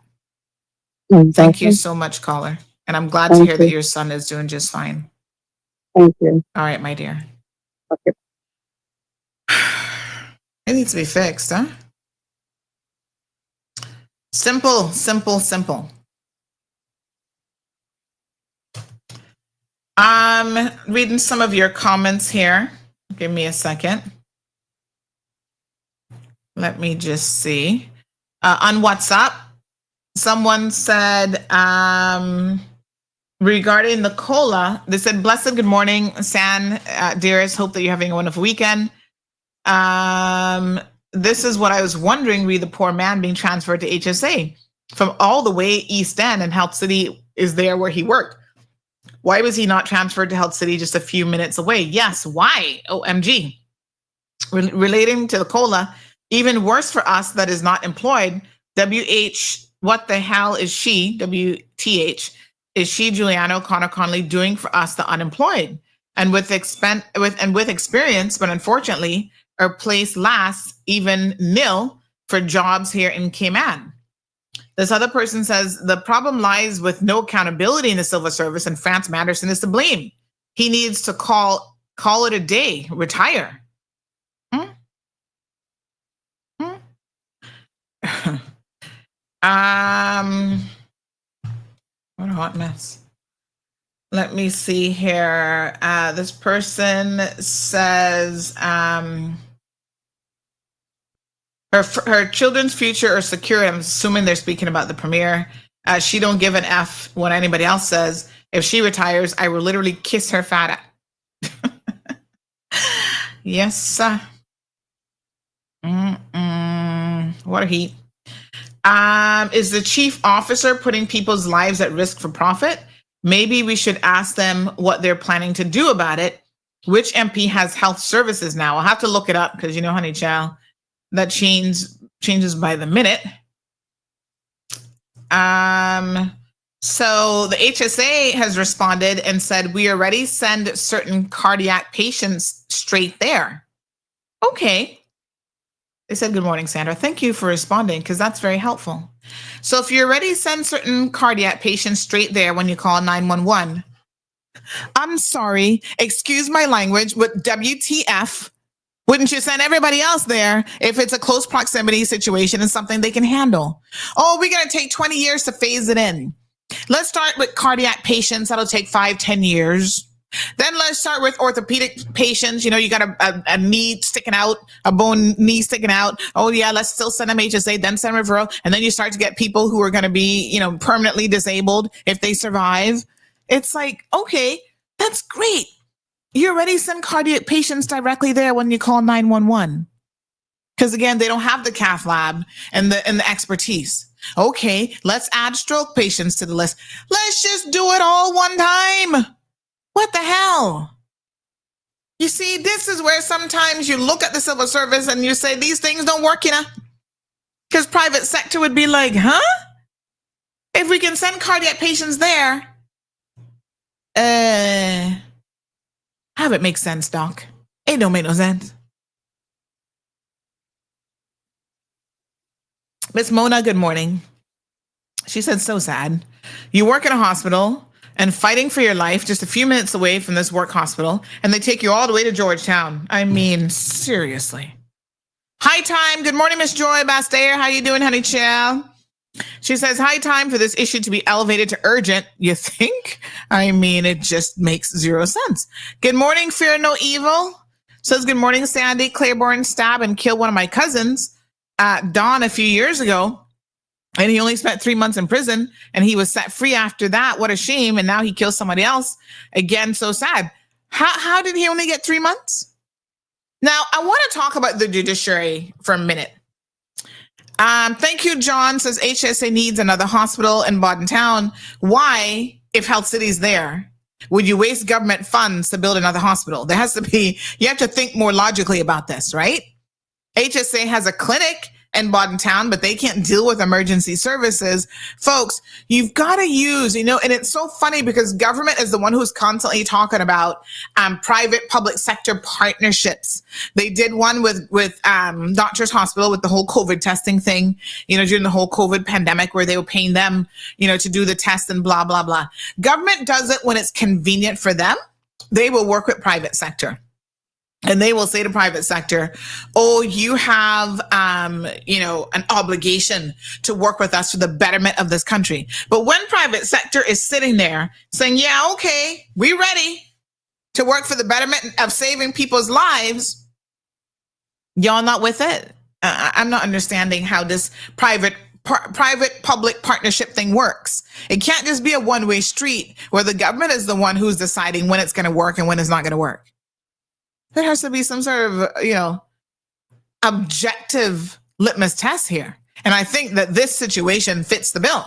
Thank you so much, caller. And I'm glad to hear that your son is doing just fine. Thank you. All right, my dear. Okay. It needs to be fixed, huh? Simple, simple, simple. Reading some of your comments here. Give me a second. Let me just see. On WhatsApp, someone said, regarding the cola, they said, blessed good morning, San, dearest. Hope that you're having a wonderful weekend. This is what I was wondering, re the poor man being transferred to HSA from all the way East End, and Health City is there where he worked. Why was he not transferred to Health City just a few minutes away? Yes, why? OMG. Relating to the COLA, even worse for us that is not employed, what the hell is she, WTH, is she, Giuliano, Connor Conley, doing for us, the unemployed? And with experience, but unfortunately, our place lasts even nil for jobs here in Cayman. This other person says, the problem lies with no accountability in the civil service, and France Manderson is to blame. He needs to call it a day, retire. What a hot mess. Let me see here. This person says her children's future are secure. I'm assuming they're speaking about the premier. She don't give an F what anybody else says. If she retires, I will literally kiss her fat ass. Yes. What a heat. Is the chief officer putting people's lives at risk for profit? Maybe we should ask them what they're planning to do about it. Which MP has health services now? I'll have to look it up because, honey child, that changes by the minute. So the HSA has responded and said, we already send certain cardiac patients straight there. Okay. They said, good morning, Sandra. Thank you for responding because that's very helpful. So if you already send certain cardiac patients straight there when you call 911, I'm sorry, excuse my language, but WTF, wouldn't you send everybody else there if it's a close proximity situation and something they can handle? Oh, we're going to take 20 years to phase it in. Let's start with cardiac patients. That'll take 5-10 years. Then let's start with orthopedic patients. You got a knee sticking out, a bone knee sticking out. Oh yeah, let's still send them HSA, then send them referral. And then you start to get people who are going to be, permanently disabled if they survive. It's like, okay, that's great. You already send cardiac patients directly there when you call 911. Because again, they don't have the cath lab and the expertise. Okay, let's add stroke patients to the list. Let's just do it all one time. What the hell? You see, this is where sometimes you look at the civil service and you say, these things don't work, Because private sector would be like, huh? If we can send cardiac patients there, have it make sense, Doc. It don't make no sense. Miss Mona, good morning. She said, so sad. You work in a hospital and fighting for your life just a few minutes away from this work hospital, and they take you all the way to Georgetown. I mean, seriously. High time. Good morning, Miss Joy Bastayer. How you doing, honey child? She says, high time for this issue to be elevated to urgent. You think? I mean, it just makes zero sense. Good morning, Fear No Evil. Says, good morning, Sandy. Claiborne stabbed and killed one of my cousins at dawn a few years ago. And he only spent 3 months in prison and he was set free after that. What a shame. And now he kills somebody else. Again, so sad. How did he only get 3 months? Now, I want to talk about the judiciary for a minute. Thank you, John. Says HSA needs another hospital in Bodden Town. Why, if Health City's there, would you waste government funds to build another hospital? There has to be, you have to think more logically about this, right? HSA has a clinic in Bodden Town, but they can't deal with emergency services. Folks, you've got to use, and it's so funny because government is the one who's constantly talking about private public sector partnerships. They did one with Doctors Hospital with the whole COVID testing thing, during the whole COVID pandemic where they were paying them, to do the test and blah, blah, blah. Government does it when it's convenient for them. They will work with private sector. And they will say to private sector, oh, you have, an obligation to work with us for the betterment of this country. But when private sector is sitting there saying, yeah, okay, we're ready to work for the betterment of saving people's lives, y'all not with it. I'm not understanding how this private-public partnership thing works. It can't just be a one-way street where the government is the one who's deciding when it's going to work and when it's not going to work. There has to be some sort of, objective litmus test here. And I think that this situation fits the bill.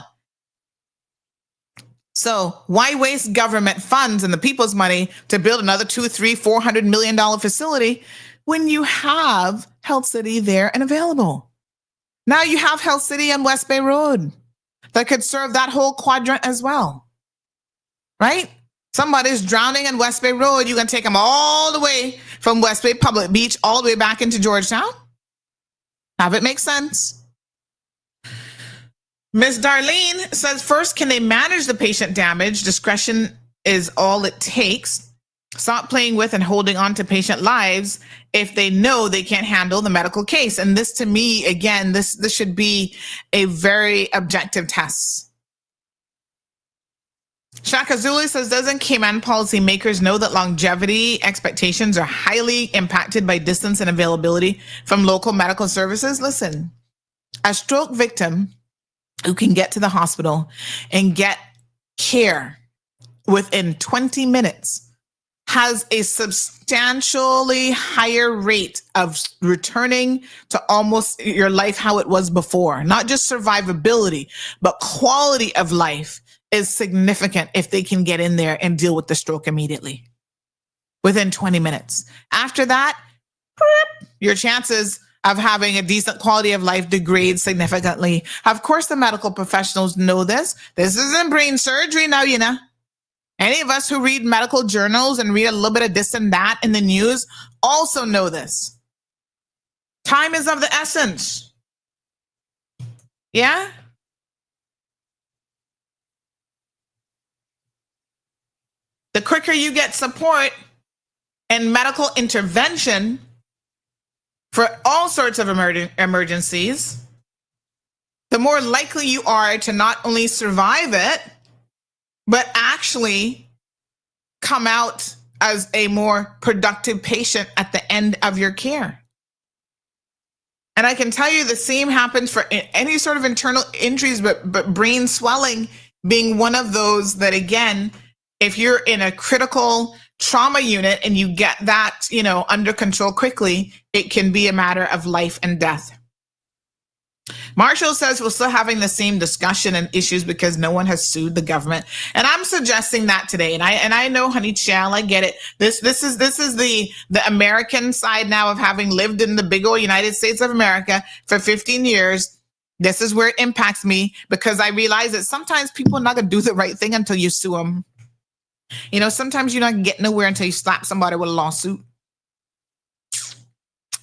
So why waste government funds and the people's money to build another $200, $300, $400 million facility when you have Health City there and available? Now you have Health City on West Bay Road that could serve that whole quadrant as well, right? Somebody's drowning in West Bay Road. You can take them all the way from West Bay Public Beach all the way back into Georgetown. Have it make sense. Miss Darlene says, first, can they manage the patient damage? Discretion is all it takes. Stop playing with and holding on to patient lives if they know they can't handle the medical case. And this, to me, again, this should be a very objective test. Shaka Zulu says, doesn't Cayman policymakers know that longevity expectations are highly impacted by distance and availability from local medical services? Listen, a stroke victim who can get to the hospital and get care within 20 minutes has a substantially higher rate of returning to almost your life how it was before. Not just survivability, but quality of life is significant if they can get in there and deal with the stroke immediately within 20 minutes. After that, your chances of having a decent quality of life degrade significantly. Of course, the medical professionals know this. This isn't brain surgery now, you know. Any of us who read medical journals and read a little bit of this and that in the news also know this. Time is of the essence. Yeah? The quicker you get support and medical intervention for all sorts of emergencies, the more likely you are to not only survive it, but actually come out as a more productive patient at the end of your care. And I can tell you the same happens for any sort of internal injuries, but brain swelling being one of those that, again, if you're in a critical trauma unit and you get that, under control quickly, it can be a matter of life and death. Marshall says we're still having the same discussion and issues because no one has sued the government. And I'm suggesting that today. And I know, honey child, I get it. This is the American side now of having lived in the big old United States of America for 15 years. This is where it impacts me because I realize that sometimes people are not going to do the right thing until you sue them. Sometimes you're not going to get nowhere until you slap somebody with a lawsuit.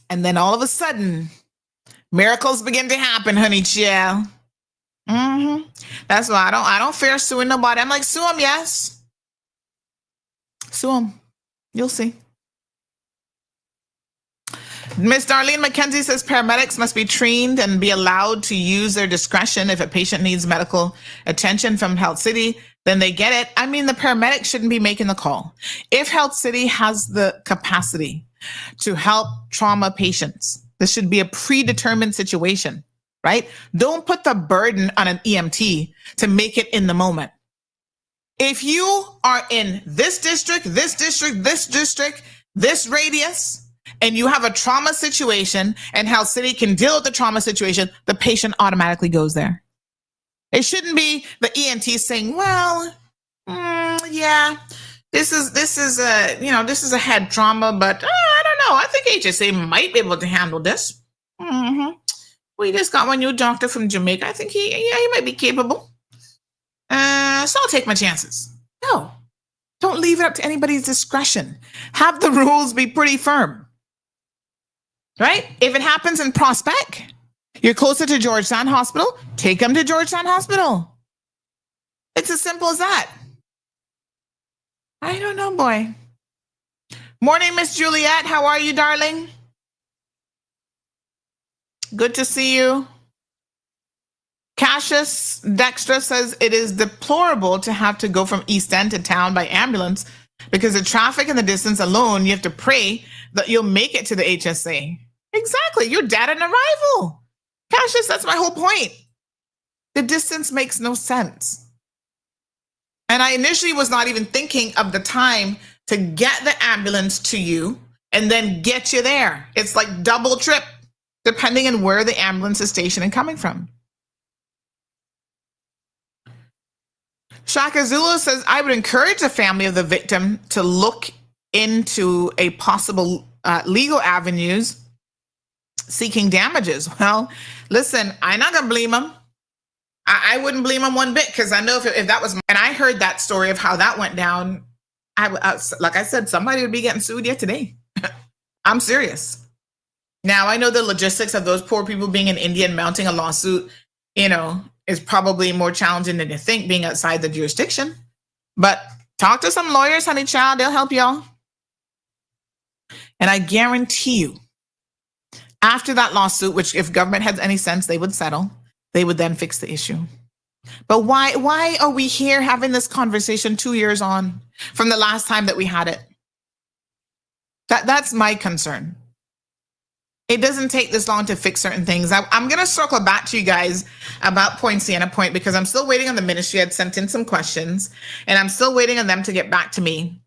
And then all of a sudden, miracles begin to happen, honey child. That's why I don't fear suing nobody. I'm like, sue them, yes. Sue them. You'll see. Miss Darlene McKenzie says paramedics must be trained and be allowed to use their discretion. If a patient needs medical attention from Health City, then they get it. I mean, the paramedic shouldn't be making the call. If Health City has the capacity to help trauma patients, this should be a predetermined situation, right? Don't put the burden on an EMT to make it in the moment. If you are in this district, this radius, and you have a trauma situation and Health City can deal with the trauma situation, the patient automatically goes there. It shouldn't be the ENT saying, well, yeah, this is a head trauma, but I don't know. I think HSA might be able to handle this. We just got one new doctor from Jamaica. I think he might be capable. So I'll take my chances. No, don't leave it up to anybody's discretion. Have the rules be pretty firm, right? If it happens in Prospect, you're closer to Georgetown Hospital, take them to Georgetown Hospital. It's as simple as that. I don't know, boy. Morning, Miss Juliet. How are you, darling? Good to see you. Cassius Dextra says it is deplorable to have to go from East End to town by ambulance because the traffic and the distance alone, you have to pray that you'll make it to the HSA. Exactly. You're dead on arrival. Cassius, that's my whole point. The distance makes no sense. And I initially was not even thinking of the time to get the ambulance to you and then get you there. It's like double trip, depending on where the ambulance is stationed and coming from. Shaka Zulu says, I would encourage the family of the victim to look into a possible legal avenues seeking damages. Well, listen, I'm not going to blame them. I wouldn't blame them one bit because I know if that was, and I heard that story of how that went down, like I said, somebody would be getting sued yet today. I'm serious. Now, I know the logistics of those poor people being in India and mounting a lawsuit, is probably more challenging than you think being outside the jurisdiction. But talk to some lawyers, honey child, they'll help y'all. And I guarantee you, after that lawsuit, which if government has any sense, they would settle, they would then fix the issue. But why are we here having this conversation 2 years on from the last time that we had it? That's my concern. It doesn't take this long to fix certain things. I'm going to circle back to you guys about Poinciana Point because I'm still waiting on the ministry. I'd sent in some questions and I'm still waiting on them to get back to me.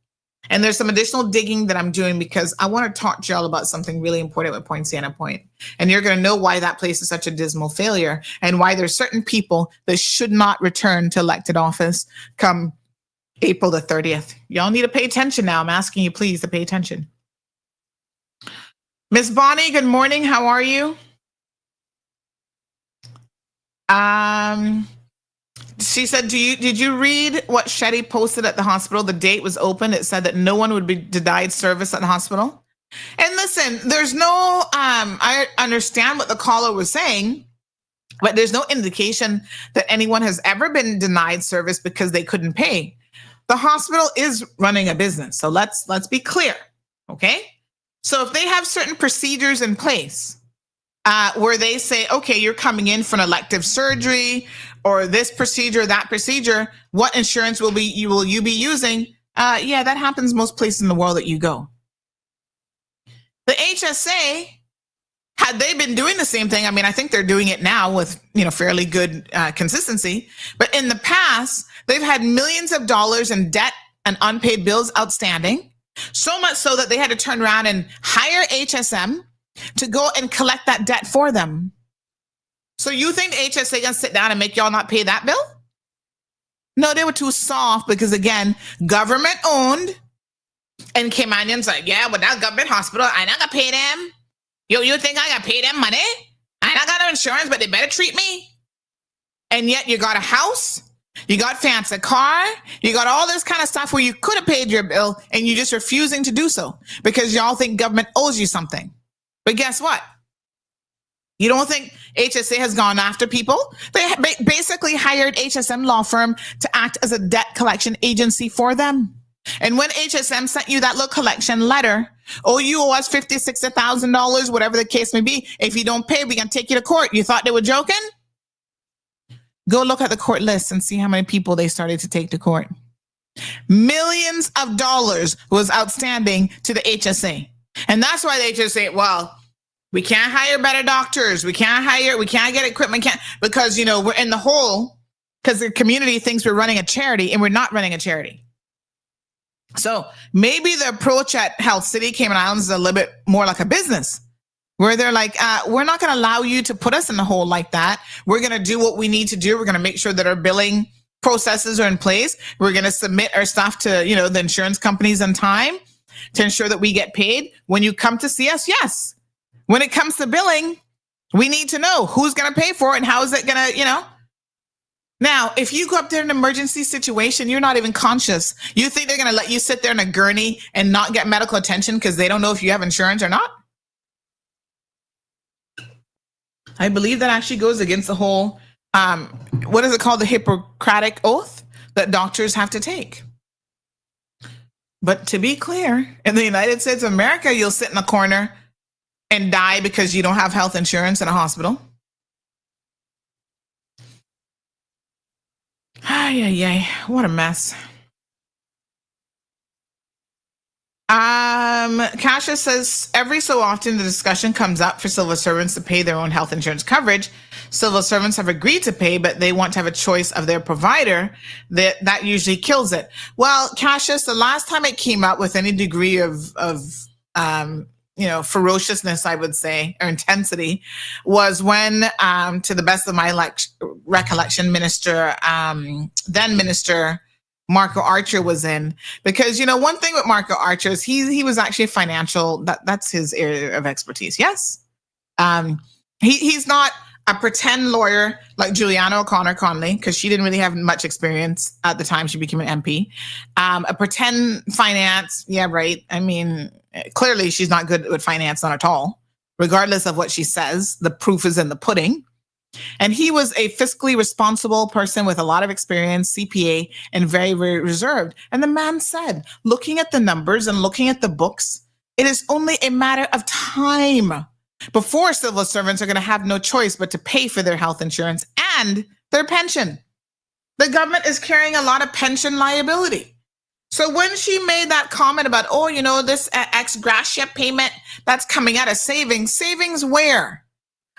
And there's some additional digging that I'm doing because I want to talk to y'all about something really important with Poinciana Point. And you're going to know why that place is such a dismal failure and why there's certain people that should not return to elected office come April the 30th. Y'all need to pay attention now. I'm asking you please to pay attention. Miss Bonnie, good morning. How are you? She said, did you read what Shetty posted at the hospital? The date was open. It said that no one would be denied service at the hospital. And listen, there's no, I understand what the caller was saying, but there's no indication that anyone has ever been denied service because they couldn't pay. The hospital is running a business. So let's be clear. Okay. So if they have certain procedures in place where they say, okay, you're coming in for an elective surgery or this procedure, that procedure, what insurance will you be using? Yeah, that happens most places in the world that you go. The HSA, had they been doing the same thing, I mean, I think they're doing it now with, fairly good consistency. But in the past, they've had millions of dollars in debt and unpaid bills outstanding. So much so that they had to turn around and hire HSM to go and collect that debt for them. So you think the HSA gonna sit down and make y'all not pay that bill? No, they were too soft because again, government owned, and Caymanians like, yeah, but that government hospital, I not gonna pay them. You think I gotta pay them money? I not got no insurance, but they better treat me. And yet you got a house. You got fancy car, you got all this kind of stuff where you could have paid your bill and you're just refusing to do so because y'all think government owes you something. But guess what? You don't think HSA has gone after people? They basically hired HSM law firm to act as a debt collection agency for them. And when HSM sent you that little collection letter, oh, you owe us $50,000, $60,000, whatever the case may be. If you don't pay, we can take you to court. You thought they were joking? Go look at the court list and see how many people they started to take to court. Millions of dollars was outstanding to the HSA. And that's why the HSA, well, we can't hire better doctors. We can't get equipment, because, we're in the hole because the community thinks we're running a charity and we're not running a charity. So maybe the approach at Health City, Cayman Islands is a little bit more like a business. Where they're like, we're not going to allow you to put us in the hole like that. We're going to do what we need to do. We're going to make sure that our billing processes are in place. We're going to submit our stuff to, the insurance companies on time to ensure that we get paid. When you come to see us, yes. When it comes to billing, we need to know who's going to pay for it and how is it going to, Now, if you go up there in an emergency situation, you're not even conscious. You think they're going to let you sit there in a gurney and not get medical attention because they don't know if you have insurance or not? I believe that actually goes against the whole, what is it called? The Hippocratic Oath that doctors have to take. But to be clear, in the United States of America, you'll sit in a corner and die because you don't have health insurance in a hospital. Ay, what a mess. Kasha says, every so often the discussion comes up for civil servants to pay their own health insurance coverage. Civil servants have agreed to pay, but they want to have a choice of their provider. That usually kills it. Well, Cassius, the last time it came up with any degree of ferociousness, I would say, or intensity, was when, to the best of my recollection, then Minister Marco Archer was in, because one thing with Marco Archer is he was actually financial. That's his area of expertise. Yes, he's not a pretend lawyer like Juliana O'Connor Conley, because she didn't really have much experience at the time she became an MP. A pretend finance, yeah, right. I mean, clearly she's not good with finance, not at all. Regardless of what she says, the proof is in the pudding. And he was a fiscally responsible person with a lot of experience, CPA, and very, very reserved. And the man said, looking at the numbers and looking at the books, it is only a matter of time before civil servants are going to have no choice but to pay for their health insurance and their pension. The government is carrying a lot of pension liability. So when she made that comment about, oh, you know, this ex gratia payment that's coming out of savings where?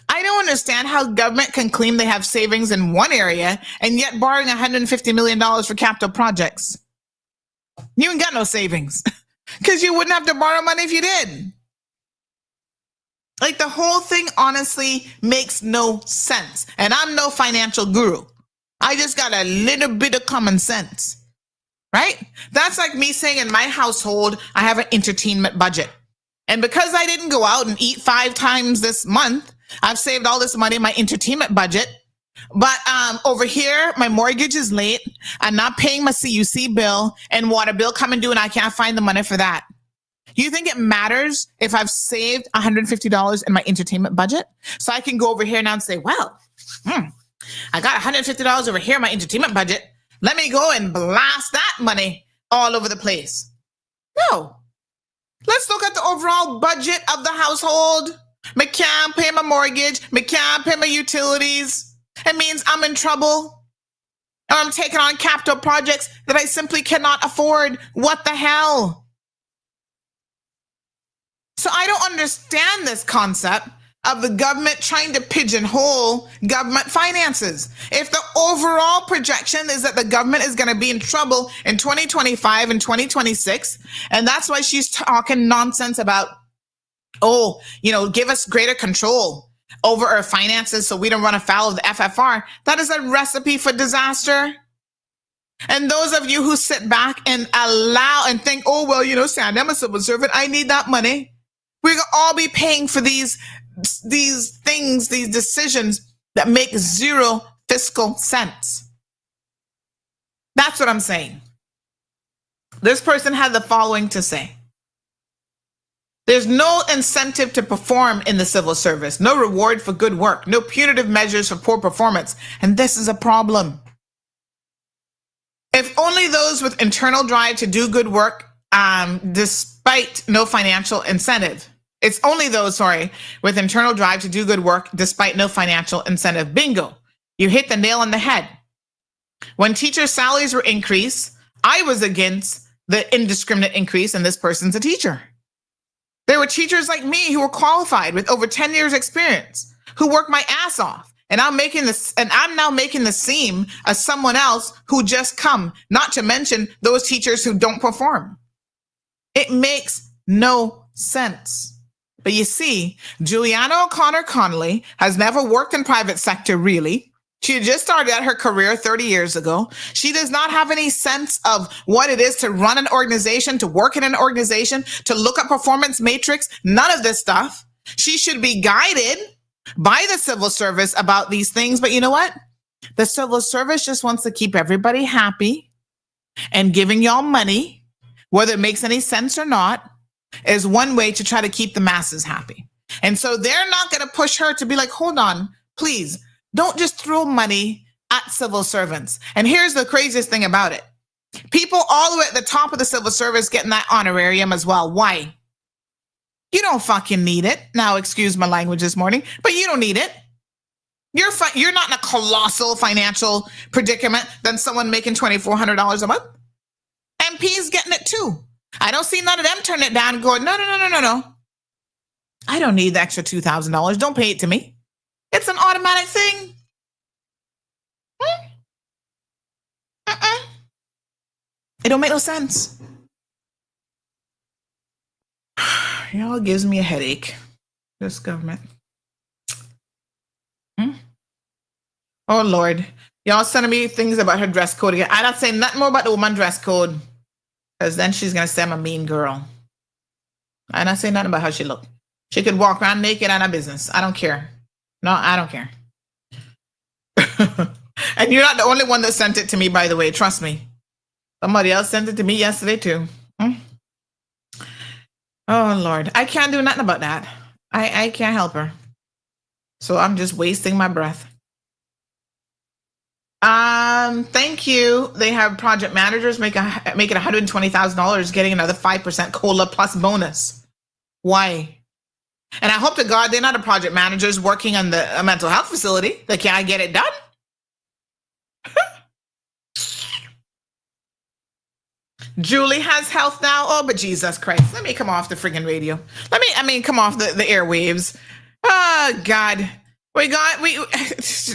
I don't understand how government can claim they have savings in one area and yet borrowing $150 million for capital projects. You ain't got no savings because you wouldn't have to borrow money if you did. Like, the whole thing honestly makes no sense. And I'm no financial guru. I just got a little bit of common sense. Right? That's like me saying in my household, I have an entertainment budget. And because I didn't go out and eat 5 times this month, I've saved all this money in my entertainment budget. But over here, my mortgage is late. I'm not paying my CUC bill and water bill coming due, and I can't find the money for that. Do you think it matters if I've saved $150 in my entertainment budget? So I can go over here now and say, well, I got $150 over here in my entertainment budget. Let me go and blast that money all over the place. No. Let's look at the overall budget of the household. I can't pay my mortgage. I can't pay my utilities. It means I'm in trouble. And I'm taking on capital projects that I simply cannot afford. What the hell? So I don't understand this concept of the government trying to pigeonhole government finances. If the overall projection is that the government is going to be in trouble in 2025 and 2026, and that's why she's talking nonsense about, oh, you know, give us greater control over our finances so we don't run afoul of the FFR, that is a recipe for disaster. And those of you who sit back and allow and think, oh, well, you know, Sandy, I'm a civil servant, I need that money. We're going to all be paying for these things, these decisions that make zero fiscal sense. That's what I'm saying. This person had the following to say. There's no incentive to perform in the civil service, no reward for good work, no punitive measures for poor performance. And this is a problem. If only those with internal drive to do good work, despite no financial incentive. It's only those, with internal drive to do good work despite no financial incentive. Bingo. You hit the nail on the head. When teachers' salaries were increased, I was against the indiscriminate increase, and this person's a teacher. There were teachers like me who were qualified with over 10 years experience, who worked my ass off. And I'm now making the seem as someone else who just come, not to mention those teachers who don't perform. It makes no sense. But you see, Juliana O'Connor Connolly has never worked in private sector, really. She had just started out her career 30 years ago. She does not have any sense of what it is to run an organization, to work in an organization, to look at performance matrix, none of this stuff. She should be guided by the civil service about these things. But you know what? The civil service just wants to keep everybody happy, and giving y'all money, whether it makes any sense or not, is one way to try to keep the masses happy. And so they're not going to push her to be like, hold on, please, don't just throw money at civil servants. And here's the craziest thing about it. People all the way at the top of the civil service getting that honorarium as well. Why? You don't fucking need it. Now, excuse my language this morning, but you don't need it. You're not in a colossal financial predicament than someone making $2,400 a month. MP's getting it too. I don't see none of them turn it down and go, no. I don't need the extra $2,000. Don't pay it to me. It's an automatic thing. It don't make no sense. Y'all gives me a headache. This government. Oh, Lord. Y'all sending me things about her dress code again. I'm not saying nothing more about the woman dress code, because then she's going to say I'm a mean girl. I'm not saying nothing about how she looked. She could walk around naked on her business. I don't care. No, I don't care. And you're not the only one that sent it to me, by the way. Trust me. Somebody else sent it to me yesterday, too. Oh, Lord. I can't do nothing about that. I can't help her. So I'm just wasting my breath. Thank you. They have project managers making $120,000, getting another 5% COLA plus bonus. Why? And I hope to God they're not the project managers working on the mental health facility that can't get it done. Julie has health now. Oh, but Jesus Christ. Let me come off the friggin' radio. Come off the airwaves. Oh, God.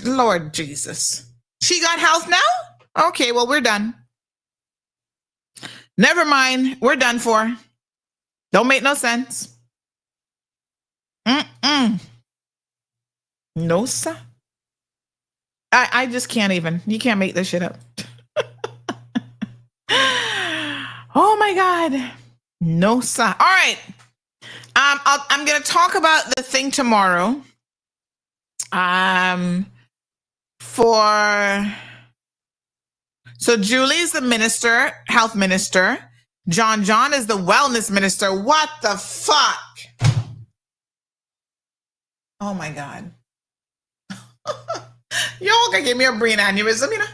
Lord Jesus. She got health now? Okay, well, we're done. Never mind. We're done for. Don't make no sense. No, sir. I just can't even. You can't make this shit up. Oh my God. No, sir. All right. I'm going to talk about the thing tomorrow. So Julie's the minister, health minister. John is the wellness minister. What the fuck? Oh my God. Y'all gonna give me a brain aneurysm, you know?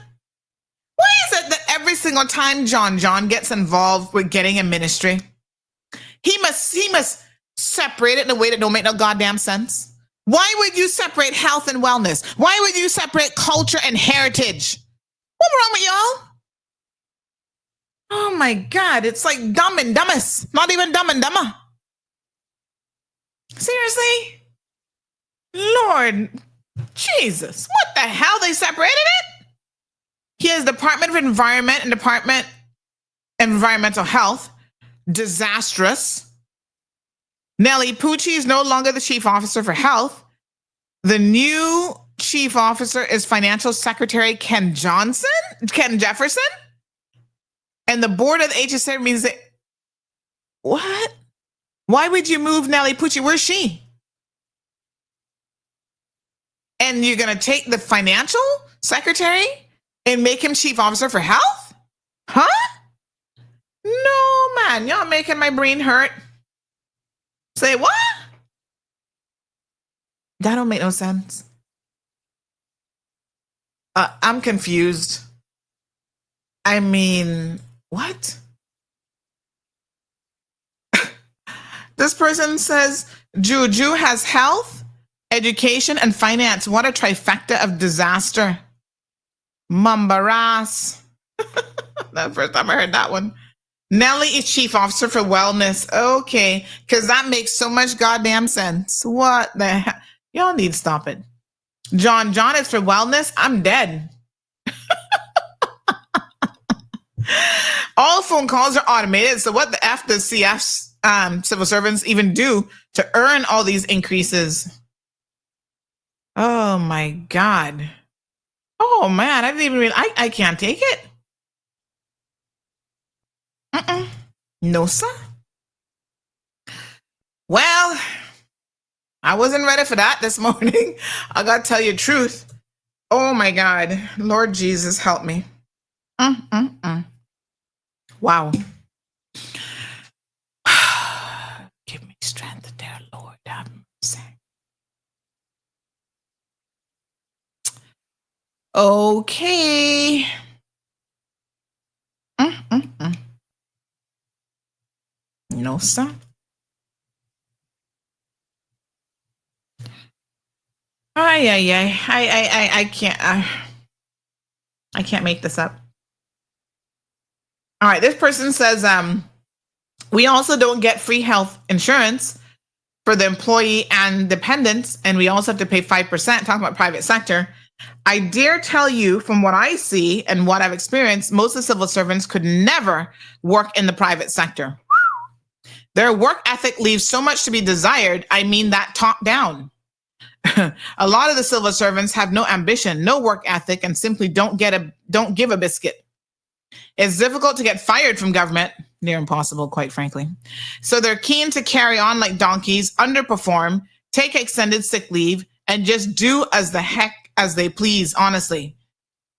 Why is it that every single time John gets involved with getting a ministry, he must separate it in a way that don't make no goddamn sense? Why would you separate health and wellness? Why would you separate culture and heritage? What's wrong with y'all? Oh my God, it's like Dumb and Dumbest, not even Dumb and Dumber. Seriously? Lord Jesus, what the hell? They separated it? He has Department of Environment and Department of Environmental Health. Disastrous. Nellie Pucci is no longer the chief officer for health. The new chief officer is Financial Secretary Ken Jefferson. And the board of the HSA means that, what? Why would you move Nellie Pucci? Where's she? And you're going to take the financial secretary and make him chief officer for health? Huh? No, man. Y'all making my brain hurt. Say what? That don't make no sense. I'm confused. I mean, what? This person says Juju has health, education, and finance. What a trifecta of disaster. Mumbaras. That's the first time I heard that one. Nellie is chief officer for wellness. Okay, because that makes so much goddamn sense. What the hell? Y'all need to stop it. John is for wellness. I'm dead. All phone calls are automated. So what the F does CF's civil servants even do to earn all these increases? Oh my God. Oh man, I didn't even realize. I can't take it. No, sir. Well, I wasn't ready for that this morning. I gotta tell you the truth. Oh my God. Lord Jesus, help me. Wow. Give me strength there, Lord. Have mercy. Okay. No, sir. I can't make this up. All right, this person says, we also don't get free health insurance for the employee and dependents, and we also have to pay 5%, talking about private sector. I dare tell you, from what I see and what I've experienced, most of the civil servants could never work in the private sector. Their work ethic leaves so much to be desired. I mean that top down. A lot of the civil servants have no ambition, no work ethic, and simply don't give a biscuit. It's difficult to get fired from government, near impossible, quite frankly. So they're keen to carry on like donkeys, underperform, take extended sick leave, and just do as the heck as they please, honestly.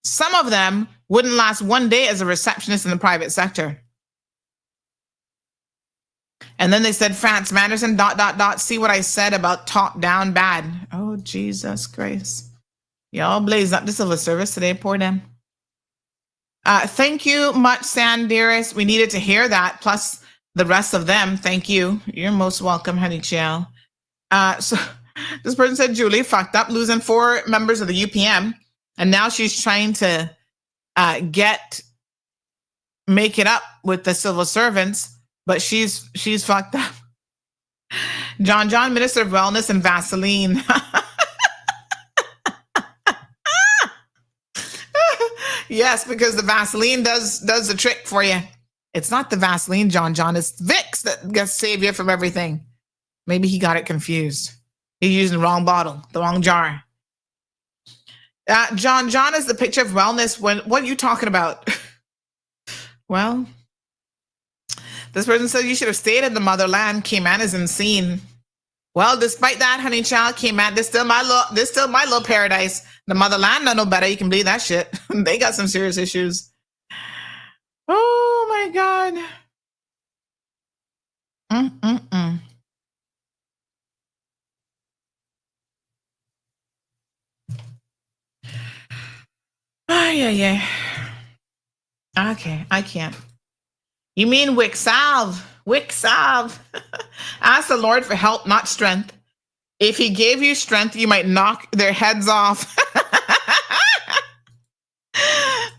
Some of them wouldn't last one day as a receptionist in the private sector. And then they said, France Manderson, ... See what I said about top down bad. Oh, Jesus Christ. Y'all blaze up the civil service today. Poor them. Thank you much, San dearest. We needed to hear that. Plus the rest of them. Thank you. You're most welcome, honey chill. So this person said, Julie fucked up losing 4 members of the UPM. And now she's trying to get make it up with the civil servants, but she's fucked up. John, Minister of Wellness and Vaseline. Yes, because the Vaseline does the trick for you. It's not the Vaseline, John. It's Vicks that gets save you from everything. Maybe he got it confused. He's using the wrong bottle, the wrong jar. John is the picture of wellness. What are you talking about? Well, this person said you should have stayed in the motherland. Cayman is insane. Well, despite that, honey child, Cayman, this still my little paradise. The motherland no better. You can believe that shit. They got some serious issues. Oh my God. Yeah. Okay, I can't. You mean Wick Salve? Ask the Lord for help, not strength. If he gave you strength, you might knock their heads off.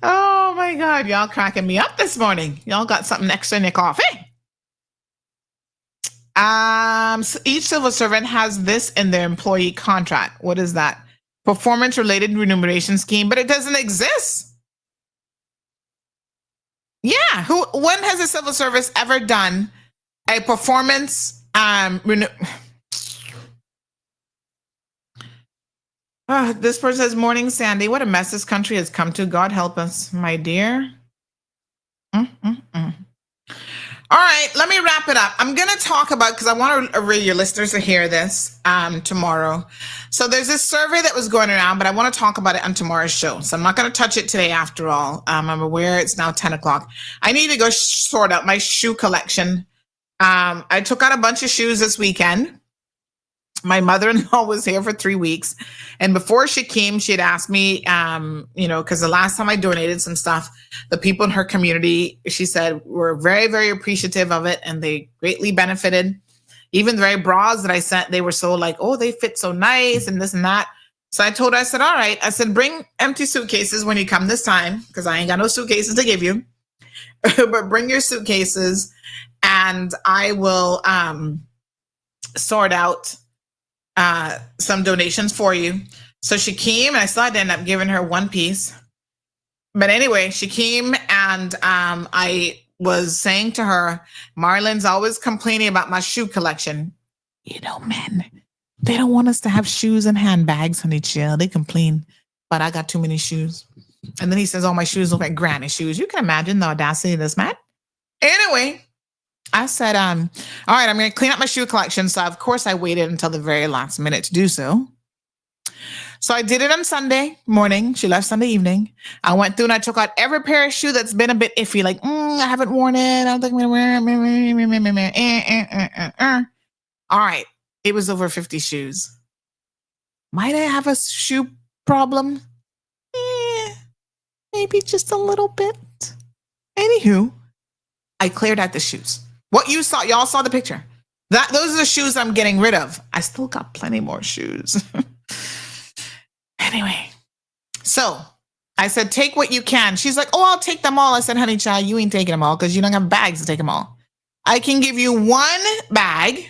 Oh my God, y'all cracking me up this morning. Y'all got something extra in your coffee. So each civil servant has this in their employee contract. What is that? Performance-related remuneration scheme, but it doesn't exist. Yeah, when has the civil service ever done a performance this person says, morning, Sandy. What a mess this country has come to. God help us, my dear. All right, let me wrap it up. I'm going to talk about, because I want your listeners to hear this tomorrow. So there's this survey that was going around, but I want to talk about it on tomorrow's show. So I'm not going to touch it today after all. I'm aware it's now 10 o'clock. I need to go sort out my shoe collection. I took out a bunch of shoes this weekend. My mother-in-law was here for 3 weeks. And before she came, she had asked me, because the last time I donated some stuff, the people in her community, she said, were very, very appreciative of it. And they greatly benefited. Even the very bras that I sent, they were so like, oh, they fit so nice and this and that. So I told her, I said, all right. I said, bring empty suitcases when you come this time, because I ain't got no suitcases to give you. But bring your suitcases and I will sort out some donations for you. So she came and I still had to end up giving her one piece. But anyway, she came and I was saying to her, Marlon's always complaining about my shoe collection. You know, men, they don't want us to have shoes and handbags, honey chill. They complain, but I got too many shoes. And then he says, oh, my shoes look like granny shoes. You can imagine the audacity of this man. Anyway, I said, all right, I'm going to clean up my shoe collection. So, of course, I waited until the very last minute to do so. So I did it on Sunday morning. She left Sunday evening. I went through and I took out every pair of shoe that's been a bit iffy. Like, I haven't worn it. I don't think I'm going to wear it. All right. It was over 50 shoes. Might I have a shoe problem? Maybe just a little bit. Anywho, I cleared out the shoes. What you saw, y'all saw the picture. Those are the shoes I'm getting rid of. I still got plenty more shoes. Anyway, so I said, take what you can. She's like, oh, I'll take them all. I said, honey child, you ain't taking them all because you don't have bags to take them all. I can give you one bag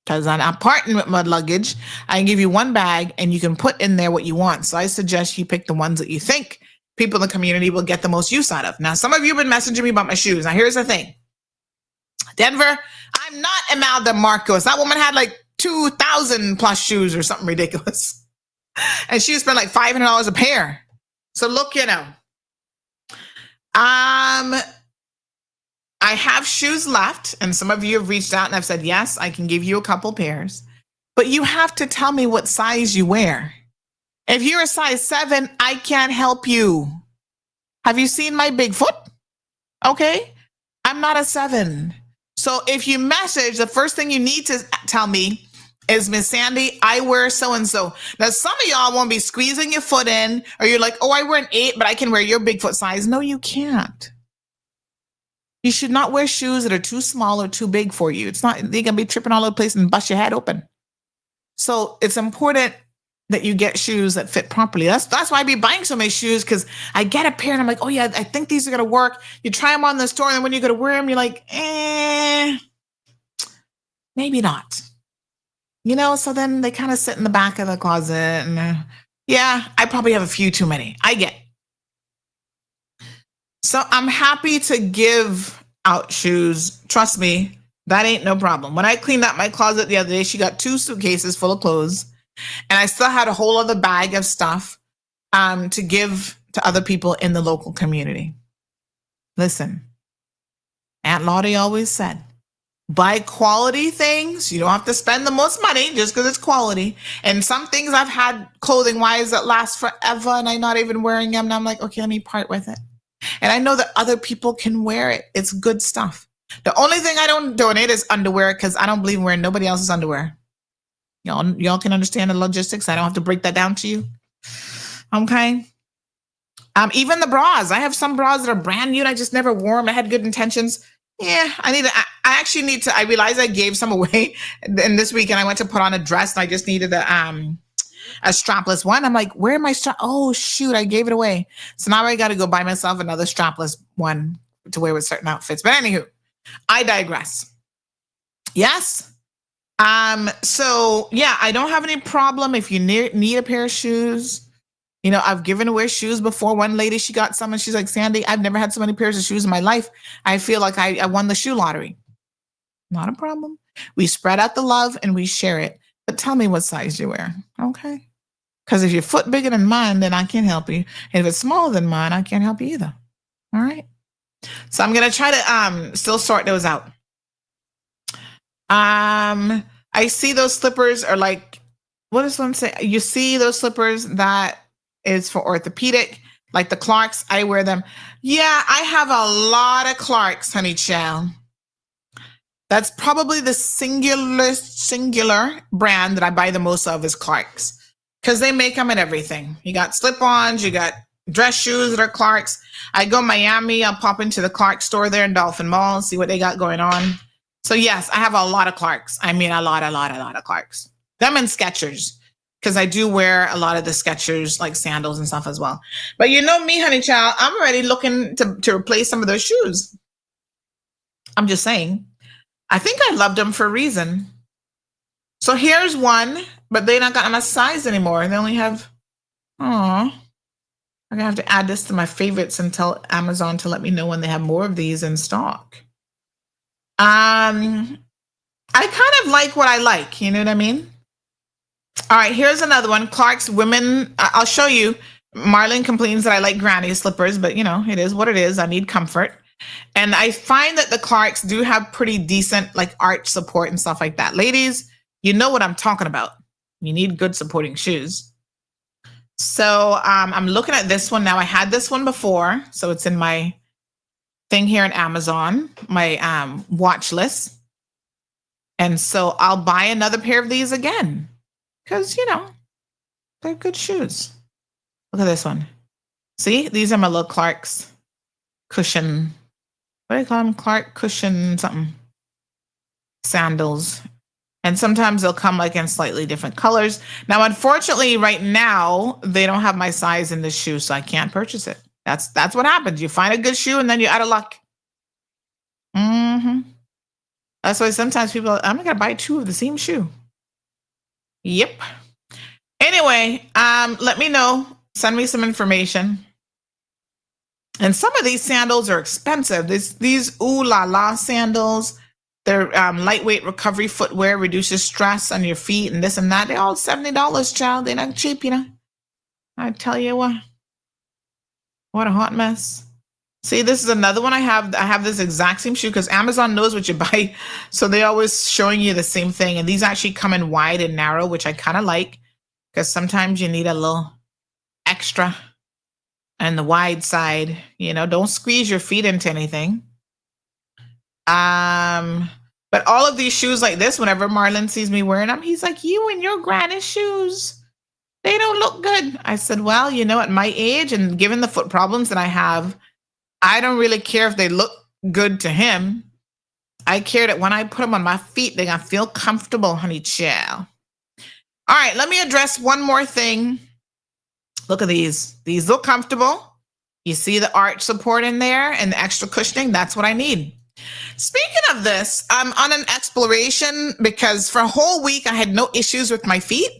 because I'm parting with my luggage. I can give you one bag and you can put in there what you want. So I suggest you pick the ones that you think people in the community will get the most use out of. Now, some of you have been messaging me about my shoes. Now, here's the thing. Denver, I'm not Imelda Marcos. That woman had like 2,000 plus shoes or something ridiculous. And she spent like $500 a pair. So look, I have shoes left. And some of you have reached out and I've said, yes, I can give you a couple pairs. But you have to tell me what size you wear. If you're a size 7, I can't help you. Have you seen my big foot? Okay. I'm not a 7. So if you message, the first thing you need to tell me is, Miss Sandy, I wear so-and-so. Now, some of y'all won't be squeezing your foot in, or you're like, oh, I wear an 8, but I can wear your big foot size. No, you can't. You should not wear shoes that are too small or too big for you. It's not, you're going to be tripping all over the place and bust your head open. So it's important that you get shoes that fit properly. That's why I be buying so many shoes, because I get a pair and I'm like, oh yeah, I think these are gonna work. You try them on the store, and then when you go to wear them, you're like, maybe not. So then they kind of sit in the back of the closet, and yeah, I probably have a few too many. I get. So I'm happy to give out shoes. Trust me, that ain't no problem. When I cleaned up my closet the other day, she got 2 suitcases full of clothes, and I still had a whole other bag of stuff to give to other people in the local community. Listen, Aunt Lottie always said, buy quality things. You don't have to spend the most money just because it's quality. And some things I've had clothing-wise that last forever, and I'm not even wearing them. And I'm like, okay, let me part with it. And I know that other people can wear it. It's good stuff. The only thing I don't donate is underwear, because I don't believe in wearing nobody else's underwear. Y'all can understand the logistics. I don't have to break that down to you. Okay. Even the bras. I have some bras that are brand new and I just never wore them. I had good intentions. Yeah, I realized I gave some away. And this weekend I went to put on a dress and I just needed a strapless one. I'm like, where am I? Oh, shoot, I gave it away. So now I got to go buy myself another strapless one to wear with certain outfits. But anywho, I digress. Yes. So yeah, I don't have any problem if you need a pair of shoes. I've given away shoes before. One lady, she got some and she's like, Sandy, I've never had so many pairs of shoes in my life. I feel like I won the shoe lottery. Not a problem. We spread out the love and we share it. But tell me what size you wear, okay? Because if your foot bigger than mine, then I can't help you. And if it's smaller than mine, I can't help you either. All right? So I'm going to try to still sort those out. I see those slippers are like, what does one say? You see those slippers that is for orthopedic, like the Clarks. I wear them. Yeah, I have a lot of Clarks, honey child. That's probably the singular brand that I buy the most of is Clarks, because they make them in everything. You got slip-ons, you got dress shoes that are Clarks. I go Miami, I'll pop into the Clark store there in Dolphin Mall, see what they got going on. So yes, I have a lot of Clarks. I mean, a lot of Clarks. Them and Skechers, because I do wear a lot of the Skechers, like sandals and stuff as well. But you know me, honey child, I'm already looking to replace some of those shoes. I'm just saying. I think I loved them for a reason. So here's one, but they not got my size anymore. They only have, I'm gonna have to add this to my favorites and tell Amazon to let me know when they have more of these in stock. I kind of like what I like, you know what I mean? All right, here's another one. Clark's women. I'll show you. Marlene complains that I like granny slippers, but it is what it is. I need comfort. And I find that the Clarks do have pretty decent like arch support and stuff like that. Ladies, you know what I'm talking about. You need good supporting shoes. So I'm looking at this one now. I had this one before, so it's in my thing here in Amazon, my watch list. And so I'll buy another pair of these again because, they're good shoes. Look at this one. See, these are my little Clark's cushion. What do you call them? Clark cushion something. Sandals. And sometimes they'll come like in slightly different colors. Now, unfortunately, right now, they don't have my size in this shoe, so I can't purchase it. That's what happens. You find a good shoe and then you're out of luck. Mm-hmm. That's why sometimes people are, I'm going to buy 2 of the same shoe. Yep. Anyway, let me know. Send me some information. And some of these sandals are expensive. These Ooh La La sandals, they're lightweight recovery footwear, reduces stress on your feet and this and that. They're all $70, child. They're not cheap, I tell you what a hot mess. See, this is another one I have. I have this exact same shoe because Amazon knows what you buy. So they're always showing you the same thing. And these actually come in wide and narrow, which I kind of like because sometimes you need a little extra on the wide side. Don't squeeze your feet into anything. But all of these shoes like this, whenever Marlon sees me wearing them, he's like, you and your granny shoes, they don't look good. I said, well, at my age and given the foot problems that I have, I don't really care if they look good to him. I care that when I put them on my feet, they're going to feel comfortable, honey child. All right, let me address one more thing. Look at these. These look comfortable. You see the arch support in there and the extra cushioning. That's what I need. Speaking of this, I'm on an exploration because for a whole week I had no issues with my feet.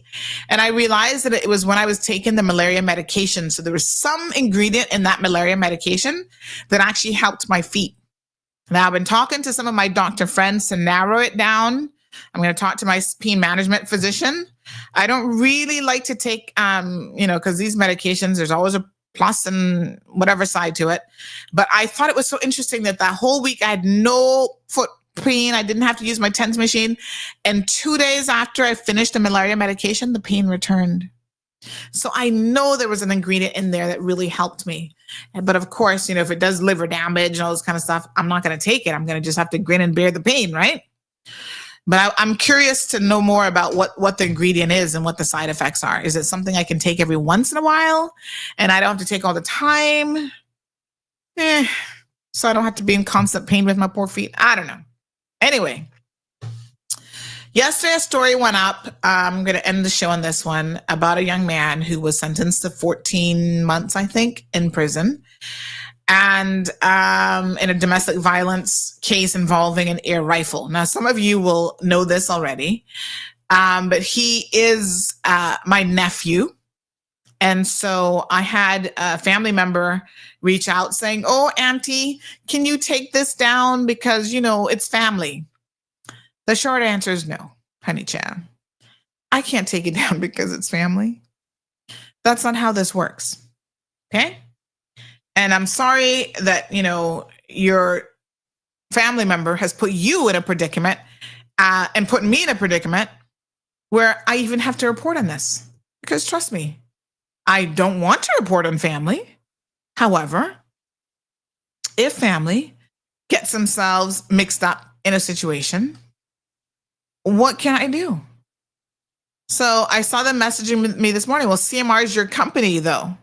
And I realized that it was when I was taking the malaria medication. So there was some ingredient in that malaria medication that actually helped my feet. Now I've been talking to some of my doctor friends to narrow it down. I'm going to talk to my pain management physician. I don't really like to take, because these medications, there's always a plus and whatever side to it. But I thought it was so interesting that whole week I had no foot pain. I didn't have to use my TENS machine. And 2 days after I finished the malaria medication, the pain returned. So I know there was an ingredient in there that really helped me. But of course, if it does liver damage and all this kind of stuff, I'm not going to take it. I'm going to just have to grin and bear the pain, right? But I'm curious to know more about what the ingredient is and what the side effects are. Is it something I can take every once in a while and I don't have to take all the time? So I don't have to be in constant pain with my poor feet. I don't know. Anyway, yesterday a story went up. I'm going to end the show on this one about a young man who was sentenced to 14 months, I think, in prison. And in a domestic violence case involving an air rifle. Now, some of you will know this already, but he is my nephew. And so I had a family member reach out saying, "Oh, Auntie, can you take this down? Because, it's family." The short answer is no, honey Chan. I can't take it down because it's family. That's not how this works. Okay? And I'm sorry that, your family member has put you in a predicament and put me in a predicament where I even have to report on this. Because trust me, I don't want to report on family. However, if family gets themselves mixed up in a situation, what can I do? So I saw them messaging me this morning. Well, CMR is your company, though.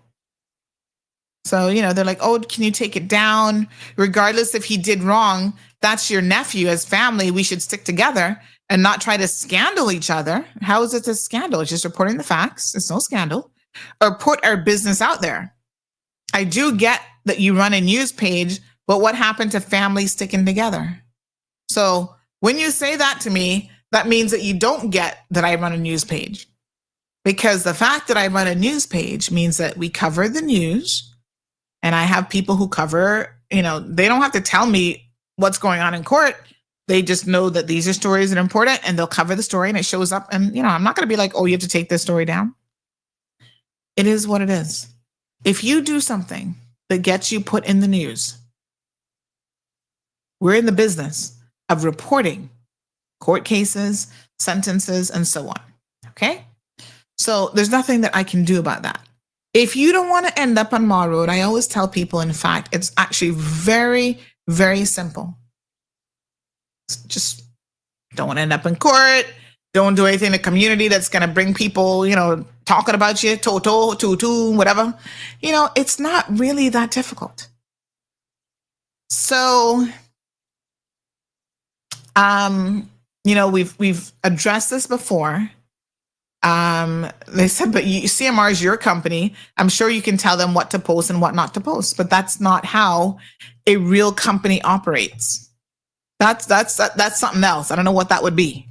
So, they're like, "Oh, can you take it down? Regardless if he did wrong, that's your nephew. As family, we should stick together and not try to scandal each other." How is it a scandal? It's just reporting the facts. It's no scandal. Or put our business out there. I do get that you run a news page, but what happened to families sticking together? So when you say that to me, that means that you don't get that I run a news page. Because the fact that I run a news page means that we cover the news. And I have people who cover, they don't have to tell me what's going on in court. They just know that these are stories that are important and they'll cover the story and it shows up. And, I'm not going to be like, "Oh, you have to take this story down." It is what it is. If you do something that gets you put in the news, we're in the business of reporting court cases, sentences, and so on. Okay? So there's nothing that I can do about that. If you don't want to end up on Mall Road, I always tell people, in fact, it's actually very, very simple. Just don't want to end up in court. Don't do anything in the community that's going to bring people, talking about you, tutu, whatever. It's not really that difficult. So, we've addressed this before. They said, but CMR is your company. I'm sure you can tell them what to post and what not to post, but that's not how a real company operates. That's something else. I don't know what that would be,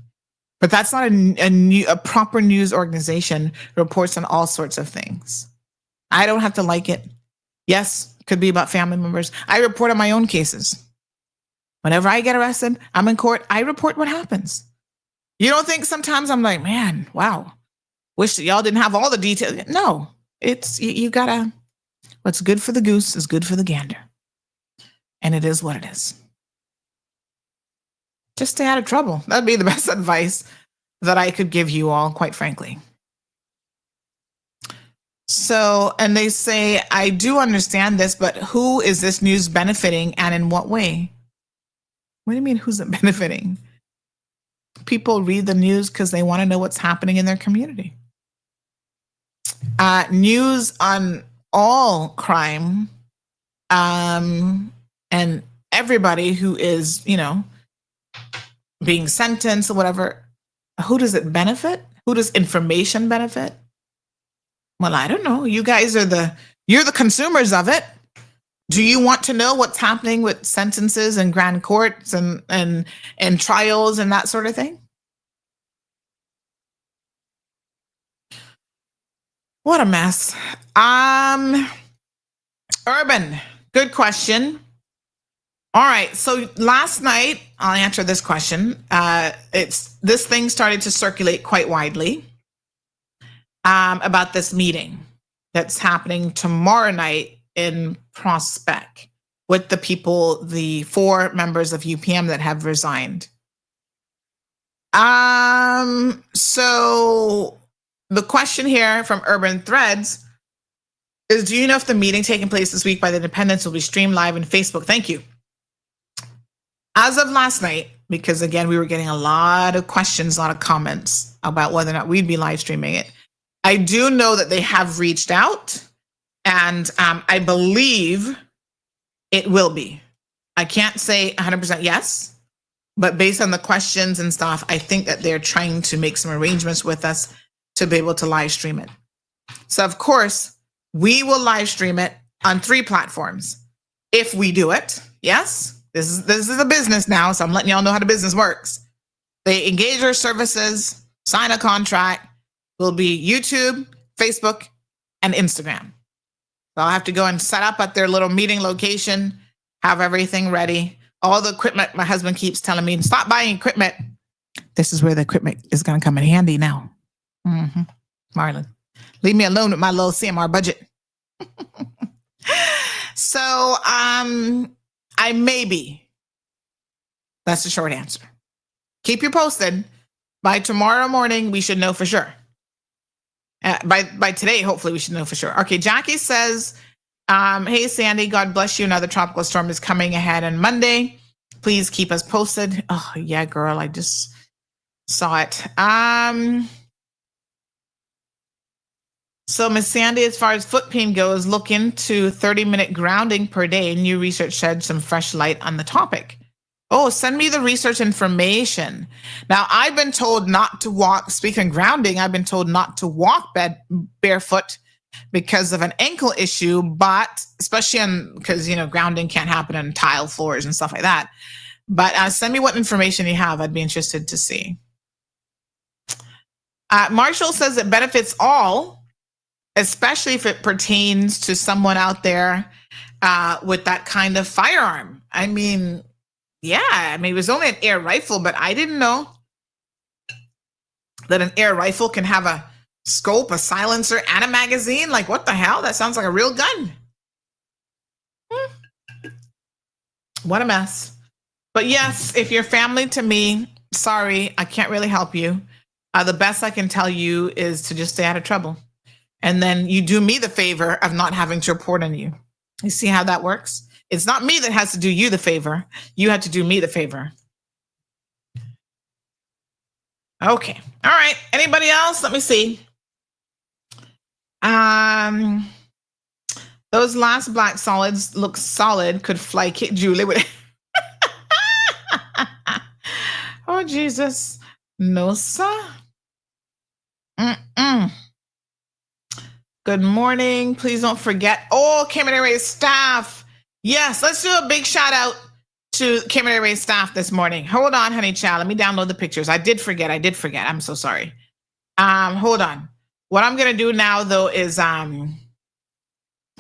but that's not a proper news organization reports on all sorts of things. I don't have to like it. Yes, could be about family members. I report on my own cases. Whenever I get arrested, I'm in court, I report what happens. You don't think sometimes I'm like, "Man, wow, wish that y'all didn't have all the details." No, it's, you gotta, what's good for the goose is good for the gander. And it is what it is. Just stay out of trouble. That'd be the best advice that I could give you all, quite frankly. So, and they say, "I do understand this, but who is this news benefiting and in what way?" What do you mean, who's it benefiting? People read the news because they want to know what's happening in their community. News on all crime and everybody who is, being sentenced or whatever, who does it benefit? Who does information benefit? Well, I don't know. You guys you're the consumers of it. Do you want to know what's happening with sentences and grand courts and trials and that sort of thing? What a mess. Urban, good question. All right. So last night, I'll answer this question. This thing started to circulate quite widely about this meeting that's happening tomorrow night in Prospect with the 4 members of UPM that have resigned. So the question here from Urban Threads is, do you know if the meeting taking place this week by the Independents will be streamed live on Facebook? Thank you. As of last night, because again, we were getting a lot of questions, a lot of comments about whether or not we'd be live streaming it. I do know that they have reached out, and I believe it will be. I can't say 100% yes, but based on the questions and stuff, I think that they're trying to make some arrangements with us to be able to live stream it. So of course, we will live stream it on 3 platforms. If we do it, yes. This is a business now, so I'm letting y'all know how the business works. They engage our services, sign a contract. Will be YouTube, Facebook, and Instagram. So I'll have to go and set up at their little meeting location, have everything ready. All the equipment, my husband keeps telling me, stop buying equipment. This is where the equipment is going to come in handy now. Marlon, leave me alone with my little CMR budget. So, I may be. That's the short answer. Keep you posted. By tomorrow morning, we should know for sure. By today, hopefully, we should know for sure. Okay, Jackie says, hey, Sandy, God bless you. Another tropical storm is coming ahead on Monday. Please keep us posted. Oh, yeah, girl, I just saw it. So, Miss Sandy, as far as foot pain goes, look into 30-minute grounding per day. New research shed some fresh light on the topic. Oh, send me the research information. Now, I've been told not to walk, speaking of grounding, I've been told not to walk barefoot because of an ankle issue, but especially because, grounding can't happen on tile floors and stuff like that. But send me what information you have. I'd be interested to see. Marshall says it benefits all, especially if it pertains to someone out there with that kind of firearm. I mean, yeah, it was only an air rifle, but I didn't know that an air rifle can have a scope, a silencer, and a magazine. Like, what the hell? That sounds like a real gun. What a mess. But yes, if you're family to me, sorry, I can't really help you. The best I can tell you is to just stay out of trouble. And then you do me the favor of not having to report on you. You see how that works? It's not me that has to do you the favor. You have to do me the favor. Okay. All right. Anybody else? Let me see. Those last black solids look solid. Could fly kick Julie with Oh, Jesus. No, sir. Good morning. Please don't forget. Oh, Cayman Airways staff. Yes, let's do a big shout out to Cayman Airways staff this morning. Hold on, honey child. Let me download the pictures. I did forget. I'm so sorry. Hold on. What I'm going to do now, though, is,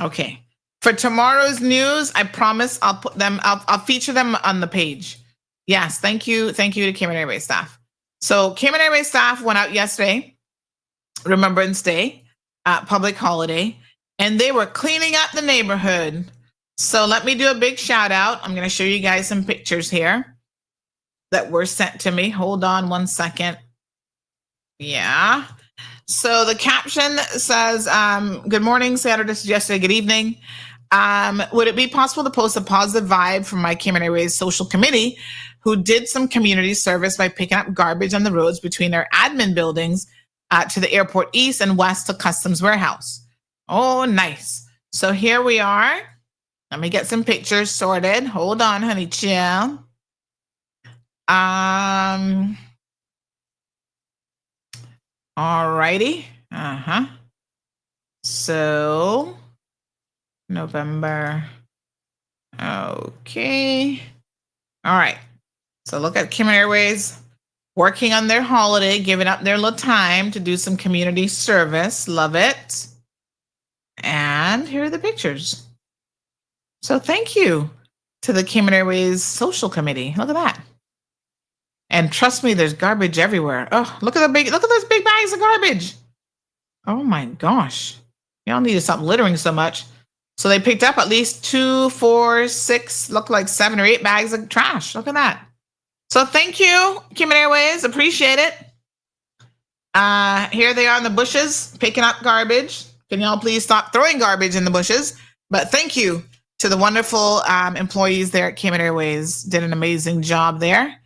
okay. For tomorrow's news, I promise I'll put them, I'll feature them on the page. Yes, thank you. Thank you to Cayman Airways staff. So Cayman Airways staff went out yesterday, Remembrance Day, public holiday, and they were cleaning up the neighborhood. So let me do a big shout out. I'm going to show you guys some pictures here that were sent to me. Hold on one second. Yeah. So the caption says, good morning, Saturday, yesterday, good evening. Would it be possible to post a positive vibe from my Cayman Airways social committee who did some community service by picking up garbage on the roads between their admin buildings to the airport east and west to customs warehouse? Oh, nice. So here we are. Let me get some pictures sorted. Hold on, honey chill. All righty. So November. Okay. All right. So look at Kim Airways working on their holiday, giving up their little time to do some community service. Love it. And here are the pictures. So thank you to the Kim Airways Social Committee. Look at that. And trust me, there's garbage everywhere. Oh, look at those big bags of garbage. Oh my gosh. Y'all needed stop littering so much. So they picked up at least 2, 4, 6, look like 7 or 8 bags of trash. Look at that. So thank you, Kim Airways. Appreciate it. Here they are in the bushes, picking up garbage. Can y'all please stop throwing garbage in the bushes? But thank you to the wonderful employees there at Kim Airways. Did an amazing job there.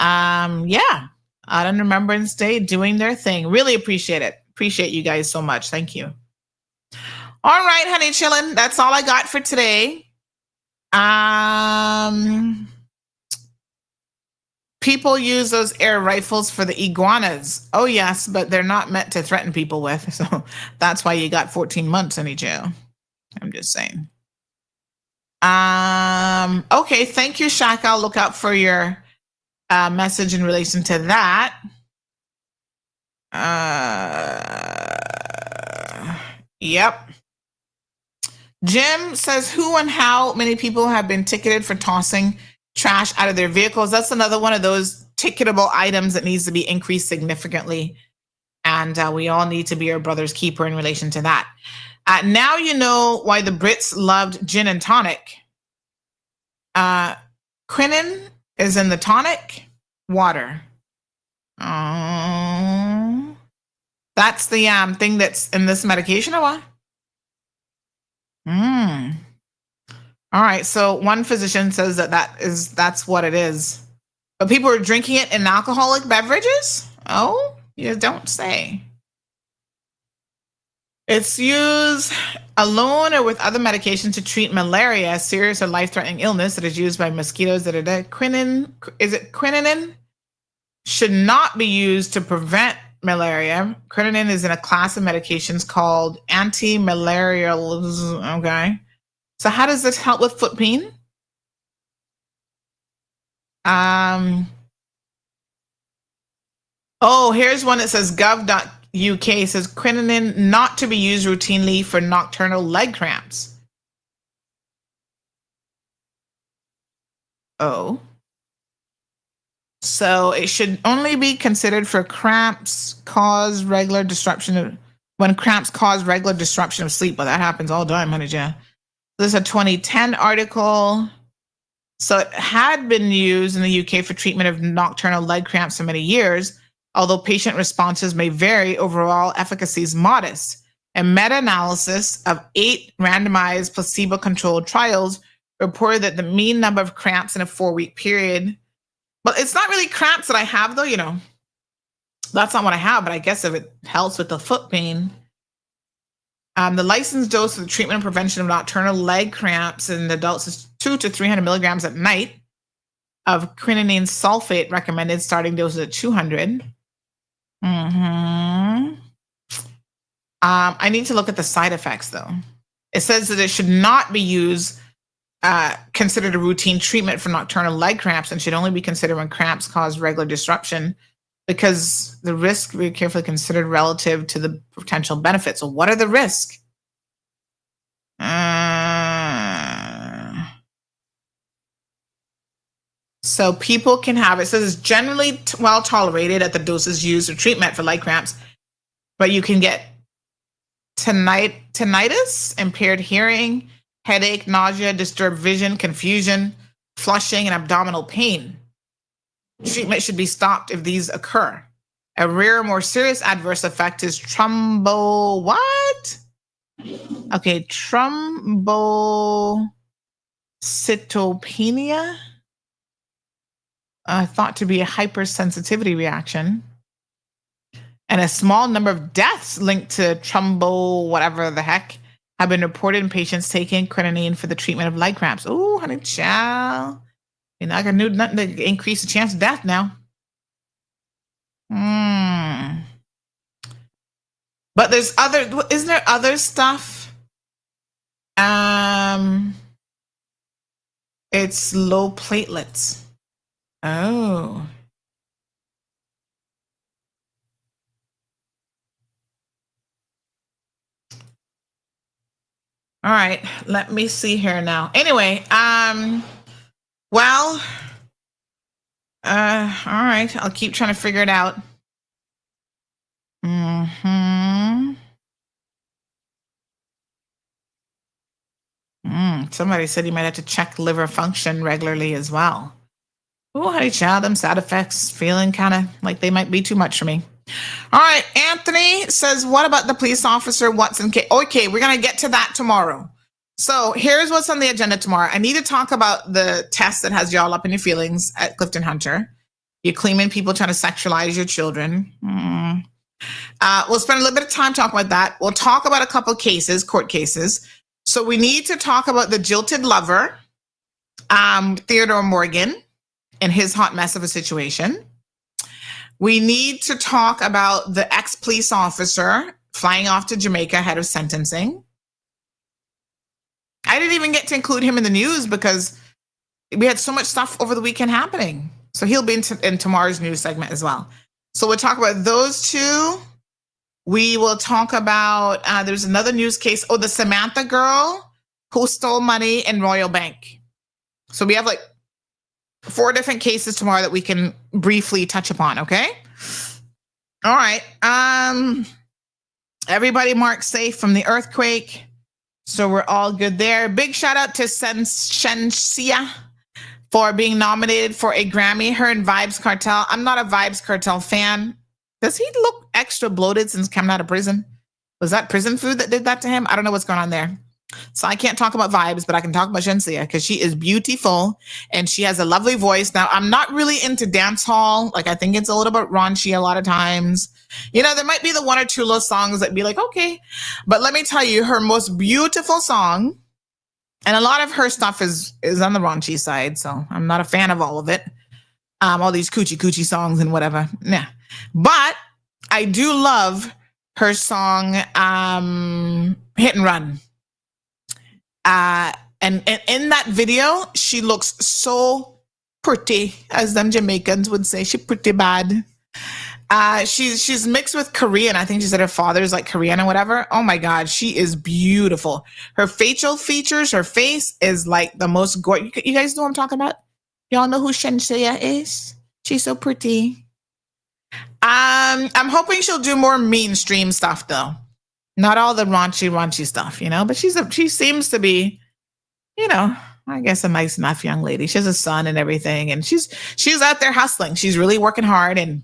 Yeah, out on Remembrance Day, doing their thing. Really appreciate it. Appreciate you guys so much. Thank you. All right, honey, chillin'. That's all I got for today. People use those air rifles for the iguanas. Oh, yes, but they're not meant to threaten people with. So that's why you got 14 months in jail. I'm just saying. Okay, thank you, Shaq. I'll look out for your message in relation to that. Yep. Jim says, who and how many people have been ticketed for tossing trash out of their vehicles? That's another one of those ticketable items that needs to be increased significantly. And we all need to be our brother's keeper in relation to that. Now you know why the Brits loved gin and tonic. Quinine is in the tonic water. That's the thing that's in this medication or what? All right, so one physician says that's what it is. But people are drinking it in alcoholic beverages? Oh, you don't say. It's used alone or with other medications to treat malaria, a serious or life-threatening illness that is used by mosquitoes. Quinine, is it quinine? Should not be used to prevent malaria. Quinine is in a class of medications called anti-malarials. Okay. So how does this help with foot pain? Oh, here's one that says gov.uk says quinine not to be used routinely for nocturnal leg cramps. Oh. So it should only be considered for cramps cause regular disruption when cramps cause regular disruption of sleep. Well, that happens all the time, honey. Yeah. This is a 2010 article. So it had been used in the UK for treatment of nocturnal leg cramps for many years. Although patient responses may vary, overall efficacy is modest. A meta-analysis of 8 randomized placebo-controlled trials reported that the mean number of cramps in a 4-week period. Well, it's not really cramps that I have, though, That's not what I have, but I guess if it helps with the foot pain. The licensed dose for the treatment and prevention of nocturnal leg cramps in adults is 200 to 300 milligrams at night of quinine sulfate, recommended starting doses at 200. I need to look at the side effects, though. It says that it should not be used, considered a routine treatment for nocturnal leg cramps and should only be considered when cramps cause regular disruption because the risk will be carefully considered relative to the potential benefits. So what are the risks? So people can have, it says it's generally well tolerated at the doses used for treatment for leg cramps, but you can get tinnitus, impaired hearing, headache, nausea, disturbed vision, confusion, flushing, and abdominal pain. Treatment should be stopped if these occur. A rare, more serious adverse effect is thrombocytopenia, thought to be a hypersensitivity reaction. And a small number of deaths linked to whatever the heck, have been reported in patients taking quinine for the treatment of leg cramps. Oh, honey child. You're not going to do nothing to increase the chance of death now. But there's other, isn't there other stuff? It's low platelets. Oh. All right, let me see here now. Anyway, well, all right, I'll keep trying to figure it out. Somebody said you might have to check liver function regularly as well. Oh, honey child, them side effects feeling kind of like they might be too much for me. All right, Anthony says, what about the police officer? What's in case? Okay, we're going to get to that tomorrow. So here's what's on the agenda tomorrow. I need to talk about the test that has y'all up in your feelings at Clifton Hunter. You're claiming people trying to sexualize your children. We'll spend a little bit of time talking about that. We'll talk about a couple cases, court cases. So we need to talk about the jilted lover, Theodore Morgan, and his hot mess of a situation. We need to talk about the ex-police officer flying off to Jamaica ahead of sentencing. I didn't even get to include him in the news because we had so much stuff over the weekend happening. So he'll be in tomorrow's news segment as well. So we'll talk about those two. We will talk about, there's another news case. Oh, the Samantha girl who stole money in Royal Bank. So we have like 4 different cases tomorrow that we can briefly touch upon, okay? All right. Everybody marked safe from the earthquake. So we're all good there. Big shout out to Shensia for being nominated for a Grammy. Her and Vibes Cartel. I'm not a Vibes Cartel fan. Does he look extra bloated since coming out of prison? Was that prison food that did that to him? I don't know what's going on there. So I can't talk about Vibes, but I can talk about Shensia because she is beautiful and she has a lovely voice. Now, I'm not really into dance hall. Like, I think it's a little bit raunchy a lot of times. You know, there might be the 1 or 2 little songs that be like, okay. But let me tell you, her most beautiful song, and a lot of her stuff is on the raunchy side. So I'm not a fan of all of it. All these coochie songs and whatever. Yeah. But I do love her song, Hit and Run. And in that video, she looks so pretty, as them Jamaicans would say. She's pretty bad. She's mixed with Korean. I think she said her father's like Korean or whatever. Oh my God, she is beautiful. Her facial features, her face is like the most gorgeous. You guys know what I'm talking about? Y'all know who Shensia is? She's so pretty. I'm hoping she'll do more mainstream stuff though. Not all the raunchy stuff, you know, but she seems to be, you know, I guess a nice enough young lady. She has a son and everything. And she's out there hustling. She's really working hard and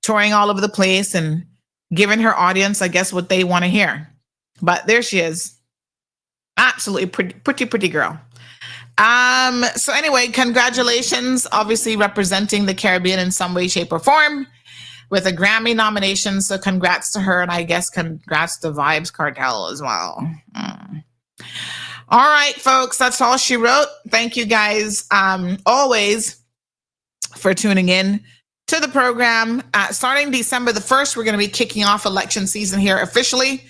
touring all over the place and giving her audience, I guess, what they want to hear. But there she is. Absolutely pretty girl. So anyway, congratulations, obviously representing the Caribbean in some way, shape, or form with a Grammy nomination. So congrats to her. And I guess congrats to Vibes Cartel as well. All right, folks, that's all she wrote. Thank you guys always for tuning in to the program. Starting December the 1st, we're going to be kicking off election season here officially.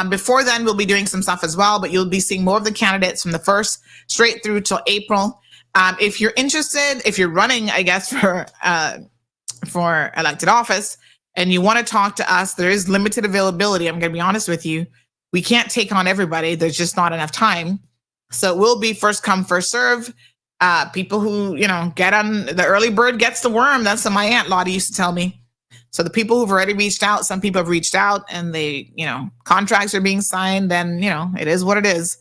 Before then, we'll be doing some stuff as well, but you'll be seeing more of the candidates from the 1st straight through till April. If you're interested, if you're running, I guess, for elected office and you want to talk to us, there is limited availability. I'm going to be honest with you. We can't take on everybody. There's just not enough time. So it will be first come, first serve. People who, you know, get on the early bird gets the worm. That's what my Aunt Lottie used to tell me. So the people who've already reached out, some people have reached out and they, you know, contracts are being signed, then, you know, it is what it is.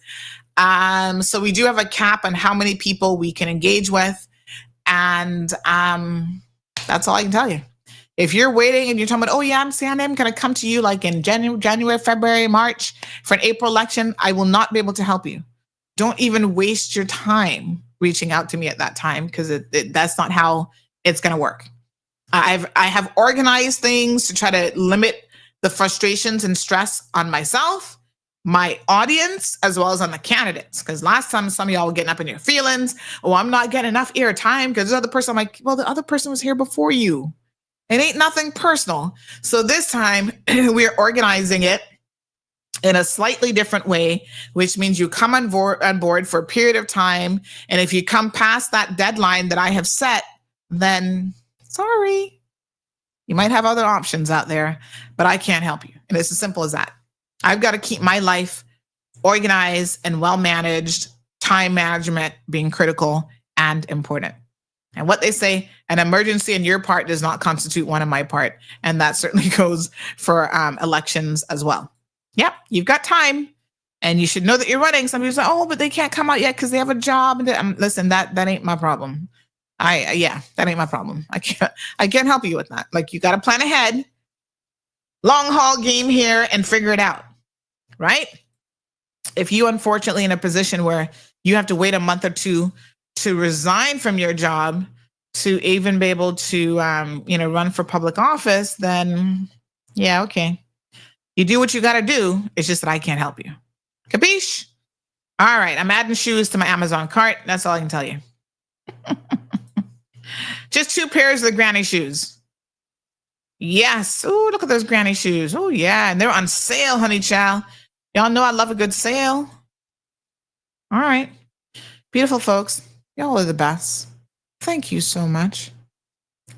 So we do have a cap on how many people we can engage with. And that's all I can tell you. If you're waiting and you're talking about, oh yeah, I'm going to come to you like in January, February, March for an April election, I will not be able to help you. Don't even waste your time reaching out to me at that time because that's not how it's going to work. I have organized things to try to limit the frustrations and stress on myself, my audience, as well as on the candidates. Because last time some of y'all were getting up in your feelings. Oh, I'm not getting enough airtime because the other person, I'm like, well, the other person was here before you. It ain't nothing personal. So this time we're organizing it in a slightly different way, which means you come on board for a period of time. And if you come past that deadline that I have set, then sorry, you might have other options out there, but I can't help you. And it's as simple as that. I've got to keep my life organized and well-managed, time management being critical and important. And what they say, an emergency on your part does not constitute one on my part. And that certainly goes for elections as well. Yep, you've got time and you should know that you're running. Some people say, oh, but they can't come out yet because they have a job. Listen, that ain't my problem. That ain't my problem. I can't help you with that. Like, you got to plan ahead, long haul game here and figure it out, right? If you unfortunately in a position where you have to wait a month or two to resign from your job to even be able to, run for public office, then yeah, okay. You do what you got to do. It's just that I can't help you. Capiche? All right. I'm adding shoes to my Amazon cart. That's all I can tell you. Just 2 pairs of the granny shoes. Yes. Oh, look at those granny shoes. Oh, yeah. And they're on sale, honey child. Y'all know I love a good sale. All right. Beautiful folks. Y'all are the best. Thank you so much.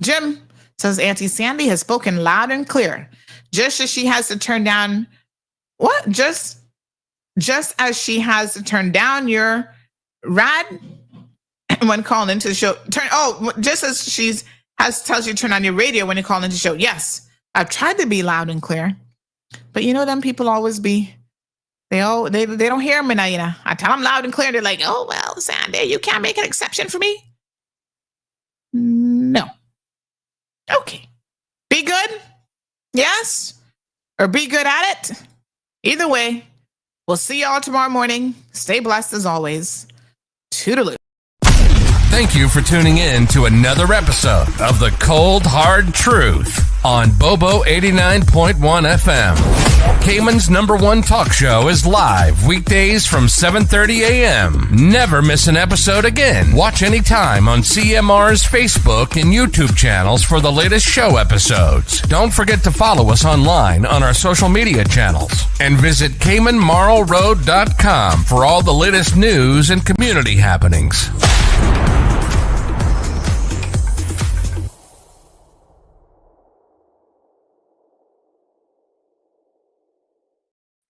Jim says Auntie Sandy has spoken loud and clear. Just as she has to turn down what? Just as she has to turn down your rad when calling into the show. Just as tells you to turn on your radio when you call into the show. Yes, I've tried to be loud and clear, but you know them people always be. They don't hear me now. I tell them loud and clear. They're like, oh well, Sandy, you can't make an exception for me. No. Okay. Be good. Yes, or be good at it. Either way, we'll see y'all tomorrow morning. Stay blessed as always. Toodaloo. Thank you for tuning in to another episode of The Cold Hard Truth on Bobo 89.1 FM. Cayman's #1 talk show is live weekdays from 7:30 a.m. Never miss an episode again. Watch anytime on CMR's Facebook and YouTube channels for the latest show episodes. Don't forget to follow us online on our social media channels and visit CaymanMarlRoad.com for all the latest news and community happenings.